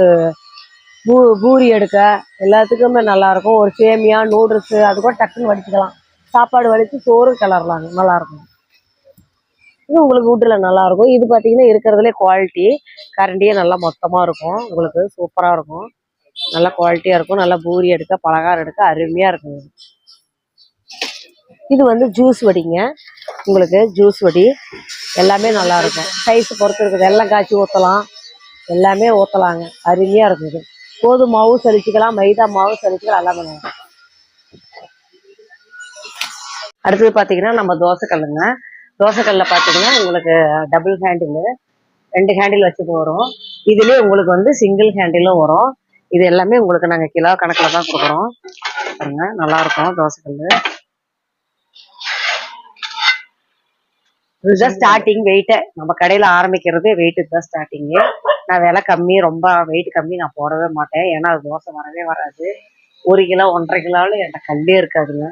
பூரி எடுக்க எல்லாத்துக்குமே நல்லாயிருக்கும். ஒரு சேமியா நூடுல்ஸு அது கூட டக்குன்னு வடிச்சுக்கலாம். சாப்பாடு வடித்து சோறு கிளறலாங்க. நல்லாயிருக்கும். இது உங்களுக்கு வுட்டில் நல்லாயிருக்கும். இது பார்த்தீங்கன்னா இருக்கிறதுலே குவாலிட்டி கரண்டியே நல்லா மொத்தமாக இருக்கும். உங்களுக்கு சூப்பராக இருக்கும். நல்லா குவாலிட்டியாக இருக்கும். நல்லா பூரி எடுக்க பலகாரம் எடுக்க அருமையாக இருக்குங்க. இது வந்து ஜூஸ் வடிங்க, உங்களுக்கு ஜூஸ் வடி எல்லாமே நல்லா இருக்கும். சைஸ் பொறுத்து இருக்குது, வெல்லம் காய்ச்சி ஊற்றலாம், எல்லாமே ஊற்றலாங்க. அருமையாக இருக்குது. கோதுமை மாவு சலிச்சுக்கலாம், மைதா மாவு சலிச்சுக்கலாம், எல்லாமே நல்லா. அடுத்தது பார்த்தீங்கன்னா நம்ம தோசைக்கல்லுங்க. தோசைக்கல்ல பார்த்தீங்கன்னா உங்களுக்கு டபுள் ஹேண்டில், 2 ஹேண்டில் வச்சது வரும். இதுலேயே உங்களுக்கு வந்து சிங்கிள் ஹேண்டிலும் வரும். இது எல்லாமே உங்களுக்கு நாங்கள் கிலோ கணக்கில் தான் கொடுக்குறோம். பாருங்க நல்லா இருக்கும் தோசைக்கல். இதுதான் ஸ்டார்டிங் வெயிட்டை, நம்ம கடையில் ஆரம்பிக்கிறது வெயிட்டு தான் ஸ்டார்டிங்கு. நான் விலை கம்மி, ரொம்ப வெயிட் கம்மி நான் போடவே மாட்டேன். ஏன்னா அது தோசை வரவே வராது. 1 கிலோ 1.5 கிலோவில் என்கிட்ட கல்லே இருக்காதுங்க.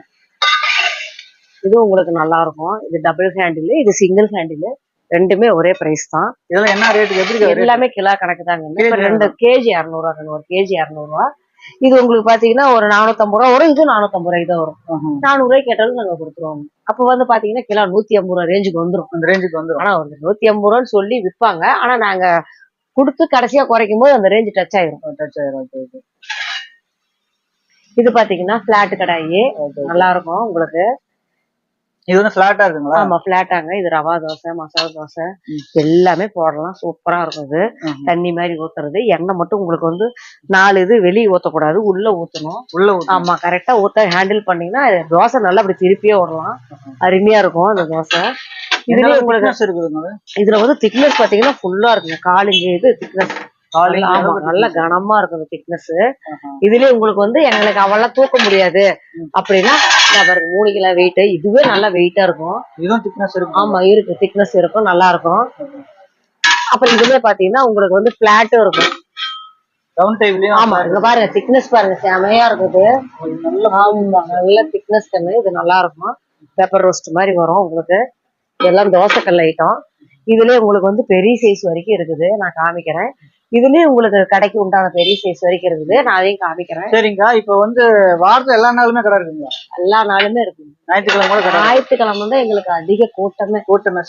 இது உங்களுக்கு நல்லா இருக்கும். இது டபுள் ஹேண்டில், இது சிங்கிள் ஹேண்டில், ரெண்டுமே ஒரே பிரைஸ் தான். இதெல்லாம் என்ன ரேட்டுக்கு எப்படி? எல்லாமே கிலோ கணக்கு தாங்க. இப்போ 2 கேஜி 200 ரூபா, 1 கேஜி 200 ரூபா. இது உங்களுக்கு பாத்தீங்கன்னா ஒரு 450 ரூபா வரும். இது 450 ரூபாய்க்கு தான் வரும். 400 ரூபாய்க்கு கேட்டாலும் நாங்க கொடுத்துருவோம். அப்ப வந்து பாத்தீங்கன்னா கிலோ 150 ரூபா ரேஞ்சுக்கு வந்துடும். அந்த ரேஞ்சுக்கு வந்துடும். ஆனா ஒரு 150 ரூபான்னு சொல்லி விற்பாங்க. ஆனா நாங்க கொடுத்து கடைசியா குறைக்கும் போது அந்த ரேஞ்சு டச் ஆயிரும். இது பாத்தீங்கன்னா பிளாட் கடாயி நல்லா இருக்கும் உங்களுக்கு. இது வந்து ஃபிளாட்டா இருக்குங்களா? ஆமா பிளாட்டாங்க. இது ரவா தோசை, மசாலா தோசை எல்லாமே போடலாம். சூப்பரா இருக்கும். இது தண்ணி மாதிரி ஊத்துறது. எண்ணெய் மட்டும் உங்களுக்கு வந்து 4 இது வெளியே ஊத்தக்கூடாது, உள்ள ஊத்தணும். ஆமா கரெக்டா ஊத்த ஹேண்டில் பண்ணீங்கன்னா தோசை நல்லா அப்படி திருப்பியே விடலாம். அருமையா இருக்கும் அந்த தோசை. இதுலயே உங்களுக்கு இருக்குதுங்க. இதுல வந்து திக்னஸ் பாத்தீங்கன்னா ஃபுல்லா இருக்குங்க. 4 இன்ச் இது திக்னஸ். ஆமா நல்ல கனமா இருக்கும் திக்னஸ். இதுலயே உங்களுக்கு வந்து எங்களுக்கு அவ்வளவு தூக்க முடியாது அப்படின்னா 3 கிலோ வெயிட். இதுவே நல்லா வெயிட்டா இருக்கும். இதுவும் திக்னஸ் இருக்கும். ஆமா இருக்கு, திக்னஸ் இருக்கும், நல்லா இருக்கும். அப்புறம் இதுவே பாத்தீங்கன்னா உங்களுக்கு வந்து பிளாட்டும் இருக்கும். ரவுண்ட் டைப்லயும். ஆமா இங்க பாருங்க திக்னஸ் பாருங்க, செமையா இருக்குது. நல்ல திக்னஸ் கண்ணு. இது நல்லா இருக்கும். பெப்பர் ரோஸ்ட் மாதிரி வரும் உங்களுக்கு. இதெல்லாம் தோசைக்கல் ஐட்டம். இதுலயே உங்களுக்கு வந்து பெரிய சைஸ் வரைக்கும் இருக்குது, நான் காமிக்கிறேன். இதுலயும் உங்களுக்கு கடைக்கு உண்டான பெரிய சைஸ் வரைக்கும் இருக்குது, நான் அதையும் காமிக்கிறேன். சரிங்க. இப்ப வந்து வாரத்துல எல்லா நாளுமே கடை இருக்குங்களா? எல்லா நாளுமே இருக்கு. ஞாயிற்றுக்கிழமை கூட கடை? ஞாயிற்றுக்கிழமை தான் எங்களுக்கு அதிக கூட்டமே.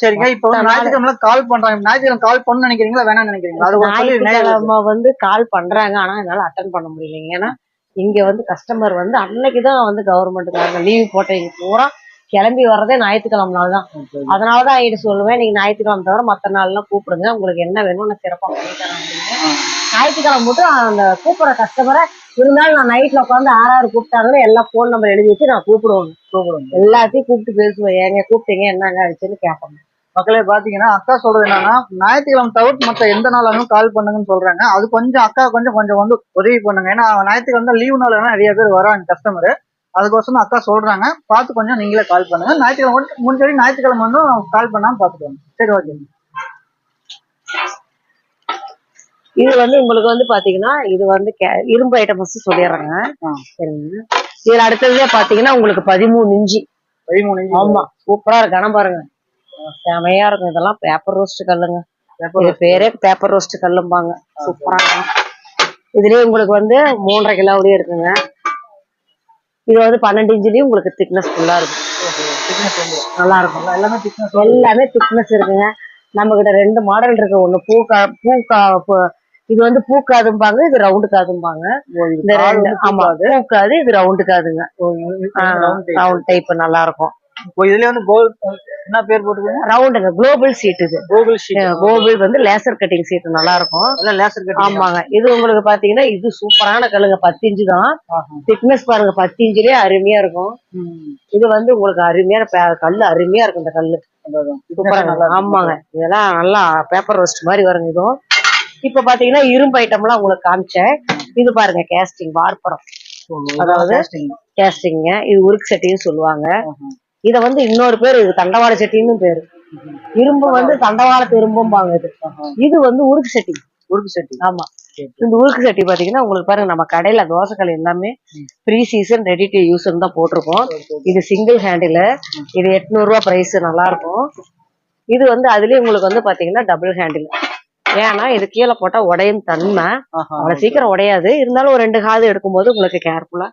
சரிங்க. இப்ப வந்து ஞாயிற்றுக்கிழமை கால் பண்றாங்க. ஞாயிற்றுக்கிழமை கால் பண்ணு நினைக்கிறீங்களா வேணாம்னு நினைக்கிறீங்களா? அது ஞாயிற்றுக்கிழமை வந்து கால் பண்றாங்க, ஆனா என்னால அட்டன் பண்ண முடியலைங்க. ஏன்னா இங்க வந்து கஸ்டமர் வந்து அன்னைக்குதான் வந்து கவர்மெண்ட்டுக்காரங்க லீவ் போட்டீங்க பூரா கிளம்பி வர்றதே ஞாயிற்றுக்கிழமை நாள் தான். அதனாலதான் என்கிட்ட சொல்லுவேன், நீங்க ஞாயிற்றுக்கிழமை தவிர மற்ற நாள்லாம் கூப்பிடுங்க, உங்களுக்கு என்ன வேணும் நான் சிறப்பா பண்ணி தரேன் அப்படின்னு. ஞாயிற்றுக்கிழமை மட்டும் அந்த கூப்பிடுற கஸ்டமரை இருந்தாலும் நான் நைட்ல உட்காந்து 6 கூப்பிட்டாங்கன்னு எல்லா போன் நம்பர் எழுதி வச்சு நான் கூப்பிடுவேன். எல்லாத்தையும் கூப்பிட்டு பேசுவேன், ஏங்க கூப்பிட்டீங்க என்னங்க ஆச்சுன்னு கேட்பாங்க. மக்களே பாத்தீங்கன்னா அக்கா சொல்றது என்னன்னா ஞாயிற்றுக்கிழமை தவிர்த்து மத்த எந்த நாளாலும் கால் பண்ணுங்கன்னு சொல்றாங்க. அது கொஞ்சம் அக்கா கொஞ்சம் வந்து உதவி பண்ணுங்க. ஏன்னா ஞாயிற்றுக்கிழமை லீவு நாள் நிறைய பேர் வராங்க கஸ்டமர். அதுக்கோசம் அக்கா சொல்றாங்க, பார்த்து கொஞ்சம் நீங்களே கால் பண்ணுங்க. ஞாயிற்றுக்கிழமை முடிஞ்ச ஞாயிற்றுக்கிழமை வந்து கால் பண்ணாம பாத்துக்கோங்க. சரி ஓகே. இது வந்து உங்களுக்கு வந்து பாத்தீங்கன்னா இது வந்து இரும்பு ஐட்டம் ஃபர்ஸ்ட் சொல்லிடுறாங்க. சரிங்க. இதுல அடுத்ததுல பாத்தீங்கன்னா உங்களுக்கு 13 இன்ச்சு. ஆமா சூப்பரா இருக்கு. கனம் பாருங்க செமையா இருக்கும். இதெல்லாம் பேப்பர் ரோஸ்ட் கல்லுங்க. இது பேரே பேப்பர் ரோஸ்ட் கல்லும்பாங்க. சூப்பரா இருக்கும். இதுலயே உங்களுக்கு வந்து 3.5 கிலோவுலயே இருக்குங்க. இது வந்து 12 இன்ச்லயும் உங்களுக்கு திக்னஸ் ஃபுல்லா இருக்கும். நல்லா இருக்கும். எல்லாமே திக்னஸ் இருக்குங்க. நம்ம கிட்ட 2 மாடல் இருக்கு. ஒண்ணு இது வந்து பூக்காதும்பாங்க, இது ரவுண்டு காதும்பாங்க. இந்த 2 ஆமா பூக்காது, இது ரவுண்டு காதுங்க. ரவுண்ட் டைப் நல்லா இருக்கும். இதுல வந்து என்ன பேர் போட்டுருக்கீங்க? ரவுண்டுங்க, குளோபல் சீட். இது குளோபல் வந்து லேசர் கட்டிங் சீட் நல்லா இருக்கும். ஆமாங்க. இது உங்களுக்கு பாத்தீங்கன்னா இது சூப்பரான கல்லுங்க. 10 இன்ச்சு தான் திக்னஸ் பாருங்க. 10 இன்ச்சுலயே அருமையா இருக்கும். இது வந்து உங்களுக்கு அருமையான கல்லு, அருமையா இருக்கும் இந்த கல்லு. ஆமாங்க. இதெல்லாம் நல்லா பேப்பர் ரோஸ்ட் மாதிரி வருங்க. இதுவும் இப்ப பாத்தீங்கன்னா இரும்பு ஐட்டம் எல்லாம் உங்களுக்கு காமிச்சேன். இது பாருங்க கேஸ்டிங் வார்ப்படம், அதாவது கேஸ்டிங்க. இது உருக்கு சட்டின்னு சொல்லுவாங்க. இத வந்து இன்னொரு பேரு தண்டவாள சட்டின்னு பேரு. இரும்பு வந்து தண்டவாளத்து இரும்பும்பாங்க. இது வந்து உருக்கு சட்டி. ஆமா. இந்த உருக்கு சட்டி பாத்தீங்கன்னா உங்களுக்கு பாருங்க, நம்ம கடையில தோசைக்கல் எல்லாமே pre season ready to use தான் போட்டிருக்கோம். இது சிங்கிள் ஹேண்டில். இது 800 ரூபா பிரைஸ். நல்லா இருக்கும். இது வந்து அதுலயே உங்களுக்கு வந்து பாத்தீங்கன்னா டபுள் ஹேண்டில். ஏன்னா இது கீழே போட்டா உடையும் தன்மை, அவ்வளவு சீக்கிரம் உடையாது. இருந்தாலும் ஒரு 2 காது எடுக்கும்போது உங்களுக்கு கேர்ஃபுல்லா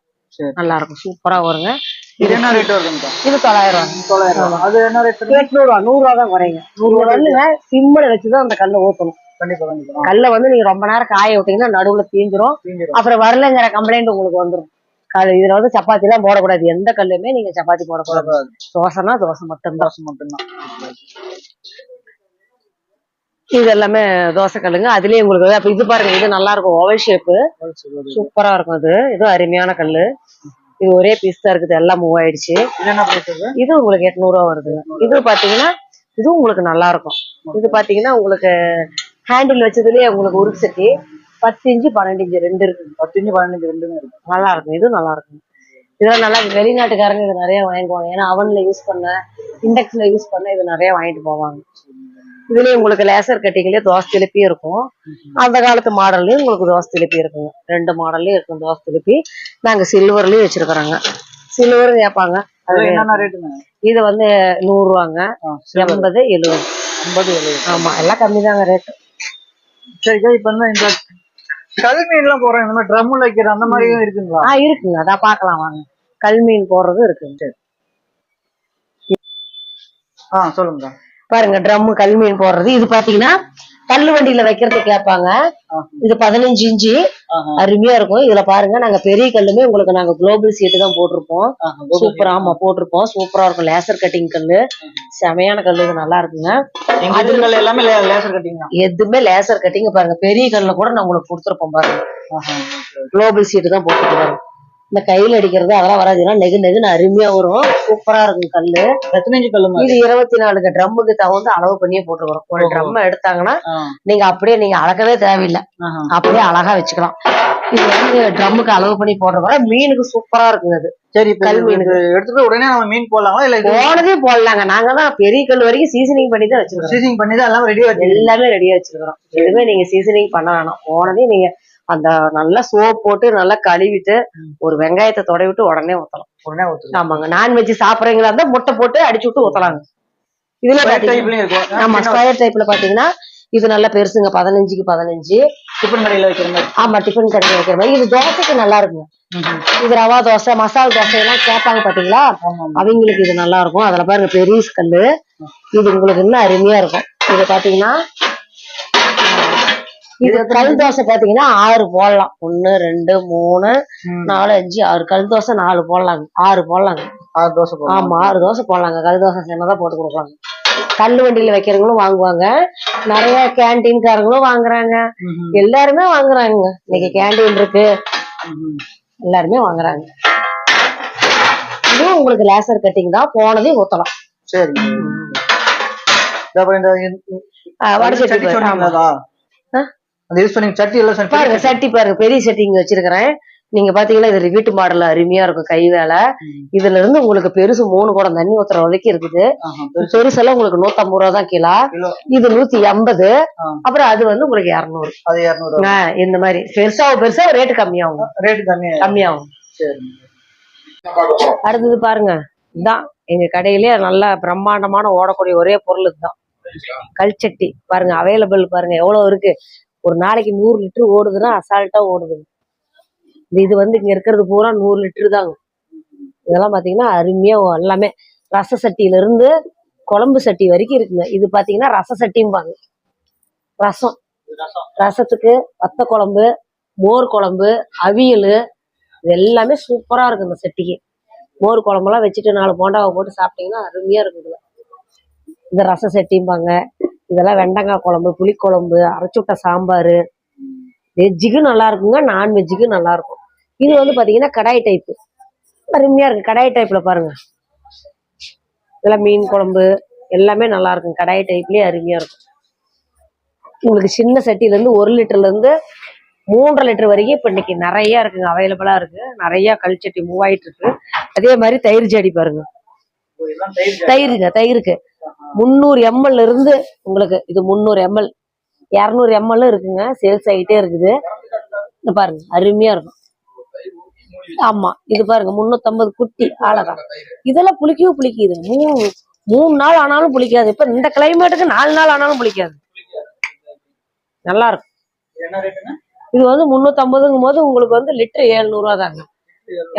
நல்லா இருக்கும். சூப்பரா வருங்க. இது என்ன ரேட் வருதுங்க? இது 900 ரூபா. அது என்ன ரேட்? 800 ரூபா. 100 ரூபா தான் குறையுங்க. 100 ரூபாய்ல சிம்மில் வச்சுதான் அந்த கல்லை ஊத்தணும். கல்லை வந்து நீங்க ரொம்ப நேரம் காய விட்டீங்கன்னா நடுவுல தீஞ்சிரும். அப்புறம் வரலங்கிற கம்ப்ளைண்ட் உங்களுக்கு வந்துடும். இதுல வந்து சப்பாத்தி எல்லாம் போடக்கூடாது, எந்த கல்லுமே நீங்க சப்பாத்தி போடக்கூடாது. தோசைனா தோசை மட்டும்தான். இது எல்லாமே தோசை கல்லுங்க. அதுலயே உங்களுக்கு அப்ப இது பாருங்க, இது நல்லா இருக்கும், ஓவல் ஷேப்பு, சூப்பரா இருக்கும். இது அருமையான கல்லு. இது ஒரே பீஸ் தான் இருக்குது, எல்லாம் மூவ் ஆயிடுச்சு. இது உங்களுக்கு 800 ரூபா வருது. இது பாத்தீங்கன்னா இதுவும் உங்களுக்கு நல்லா இருக்கும். இது பாத்தீங்கன்னா உங்களுக்கு ஹேண்டில் வச்சதுலயே உங்களுக்கு உருட்டு சட்டி 10 இன்ச்சு 12 இன்ச்சு 2 இருக்கு. 10 இன்ச்சு 12 இன்ச்சு 2 இருக்கு. நல்லா இருக்கும், இது நல்லா இருக்கும். இதெல்லாம் நல்லா வெளிநாட்டுக்காரங்க இது நிறைய வாங்கிக்குவாங்க. ஏன்னா அவன்ல யூஸ் பண்ண, இண்டக்ஸ்ல யூஸ் பண்ண இது நிறைய வாங்கிட்டு போவாங்க. இதுலயே உங்களுக்கு லேசர் கட்டிங்லயே தோசை திருப்பி இருக்கும். அந்த காலத்து மாடல்லயும் உங்களுக்கு தோசை திருப்பி இருக்குங்க. 2 மாடல்லயும் இருக்கும் தோசை திருப்பி. நாங்க சில்வர்லயும் வச்சிருக்கிறோங்க. சில்வர் கேட்பாங்க. இது வந்து 100 ரூபாங்க. 80, 70. ஆமா, எல்லாம் கம்மிதாங்க ரேட்டு. சரிக்கா, இப்ப இந்த கல்மீன் எல்லாம் போடுறோம், இந்த மாதிரி ட்ரம்ல வைக்கிற அந்த மாதிரியும் இருக்குங்களா? இருக்குங்க, அதான் பாக்கலாம் வாங்க. கல்மீன் போடுறது இருக்குங்க. சொல்லுங்க பாருங்க, ட்ரம் கல்மீன் போடுறது. இது பாத்தீங்கன்னா தள்ளு வண்டியில வைக்கிறதுக்கு கேட்பாங்க. இது 15 இன்ச்சு அருமையா இருக்கும். இதுல பாருங்க, நாங்க பெரிய கல்லுமே உங்களுக்கு நாங்க குளோபல் சீட்டு தான் போட்டிருப்போம். சூப்பரா, ஆமா போட்டிருப்போம், சூப்பரா இருக்கும். லேசர் கட்டிங் கல்லு, செமையான கல்லு, இது நல்லா இருக்குங்க. எல்லாமே லேசர் கட்டிங் தான். எதுவுமே லேசர் கட்டிங். பாருங்க, பெரிய கல்ல கூட நான் உங்களுக்கு கொடுத்துருப்போம் பாருங்க. குளோபல் சீட்டு தான் போட்டுருப்பாங்க. இந்த கையில அடிக்கிறது அதெல்லாம் வராது, நெகு நெகுன்னு அருமையா வரும், சூப்பரா இருக்கும் கல்லு. எத்தனை இன்ச்சு கல்லு? இது 24 ட்ரம்முக்கு தகுந்து அளவு பண்ணியே போட்டுருக்கோம். ஒரு ட்ரம் எடுத்தாங்கன்னா நீங்க அப்படியே நீங்க அளக்கவே தேவையில்லை, அப்படியே அழகா வச்சுக்கலாம். இது வந்து ட்ரம்முக்கு அளவு பண்ணி போடுறோம். மீனுக்கு சூப்பரா இருக்குங்க அது. சரி, கல் மீனுக்கு எடுத்துட்டு உடனே நம்ம மீன் போடலாமா? இல்ல போனதே போடலாங்க. நாங்க தான் பெரிய கல் வரைக்கும் சீசனிங் பண்ணி தான் வச்சிருக்கோம். சீசனிங் பண்ணி தான் எல்லாம் ரெடியா, எல்லாமே ரெடியா வச்சிருக்கிறோம். எதுவுமே நீங்க சீசனிங் பண்ண வேணாம். போனதே நீங்க அந்த நல்லா சோப் போட்டு நல்லா கழுவிட்டு ஒரு வெங்காயத்தை தொட விட்டு உடனே ஊத்தலாம். ஆமாங்க, நான்வெஜ் சாப்பிடுறீங்களா இருந்தா முட்டை போட்டு அடிச்சு விட்டு ஊத்தலாங்க. இதுல ஆமா, ஸ்கொயர் டைப்ல பாத்தீங்கன்னா இது நல்லா பெருசுங்க, 15க்கு 15. டிஃபன் கடையில வைக்கிற மாதிரி. ஆமா, டிஃபன் கடையில வைக்கிற மாதிரி. இது தோசைக்கு நல்லா இருக்குங்க. இது ரவா தோசை, மசாலா தோசை எல்லாம் கேட்பாங்க பாத்தீங்களா, அவங்களுக்கு இது நல்லா இருக்கும். அதுல பாருங்க பெரிய கல்லு, இது உங்களுக்கு இன்னும் அருமையா இருக்கும். இது பாத்தீங்கன்னா இது கல் தோசை பாத்தீங்கன்னா 6 போடலாம். 1, 2, 3, 4, 5, 6 கல் தோசை 4 போடலாங்க, 6 போடலாங்க. 6 தோசை. ஆமா, 6 தோசை போடலாங்க. கல் தோசை சின்னதான் போட்டு கொடுப்பாங்க. கல்லு வண்டியில வைக்கிறவங்களும் வாங்குவாங்க, நிறைய கேன்டீன்காரங்களும் வாங்குறாங்க, எல்லாருமே வாங்குறாங்க. இன்னைக்கு கேன்டீன் இருக்கு, எல்லாருமே வாங்குறாங்க. இதுவும் உங்களுக்கு லேசர் கட்டிங் தான், போனதையும் ஊத்தலாம். சரி, சட்டி பாருங்க, பெரிய சட்டி இங்க வச்சிருக்கிறேன். நீங்க பாத்தீங்கன்னா இது வீட்டு மாடல் அருமையா இருக்கும், கை வேலை. இதுல இருந்து உங்களுக்கு பெருசு 3 குடம் தண்ணி ஊத்துற வரைக்கும் இருக்குது. பெருசெல்லாம் உங்களுக்கு 150 ரூபா தான் கிலோ. இது 180. அப்புறம் அது வந்து உங்களுக்கு 200. இந்த மாதிரி பெருசா ரேட்டு கம்மியாகும். அடுத்தது பாருங்க, இதுதான் எங்க கடையிலே நல்ல பிரம்மாண்டமான ஓடக்கூடிய ஒரே பொருள் இதுதான், கல்சட்டி. பாருங்க அவைலபிள் பாருங்க எவ்வளவு இருக்கு. ஒரு நாளைக்கு 100 லிட்டர் ஓடுதுன்னா அசால்ட்டா ஓடுது. இது வந்து இங்க இருக்கிறது பூரா 100 லிட்டர் தாங்க. இதெல்லாம் பாத்தீங்கன்னா அருமையா எல்லாமே ரச சட்டியில இருந்து குழம்பு சட்டி வரைக்கும் இருக்குங்க. இது பாத்தீங்கன்னா ரச சட்டிம்பாங்க. ரசத்துக்கு வத்த குழம்பு, மோர் குழம்பு, அவியல், இது எல்லாமே சூப்பரா இருக்கு. இந்த சட்டிக்கு மோர் குழம்பெல்லாம் வச்சுட்டு 4 போண்டாவை போட்டு சாப்பிட்டீங்கன்னா அருமையா இருக்குதுங்க. இந்த ரச சட்டிம்பாங்க. இதெல்லாம் வெண்டைக்காய் குழம்பு, புளிக்குழம்பு, அரைச்சுட்ட சாம்பார், வெஜ்ஜுக்கு நல்லா இருக்குங்க, நான்வெஜ்ஜுக்கு நல்லா இருக்கும். இது வந்து பாத்தீங்கன்னா கடாய் டைப்பு, அருமையா இருக்கு. கடாய் டைப்ல பாருங்க, இதெல்லாம் மீன் குழம்பு எல்லாமே நல்லா இருக்கும். கடாய் டைப்லயே அருமையா இருக்கும். உங்களுக்கு சின்ன சட்டில இருந்து 1 லிட்டர்ல இருந்து 3.5 லிட்டர் வரைக்கும் இப்ப இன்னைக்கு நிறைய இருக்குங்க, அவைலபிளா இருக்கு. நிறைய கல்சட்டி மூவ் ஆயிட்டு இருக்கு. அதே மாதிரி தயிர் ஜாடி பாருங்க, தயிருக்கு 300 ml இருந்து உங்களுக்கு இது 300 ml 200 ml இருக்குங்க, சேல்ஸ் ஆகிட்டே இருக்குது. பாருங்க அருமையா இருக்கும். ஆமா, இது பாருங்க 350 குட்டி அழகா. இதெல்லாம் புளிக்குது. 3 நாள் ஆனாலும் புளிக்காது. இப்ப இந்த கிளைமேட்டுக்கு 4 நாள் ஆனாலும் புளிக்காது, நல்லா இருக்கும். இது வந்து 350ங்கும் போது உங்களுக்கு வந்து லிட்டர் 700 ரூபா தாங்க.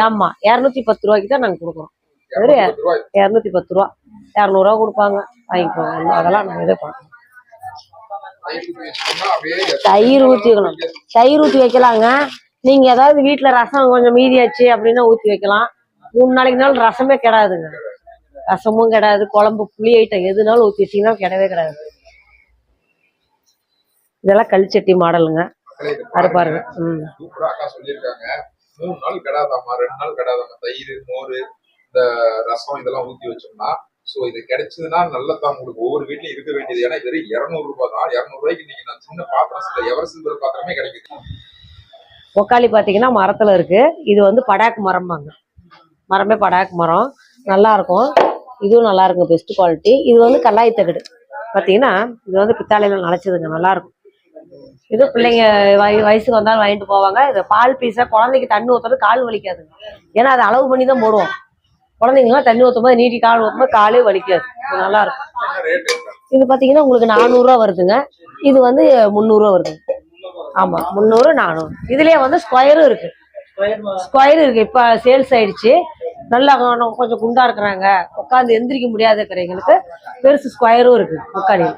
ஆமா, 210 ரூபாய்க்கு தான் நாங்க கொடுக்குறோம். 210 ரூபா, 200 ரூபா கொடுப்பாங்க, வாங்கிக்குவாங்க. அதெல்லாம் நாங்க இதை பார்க்கணும். தயிர் ஊற்றி வைக்கலாங்க. நீங்க ஏதாவது வீட்டுல ரசம் கொஞ்சம் மீதியாச்சு அப்படின்னா ஊத்தி வைக்கலாம். 3 நாளைக்கு நாள் ரசமே கெடாதுங்க. ரசமும் கெடாது, குழம்பு புளி ஐட்டம் எதுனாலும் ஊத்தி வச்சீங்கன்னா கெடவே கெடாது. இதெல்லாம் கல்ச்சட்டி மாடலுங்க. அது பாருங்க. சூப்பரா அக்கா சொல்லியிருக்காங்க. 3 நாள் கெடாதாமா, 2 நாள் கெடாதாமா. தயிர், மோர், இந்த ரசம் இதெல்லாம் ஊத்தி வச்சோம்னா சோ இது கிடைச்சதுன்னா நல்லதான். உங்களுக்கு ஒவ்வொரு வீட்லயும் இருக்க வேண்டியது. ஏன்னா வெறும் 200 ரூபாய் தான். 200 ரூபாய்க்கு இன்னைக்கு நான் சின்ன பாத்திரம் எவர் சில்வர் பாத்திரமே கிடைக்குது. ஒக்காளி பாத்தீங்கன்னா மரத்துல இருக்கு. இது வந்து படாக்கு மரம்பாங்க. மரமே படாக்கு மரம், நல்லா இருக்கும். இதுவும் நல்லா இருக்கும், பெஸ்ட் குவாலிட்டி. இது வந்து கல்லாய் தகடு பாத்தீங்கன்னா, இது வந்து பித்தாளையில நினைச்சதுங்க, நல்லா இருக்கும். இது பிள்ளைங்க வயசுக்கு வந்தாலும் வாங்கிட்டு போவாங்க. இது பால் பீஸா குழந்தைக்கு தண்ணி ஊத்துறது கால் வலிக்காதுங்க. ஏன்னா அது அளவு பண்ணி தான் போடுவோம். குழந்தைங்கலாம் தண்ணி ஊற்றும் போது நீட்டி கால் ஊற்றும் போது காலே வலிக்காது. இது நல்லா இருக்கும். இது பாத்தீங்கன்னா உங்களுக்கு 400 ரூபா வருதுங்க. இது வந்து 300 ரூபா வருதுங்க. ஆமா, 300 400. இதுலயே வந்து ஸ்கொயரும் இருக்கு. ஸ்கொயர் இருக்கு, இப்ப சேல்ஸ் ஆயிடுச்சு. நல்லா கொஞ்சம் குண்டா இருக்கிறாங்க, உட்காந்து எந்திரிக்க முடியாத இருக்கிறவங்களுக்கு பெருசு ஸ்கொயரும் இருக்கு முக்காடியில்.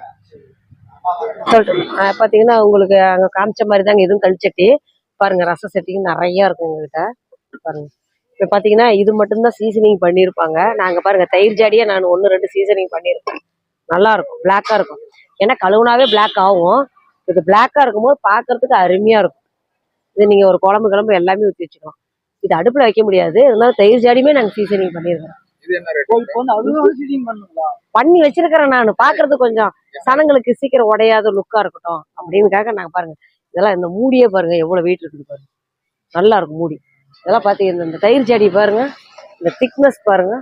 சொல்லிட்டு பாத்தீங்கன்னா உங்களுக்கு அங்க காமிச்ச மாதிரி தாங்க இதுவும் கல்ச்சட்டி. பாருங்க, ரச சட்டிக்கு நிறைய இருக்கும் எங்ககிட்ட. பாருங்க, இப்ப பாத்தீங்கன்னா இது மட்டும்தான் சீசனிங் பண்ணிருப்பாங்க. நாங்க பாருங்க தயிர் ஜாடியே நான் 1 2 சீசனிங் பண்ணிருப்பேன். நல்லா இருக்கும், பிளாக்கா இருக்கும். ஏன்னா கழுவுனாவே பிளாக் ஆகும். இது பிளாக்கா இருக்கும்போது பாக்குறதுக்கு அருமையா இருக்கும். இது நீங்க ஒரு குழம்பு எல்லாமே ஊற்றி வச்சுக்கலாம். இது அடுப்புல வைக்க முடியாது, இருந்தாலும் தயிர் ஜாடியுமே நாங்க சீசனிங் பண்ணிருக்கோம். பண்ணி வச்சிருக்கிறேன் நான். பாக்குறதுக்கு கொஞ்சம் சனங்களுக்கு சீக்கிரம் உடையாத லுக்கா இருக்கட்டும் அப்படின்னுக்காக நாங்க பாருங்க. இதெல்லாம் இந்த மூடியே பாருங்க எவ்வளவு வெயிட் இருக்குது பாருங்க. நல்லா இருக்கும் மூடி. இதெல்லாம் பாத்தீங்கன்னா இந்த தயிர் ஜாடி பாருங்க, இந்த திக்னஸ் பாருங்க,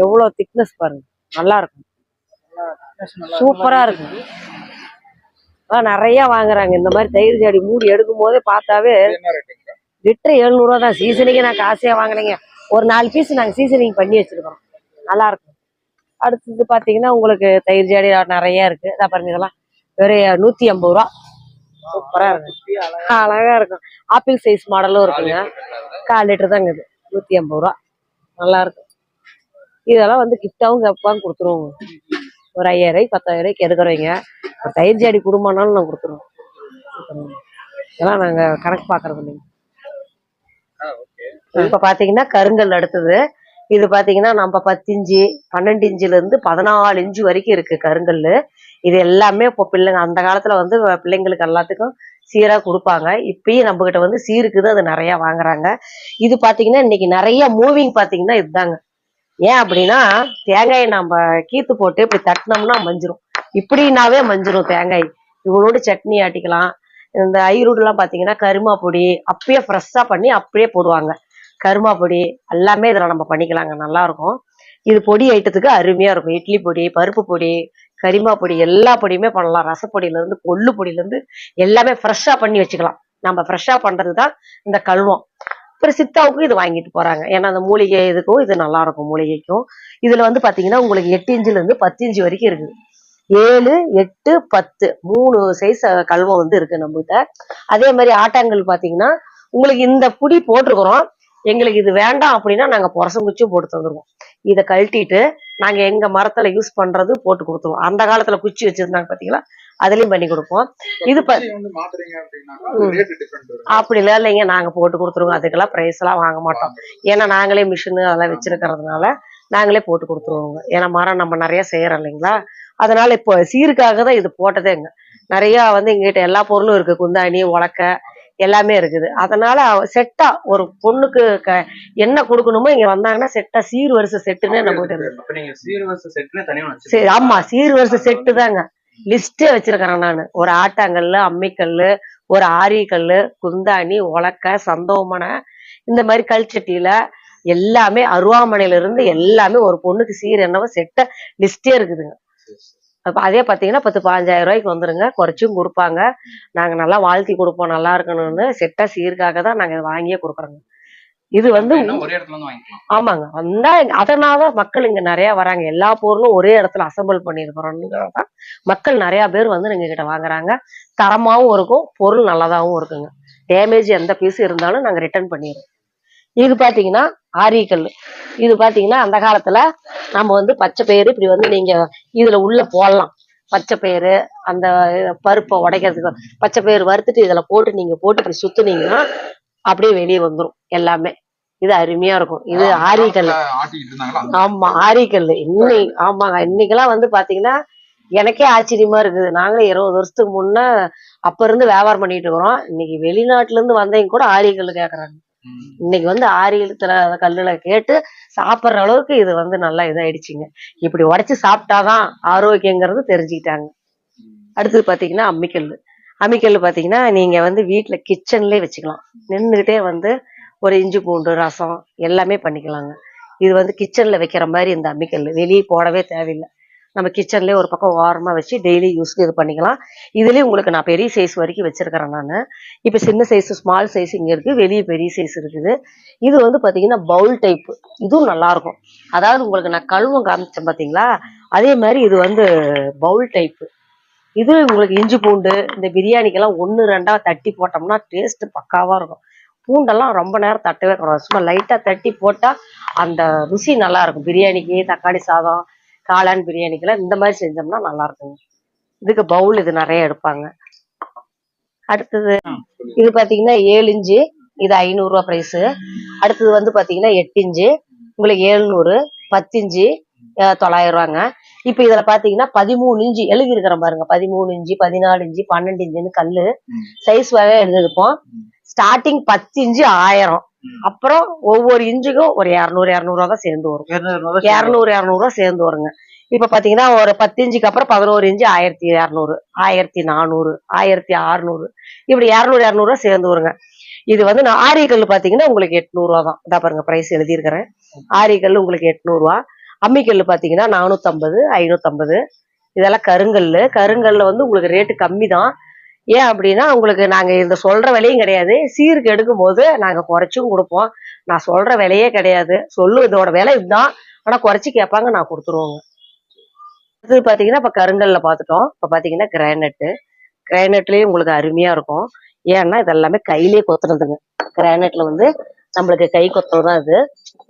எவ்வளவு திக்னஸ் பாருங்க. நல்லா இருக்கும், சூப்பரா இருக்கு. நிறைய வாங்குறாங்க இந்த மாதிரி தயிர் ஜாடி மூடி. எடுக்கும் போதே பார்த்தாவே லிட்டர் 700 ரூபா தான். சீசனிங்கு நான் காசையா வாங்கினீங்க. ஒரு 4 பீஸ் நாங்க சீசனிங் பண்ணி வச்சிருக்கோம். நல்லா இருக்கும். அடுத்தது பாத்தீங்கன்னா உங்களுக்கு தயிர் ஜாடி நிறைய இருக்கு. இதான் பாருங்க, இதெல்லாம் வெறும் 150 ரூபா. சூப்பரா இருக்கு, அழகா இருக்கும். ஆப்பிள் சைஸ் மாடலும் இருக்குங்க. 1/4 லிட்டர் தாங்க இது, 150 ரூபா. நல்லா இருக்கும். இதெல்லாம் வந்து கிஃப்டாவும் கேட்பாங்க, கொடுத்துருவோங்க. ஒரு 5000 ரூபாய்க்கு 10,000 ரூபாய்க்கு எடுக்கிறவங்க ஒரு தயிர் ஜாடி குடும்பம்னாலும் நான் கொடுத்துருவோம். இதெல்லாம் நாங்க கணக்கு பாக்குறது இல்லைங்க. இப்ப பாத்தீங்கன்னா கருங்கல் அடுத்தது. இது பாத்தீங்கன்னா நம்ம 10 இன்ச்சு 12 இன்ச்சுல இருந்து 14 இன்ச்சு வரைக்கும் இருக்கு கருங்கல். இது எல்லாமே இப்போ பிள்ளைங்க அந்த காலத்துல வந்து பிள்ளைங்களுக்கு எல்லாத்துக்கும் சீரா கொடுப்பாங்க. இப்பயும் நம்ம கிட்ட வந்து சீருக்குது, அது நிறைய வாங்குறாங்க. இது பாத்தீங்கன்னா இன்னைக்கு நிறைய மூவிங் பாத்தீங்கன்னா இதுதாங்க. ஏன் அப்படின்னா தேங்காயை நம்ம கீத்து போட்டு இப்படி தட்டினோம்னா மஞ்சிரும். இப்படின்னாவே மஞ்சிரும் தேங்காய். இவளோட சட்னி ஆட்டிக்கலாம். இந்த ஐரூடு எல்லாம் பாத்தீங்கன்னா கருமா பொடி அப்பயே ஃப்ரெஷ்ஷா பண்ணி அப்படியே போடுவாங்க. கருமா பொடி எல்லாமே இதுல நம்ம பண்ணிக்கலாங்க, நல்லா இருக்கும். இது பொடி ஐட்டத்துக்கு அருமையா இருக்கும். இட்லி பொடி, பருப்பு பொடி, கரிமா பொடி, எல்லா பொடியுமே பண்ணலாம். ரசப்பொடியில இருந்து கொள்ளு பொடியில இருந்து எல்லாமே ஃப்ரெஷ்ஷா பண்ணி வச்சுக்கலாம். நம்ம ஃப்ரெஷ்ஷா பண்றதுதான் இந்த கல்வம். அப்புறம் சித்தாவுக்கும் இது வாங்கிட்டு போறாங்க. ஏன்னா அந்த மூலிகை இதுக்கும் இது நல்லா இருக்கும். மூலிகைக்கும் இதுல வந்து பாத்தீங்கன்னா உங்களுக்கு 8 இன்ச்சுல இருந்து 10 இன்ச்சு வரைக்கும் இருக்குது. 7, 8, 10 3 சைஸ் கல்வம் வந்து இருக்கு நம்ம கிட்ட. அதே மாதிரி ஆட்டாங்கல் பாத்தீங்கன்னா உங்களுக்கு இந்த புடி போட்டிருக்கிறோம். எங்களுக்கு இது வேண்டாம் அப்படின்னா நாங்க புரசங்குச்சியும் போட்டு தந்துருவோம். இதை கழட்டிட்டு நாங்க எங்க மரத்துல யூஸ் பண்றது போட்டு கொடுத்துருவோம். அந்த காலத்துல குச்சி வச்சிருந்தாங்க பாத்தீங்களா, அதுலயும் பண்ணி கொடுப்போம். இது அப்படி இல்லைங்க, நாங்க போட்டு கொடுத்துருவோம். அதுக்கெல்லாம் பிரைஸ் எல்லாம் வாங்க மாட்டோம். ஏன்னா நாங்களே மிஷின் அதெல்லாம் வச்சிருக்கிறதுனால நாங்களே போட்டு கொடுத்துருவோங்க. ஏன்னா மரம் நம்ம நிறைய செய்யறோம் இல்லைங்களா, அதனால இப்போ சீருக்காக தான் இது போட்டதேங்க. நிறைய வந்து எங்ககிட்ட எல்லா பொருளும் இருக்கு, குந்தாணி உலக்க எல்லாமே இருக்குது. அதனால செட்டா ஒரு பொண்ணுக்கு என்ன கொடுக்கணுமோ இங்க வந்தாங்கன்னா செட்டா சீர் வரிசை செட்டுன்னு நம்ம கிட்ட இருக்கு. ஆமா, சீர் வரிசை செட்டு தாங்க. லிஸ்டே வச்சிருக்கிறேன் நான். ஒரு ஆட்டாங்கல்லு, அம்மிக்கல்லு, ஒரு ஆரியக்கல்லு, குந்தாணி, உலக்க, சந்தோமனை, இந்த மாதிரி கல்ச்சட்டியில எல்லாமே அருவாமனையில இருந்து எல்லாமே ஒரு பொண்ணுக்கு சீர் என்னவோ செட்ட லிஸ்டே இருக்குதுங்க. அப்ப அதே பாத்தீங்கன்னா 10-15,000 ரூபாய்க்கு வந்துருங்க. குறைச்சும் கொடுப்பாங்க. நாங்க நல்லா வாழ்த்தி கொடுப்போம், நல்லா இருக்கணும்னு. செட்டா சீருக்காக தான் நாங்க வாங்கியே கொடுக்குறோங்க. இது வந்து ஆமாங்க, வந்தா அதனாலதான் மக்கள் இங்க நிறைய வராங்க. எல்லா பொருளும் ஒரே இடத்துல அசம்பிள் பண்ணிருக்கிறோம். மக்கள் நிறைய பேர் வந்து எங்க கிட்ட வாங்குறாங்க. தரமாவும் இருக்கும், பொருள் நல்லதாவும் இருக்குங்க. டேமேஜ் எந்த பீஸ் இருந்தாலும் நாங்க ரிட்டர்ன் பண்ணிடுறோம். இது பாத்தீங்கன்னா ஆரியக்கல். இது பாத்தீங்கன்னா அந்த காலத்துல நம்ம வந்து பச்சை பயிறு இப்படி வந்து நீங்க இதுல உள்ள போடலாம். பச்சை பயிறு அந்த பருப்பை உடைக்கிறதுக்கு பச்சை பயிறு வறுத்துட்டு இதுல போட்டு நீங்க போட்டு இப்படி சுத்துனீங்கன்னா அப்படியே வெளியே வந்துரும் எல்லாமே. இது அருமையா இருக்கும். இது ஆரிக்கல். ஆட்டிட்டு இருந்தாங்களா அந்த ஆமா, ஆரிக்கல். ஆமாங்க, இன்னைக்கெல்லாம் வந்து பாத்தீங்கன்னா எனக்கே ஆச்சரியமா இருக்குது. நாங்களே 20 வருஷத்துக்கு முன்ன அப்ப இருந்து வியாபாரம் பண்ணிட்டு இருக்கிறோம். இன்னைக்கு வெளிநாட்டுல இருந்து வந்தவங்க கூட ஆரிக்கல் கேக்குறாங்க. இன்னைக்கு வந்து ஆரியத்துல கல்லுல கேட்டு சாப்பிடுற அளவுக்கு இது வந்து நல்லா இதாயிடுச்சுங்க. இப்படி உடைச்சு சாப்பிட்டாதான் ஆரோக்கியங்கிறது தெரிஞ்சுக்கிட்டாங்க. அடுத்தது பாத்தீங்கன்னா அம்மிக்கல்லு. அம்மிக்கல்லு பாத்தீங்கன்னா நீங்க வந்து வீட்டுல கிச்சன்லயே வச்சுக்கலாம். நின்றுகிட்டே வந்து ஒரு இஞ்சி பூண்டு ரசம் எல்லாமே பண்ணிக்கலாங்க. இது வந்து கிச்சன்ல வைக்கிற மாதிரி இந்த அம்மிக்கல்லு வெளியே போடவே தேவையில்லை. நம்ம கிச்சன்லயே ஒரு பக்கம் ஓரமா வச்சு டெய்லி யூஸ்க்கு இது பண்ணிக்கலாம். இதுலயே உங்களுக்கு நான் பெரிய சைஸ் வரைக்கும் வச்சிருக்கிறேன் நான். இப்ப சின்ன சைஸ் ஸ்மால் சைஸ் இங்க இருக்கு, வெளியே பெரிய சைஸ் இருக்குது. இது வந்து பாத்தீங்கன்னா பவுல் டைப். இதுவும் நல்லா இருக்கும். அதாவது உங்களுக்கு நான் கழுவம் காமிச்சேன் பாத்தீங்களா, அதே மாதிரி இது வந்து பவுல் டைப். இது உங்களுக்கு இஞ்சி பூண்டு இந்த பிரியாணிக்கெல்லாம் 1-2 தட்டி போட்டோம்னா டேஸ்ட் பக்காவா இருக்கும். பூண்டெல்லாம் ரொம்ப நேரம் தட்டவே கூடாது, சும்மா லைட்டா தட்டி போட்டா அந்த ருசி நல்லா இருக்கும். பிரியாணிக்கு தக்காளி சாதம் காளான் பிரியாணிக்கெல்லாம் இந்த மாதிரி செஞ்சோம்னா நல்லா இருக்குங்க. இதுக்கு பவுல் இது நிறைய எடுப்பாங்க. அடுத்தது இது பாத்தீங்கன்னா 7 இன்ச்சு. இது 500 ரூபா பிரைஸ். அடுத்தது வந்து பாத்தீங்கன்னா 8 இன்ச்சு உங்களுக்கு 700. 10 இன்ச்சு 900 ரூபாங்க. இப்ப இதுல பாத்தீங்கன்னா 13 இன்ச்சு எழுதி இருக்கிற பாருங்க. 13 இன்ச்சு 14 இன்ச்சு 12 இன்ச்சுன்னு கல்லு சைஸ் வகை எழுதிருப்போம். Starting 10 inch 1000. அப்புறம் ஒவ்வொரு இன்ச்சுக்கும் ஒரு 200 ரூபா தான் சேர்ந்து வரும். 200 ரூபா சேர்ந்து வருங்க. இப்ப பாத்தீங்கன்னா ஒரு 10 இன்ச்சுக்கு அப்புறம் 11 இன்ச்சு 1200 1400 1600 இப்படி 200 ரூபா சேர்ந்து வருங்க. இது வந்து நான் ஆரியக்கல் பாத்தீங்கன்னா உங்களுக்கு 800 ரூபா தான். இதா பாருங்க பிரைஸ் எழுதியிருக்கிறேன். ஆரியக்கல் உங்களுக்கு 800 ரூபா. அம்மிக்கல் பாத்தீங்கன்னா 450 550. இதெல்லாம் கருங்கல்லு. கருங்கல்ல வந்து உங்களுக்கு ரேட்டு கம்மி தான். ஏன் அப்படின்னா உங்களுக்கு நாங்க இந்த சொல்ற விலையும் கிடையாது. சீருக்கு எடுக்கும் போது நாங்க குறைச்சும் கொடுப்போம். நான் சொல்ற விலையே கிடையாது. இதோட விலை இதுதான், ஆனா குறைச்சு கேட்பாங்க, நான் கொடுத்துருவோங்க. இது பாத்தீங்கன்னா இப்ப கருங்கல்ல பாத்துட்டோம். இப்ப பாத்தீங்கன்னா கிரானைட். கிரானைட்லயே உங்களுக்கு அருமையா இருக்கும். ஏன்னா இது எல்லாமே கையிலேயே கொத்துனதுங்க. கிரானைட்ல வந்து நம்மளுக்கு கை கொத்தல் தான் இது.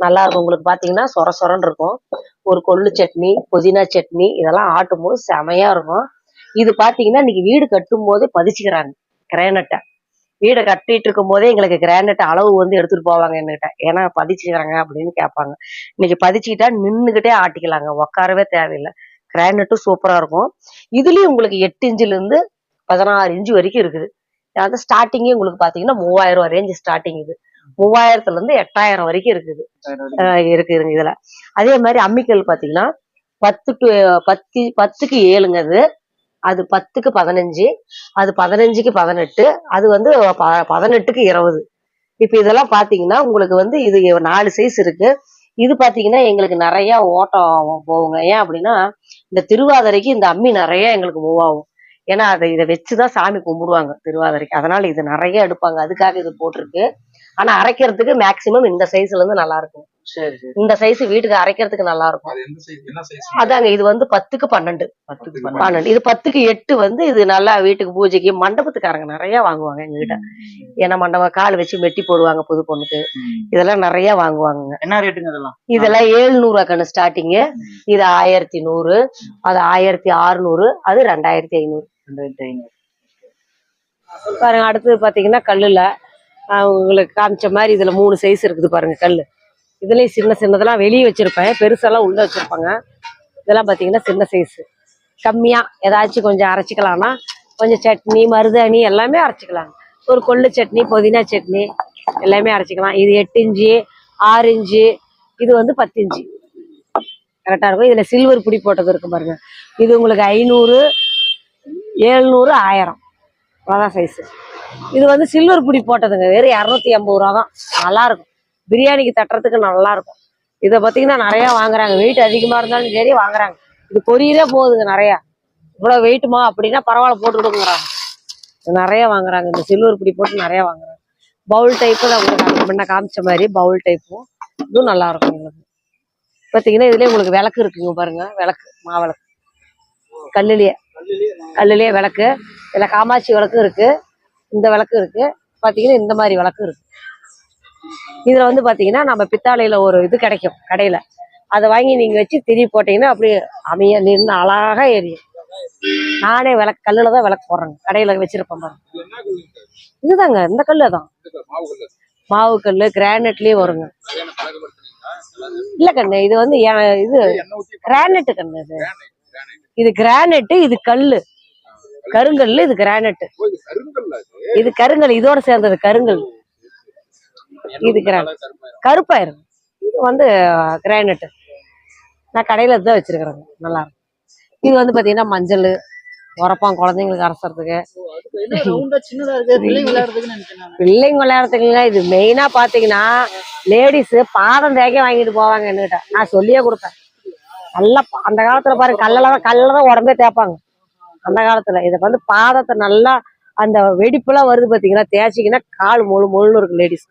நல்லா இருக்கும். உங்களுக்கு பாத்தீங்கன்னா சொர சொரன்னு இருக்கும். ஒரு கொள்ளு சட்னி புதினா சட்னி இதெல்லாம் ஆட்டும் போது செமையா இருக்கும். இது பாத்தீங்கன்னா இன்னைக்கு வீடு கட்டும் போதே பதிச்சுக்கிறாங்க கிரானைட்டை. வீடை கட்டிட்டு இருக்கும் போதே எங்களுக்கு கிரானைட் அளவு வந்து எடுத்துட்டு போவாங்க என்கிட்ட. ஏன்னா பதிச்சுக்கிறாங்க அப்படின்னு கேட்பாங்க. இன்னைக்கு பதிச்சுக்கிட்டா நின்னுகிட்டே ஆட்டிக்கலாங்க, உட்காரவே தேவையில்லை. கிரானைட்டும் சூப்பரா இருக்கும். இதுலயும் உங்களுக்கு 8 இன்ச்சுல இருந்து 16 இன்ச்சு வரைக்கும் இருக்குது. அது ஸ்டார்டிங்கே உங்களுக்கு பாத்தீங்கன்னா 3000 ரூபாய் ரேஞ்ச் ஸ்டார்டிங். இது 3000 இருந்து 8000 வரைக்கும் இருக்குது. இருக்குதுங்க இதுல. அதே மாதிரி அம்மிக்கல் பாத்தீங்கன்னா 10க்கு 7ங்க. அது 10க்கு 15. அது 15க்கு 18. அது வந்து 18க்கு 20. இப்ப இதெல்லாம் பாத்தீங்கன்னா உங்களுக்கு வந்து இது 4 சைஸ் இருக்கு. இது பாத்தீங்கன்னா எங்களுக்கு நிறைய ஓட்டம் போகுங்க. ஏன் அப்படின்னா இந்த திருவாதிரைக்கு இந்த அம்மி நிறைய எங்களுக்கு மூவ் ஆகும். ஏன்னா இதை வச்சுதான் சாமி கும்பிடுவாங்க திருவாதிரைக்கு. அதனால இது நிறைய எடுப்பாங்க. அதுக்காக இது போட்டிருக்கு. ஆனா அரைக்கிறதுக்கு மேக்சிமம் இந்த சைஸ்ல இருந்து நல்லா இருக்கும். சரி சரி. இந்த சைஸ் வீட்டுக்கு அரைக்கிறதுக்கு நல்லா இருக்கும். அது எந்த சைஸ் என்ன சைஸ்? அதாங்க இது வந்து 10க்கு 12. 10க்கு 12. இது 10க்கு 8 வந்து இது நல்லா வீட்டுக்கு பூஜைக்கு மண்டபத்துக்காரங்க நிறைய வாங்குவாங்க எங்ககிட்ட. ஏன்னா மண்டபம் கால் வச்சு மெட்டி போடுவாங்க புது பொண்ணுக்கு. இதெல்லாம் நிறைய வாங்குவாங்க. என்ன ரேட்டுங்க இதெல்லாம்? இதெல்லாம் 700 கண்ணு ஸ்டார்டிங்கு. இது 1100. அது 1600. அது 2500. 2500. பாருங்க. அடுத்தது பாத்தீங்கன்னா கல்லுல உங்களுக்கு காமிச்ச மாதிரி இதுல 3 சைஸ் இருக்குது பாருங்க கல்லு. இதுலயும் சின்னதெல்லாம் வெளியே வச்சிருப்பேன், பெருசெல்லாம் உள்ள வச்சிருப்பாங்க. இதெல்லாம் பாத்தீங்கன்னா சின்ன சைஸ். கம்மியா ஏதாச்சும் கொஞ்சம் அரைச்சிக்கலாம்னா கொஞ்சம் சட்னி மருதாணி எல்லாமே அரைச்சிக்கலாம். ஒரு கொள்ளு சட்னி புதினா சட்னி எல்லாமே அரைச்சிக்கலாம். இது 8 இன்ச்சு 6 இன்ச்சு. இது வந்து 10 இன்ச்சு கரெக்டா இருக்கும். இதுல சில்வர் புடி போட்டது இருக்கு பாருங்க. இது உங்களுக்கு 500 700 1000 அதான் சைஸ். இது வந்து சில்வர் புடி போட்டதுங்க. வெறும் 250 ரூபா தான். நல்லா இருக்கும். பிரியாணிக்கு தட்டுறதுக்கு நல்லா இருக்கும். இதை பார்த்தீங்கன்னா நிறைய வாங்குறாங்க. வெயிட் அதிகமா இருந்தாலும் சரி வாங்குறாங்க. இது கொரியரே போகுதுங்க நிறைய. இவ்வளவு வெயிட்டுமா அப்படின்னா பரவாயில்ல போட்டு விடுங்கிறாங்க. நிறைய வாங்குறாங்க. இந்த சில்வர் புடி போட்டு நிறைய வாங்குறாங்க. பவுல் டைப்பு தான் உங்களுக்கு முன்ன காமிச்ச மாதிரி பவுல் டைப்பும் இதுவும் நல்லா இருக்கும். உங்களுக்கு பார்த்தீங்கன்னா இதுலயே உங்களுக்கு விளக்கு இருக்குங்க பாருங்க. விளக்கு மாவிளக்கு கல்லுலயே விளக்கு. இதுல காமாட்சி விளக்கு இருக்கு, இந்த விளக்கு இருக்கு. பாத்தீங்கன்னா இந்த மாதிரி விளக்கு இருக்கு. இதுல வந்து பாத்தீங்கன்னா நம்ம பித்தாளையில ஒரு இது கிடைக்கும் கடையில. அதை வாங்கி நீங்க வச்சு திரி போட்டீங்கன்னா அப்படியே அமைய நின்று அழகா எரியும். நானே விளக்கு கல்லுல தான் விளக்கு போடுறேங்க. கடையில வச்சிருப்பேன் பாருங்க. இதுதாங்க இந்த கல்லு தான். மாவு கல் கிரானைட்லயே வருங்க. இல்ல கண்ணு, இது வந்து இது கிரானைட் கண்ணு. இது கிரானைட், இது கல்லு கருங்கல், இது கிரானைட். இது கருங்கல், இதோட சேர்ந்தது கருங்கல். இது கருப்பாயிரும். இது வந்து கிரானைட். நான் கடையில தான் வச்சிருக்கிறேங்க, நல்லா இருக்கும். இது வந்து பாத்தீங்கன்னா மஞ்சள் உரப்பான் குழந்தைங்களுக்கு அரைசறதுக்கு, பிள்ளைங்க விளையாடுறதுக்குங்க. இது மெயினா பாத்தீங்கன்னா லேடிஸ் பாதம் தேய்க்க வாங்கிட்டு போவாங்க என்கிட்ட. நான் சொல்லியே கொடுப்பேன். நல்லா அந்த காலத்துல பாருங்க, கல்லதான் உடம்பே தேய்ப்பாங்க அந்த காலத்துல. இதை வந்து பாதத்தை நல்லா அந்த வெடிப்புலாம் வருது பாத்தீங்கன்னா, தேய்ச்சிங்கன்னா கால் முழு முழுன்னு இருக்கு லேடிஸ்.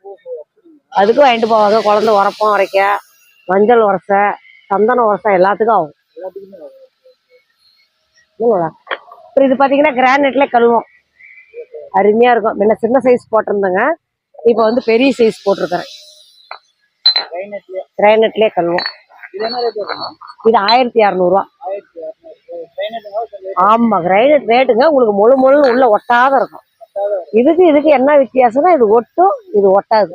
அதுக்கும் வாங்கிட்டு போவாங்க. குழந்தை உரப்பம் உரைக்க, மஞ்சள் உரச, சந்தனம் உரச எல்லாத்துக்கும் ஆகும். அப்புறம் இது பாத்தீங்கன்னா கிரானைட்ல கழுவோம், அருமையா இருக்கும். முன்ன சின்ன சைஸ் போட்டிருந்தேங்க, இப்ப வந்து பெரிய சைஸ் போட்டிருக்கிறேன். கிரானைட்லயே கழுவோம். இது 1600 ரூபா. ஆமா, கிரைனைட் ரேட்டுங்க. உங்களுக்கு முழு முழு உள்ள ஒட்டாத இருக்கும். இதுக்கு என்ன வித்தியாசம்னா, இது ஒட்டும், இது ஒட்டாது,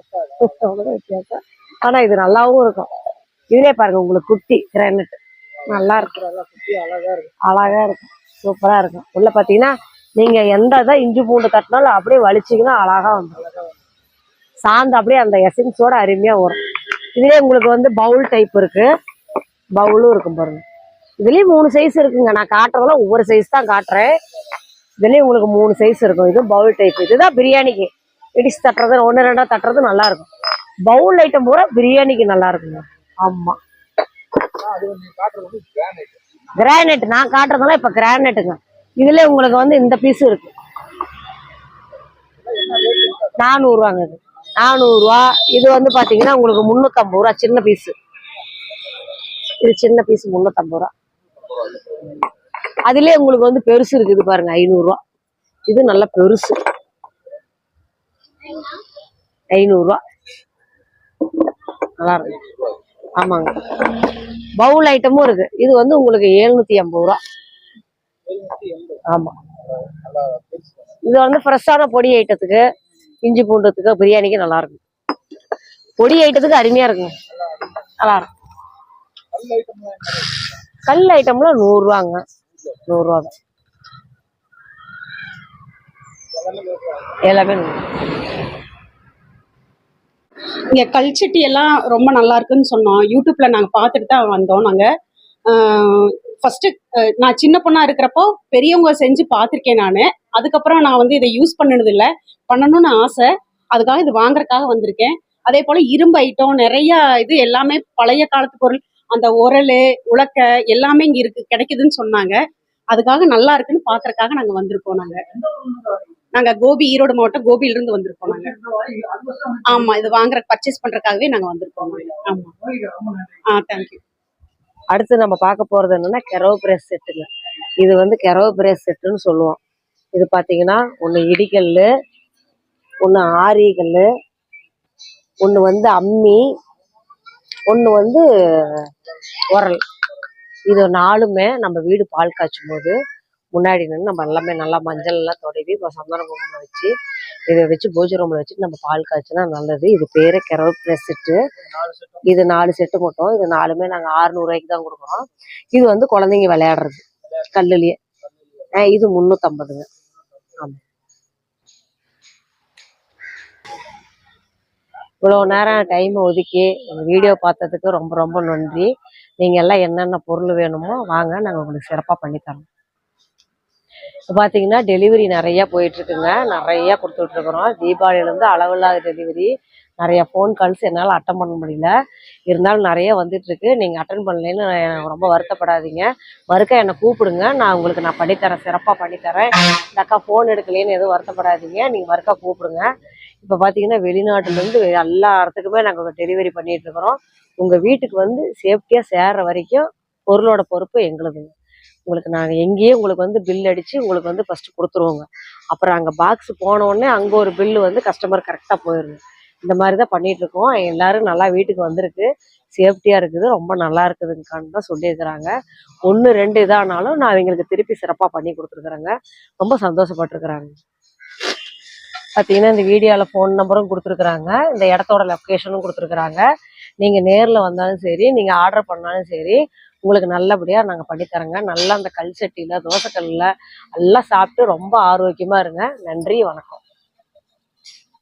வித்தியாசம். ஆனா இது நல்லாவும் இருக்கும். இதுலயே பாருங்க, உங்களுக்கு குட்டி கிரைனைட் நல்லா இருக்கும், அழகா இருக்கும், சூப்பரா இருக்கும். உள்ள பாத்தீங்கன்னா நீங்க எந்த இதான் இஞ்சி பூண்டு தட்டினாலும் அப்படியே வலிச்சிங்கன்னா அழகா வந்துடும். சாந்து அப்படியே அந்த எசன்ஸோட அருமையா வரும். இதுலயே உங்களுக்கு வந்து பவுல் டைப் இருக்கு, பவுலும் இருக்கும் பாருங்க. இதுலயும் 3 சைஸ் இருக்குங்க. நான் காட்டுறதெல்லாம் ஒவ்வொரு சைஸ் தான் காட்டுறேன். இதுலயும் உங்களுக்கு 3 சைஸ் இருக்கும். இது பவுல் டைப். இதுதான் பிரியாணிக்கு இடிச்சு தட்டுறது, 1 2 தட்டுறது நல்லா இருக்கும். பவுல் ஐட்டம் பூரா பிரியாணிக்கு நல்லா இருக்குங்க. ஆமா, கிரானைட் நான் காட்டுறதெல்லாம் இப்ப கிரானைட்டுங்க. இதுல உங்களுக்கு வந்து இந்த பீஸ் இருக்கு, 400 ரூபாங்க. இது 400 ரூபா. இது வந்து பாத்தீங்கன்னா உங்களுக்கு 350 ரூபா சின்ன பீஸ். இது சின்ன பீஸ் 350 ரூபா. அதுலயே உங்களுக்கு வந்து பெருசு இருக்குது பாருங்க, 500 ரூபா. இது நல்ல பெருசு, 500 ரூபா. நல்லா இருக்கு. ஆமாங்க, பவுல் ஐட்டமும் இருக்கு. இது வந்து உங்களுக்கு 750 ரூபா. ஆமா, இது வந்து ஃப்ரெஷ்ஷான பொடி ஐட்டத்துக்கு, இஞ்சி பூண்டத்துக்கு, பிரியாணிக்கு நல்லா இருக்கும். பொடி ஐட்டத்துக்கு அருமையா இருக்குங்க, நல்லா இருக்கும். கல் ஐட்டம்ல 100 ரூபாங்க, 100 ரூபா தான் எல்லாமே. இங்க கல் சட்டி எல்லாம் ரொம்ப நல்லா இருக்குன்னு சொன்னோம். யூடியூப்ல நாங்க பார்த்துட்டு தான் வந்தோம். நாங்க ஃபர்ஸ்ட் நான் சின்ன பொண்ணா இருக்கிறப்போ பெரியவங்க செஞ்சு பார்த்துருக்கேன் நான். அதுக்கப்புறம் நான் வந்து இதை யூஸ் பண்ணது இல்லை, பண்ணணும்னு ஆசை. அதுக்காக இது வாங்குறதுக்காக வந்திருக்கேன். அதே போல இரும்பு ஐட்டம் நிறைய, இது எல்லாமே பழைய காலத்து பொருள். அந்த உரல், உலக்க எல்லாமே இங்க இருக்கு, கிடைக்குதுன்னு சொன்னாங்க. அதுக்காக நல்லா இருக்குன்னு பாக்குறதுக்காக நாங்க வந்திருக்கோம். நாங்க கோபி, ஈரோடு மாவட்டம் கோபியில இருந்து வந்திருக்கோம் நாங்க. ஆமா, இது வாங்குற பர்ச்சேஸ் பண்றதுக்காகவே நாங்க வந்திருக்கோம். ஆமா, தேங்க்யூ. அடுத்து நம்ம பார்க்க போறது என்னன்னா கெரோ பிரேஸ் செட்டுங்க. இது வந்து கெரோ பிரேஸ் செட்டுன்னு சொல்லுவோம். இது பாத்தீங்கன்னா ஒண்ணு இடிக்கல், ஒண்ணு ஆரிகல், ஒண்ணு வந்து அம்மி, ஒண்ணு வந்து உரல். இது 4மே நம்ம வீடு பால் காய்ச்சும் போது முன்னாடி நின்று நம்ம எல்லாமே நல்லா மஞ்சள் எல்லாம் தொடவி சந்தன குங்குமம் வச்சு இதை வச்சு பூஜை ரூம்ல வச்சுட்டு நம்ம பால் காய்ச்சினா நல்லது. இது பேரு கெரோ பிரேஸ் செட்டு. இது 4 செட்டு மட்டும். இது 4மே நாங்க 600 ரூபாய்க்கு தான் கொடுக்குறோம். இது வந்து குழந்தைங்க விளையாடுறது கல்லுலயே. இது 350ங்க. ஆமா, இவ்வளவு நேரம் டைம் ஒதுக்கி வீடியோ பார்த்ததுக்கு ரொம்ப ரொம்ப நன்றி. நீங்க எல்லாம் என்னென்ன பொருள் வேணுமோ வாங்க, நாங்க உங்களுக்கு சிறப்பா பண்ணி தரோம். இப்போ பார்த்தீங்கன்னா டெலிவரி நிறைய போயிட்டு இருக்குங்க, நிறைய கொடுத்துட்டு இருக்கிறோம். தீபாவளியிலேருந்து அளவில்லாத டெலிவரி, நிறைய ஃபோன் கால்ஸ் என்னால் அட்டன் பண்ண முடியல. இருந்தாலும் நிறைய வந்துட்டு இருக்கு. நீங்கள் அட்டன் பண்ணலன்னு ரொம்ப வருத்தப்படாதீங்க. மறுக்கா என்னை கூப்பிடுங்க, நான் பண்ணித்தரேன், சிறப்பாக பண்ணித்தரேன். இந்த அக்கா ஃபோன் எடுக்கலேன்னு எதுவும் வருத்தப்படாதீங்க, நீங்கள் மறுக்கா கூப்பிடுங்க. இப்போ பார்த்தீங்கன்னா வெளிநாட்டுலேருந்து எல்லா இடத்துக்குமே நாங்கள் டெலிவரி பண்ணிட்டு இருக்கிறோம். உங்கள் வீட்டுக்கு வந்து சேஃப்டியாக சேர்ற வரைக்கும் பொருளோட பொறுப்பு எங்களுதுங்க. உங்களுக்கு நாங்கள் எங்கேயே உங்களுக்கு வந்து பில் அடித்து உங்களுக்கு வந்து ஃபஸ்ட்டு கொடுத்துருவோங்க. அப்புறம் அங்கே பாக்ஸ் போனோடனே அங்கே ஒரு பில்லு வந்து கஸ்டமர் கரெக்டாக போயிடுங்க. இந்த மாதிரி தான் பண்ணிகிட்ருக்கோம். எல்லோரும் நல்லா வீட்டுக்கு வந்திருக்கு, சேஃப்டியாக இருக்குது, ரொம்ப நல்லா இருக்குதுங்கக்கான்னு தான் சொல்லியிருக்கிறாங்க. 1 2 இதானாலும் நான் இவங்களுக்கு திருப்பி சிறப்பாக பண்ணி கொடுத்துருக்குறேங்க. ரொம்ப சந்தோஷப்பட்டுருக்குறாங்க. பார்த்தீங்கன்னா இந்த வீடியோவில் ஃபோன் நம்பரும் கொடுத்துருக்குறாங்க, இந்த இடத்தோட லொக்கேஷனும் கொடுத்துருக்குறாங்க. நீங்கள் நேரில் வந்தாலும் சரி, நீங்கள் ஆர்டர் பண்ணாலும் சரி, உங்களுக்கு நல்லபடியாக நாங்கள் பண்ணித்தரோங்க. நல்லா அந்த கல் சட்டியில் தோசைக்கல்லில் நல்லா சாப்பிட்டு ரொம்ப ஆரோக்கியமாக இருங்க. நன்றி, வணக்கம்.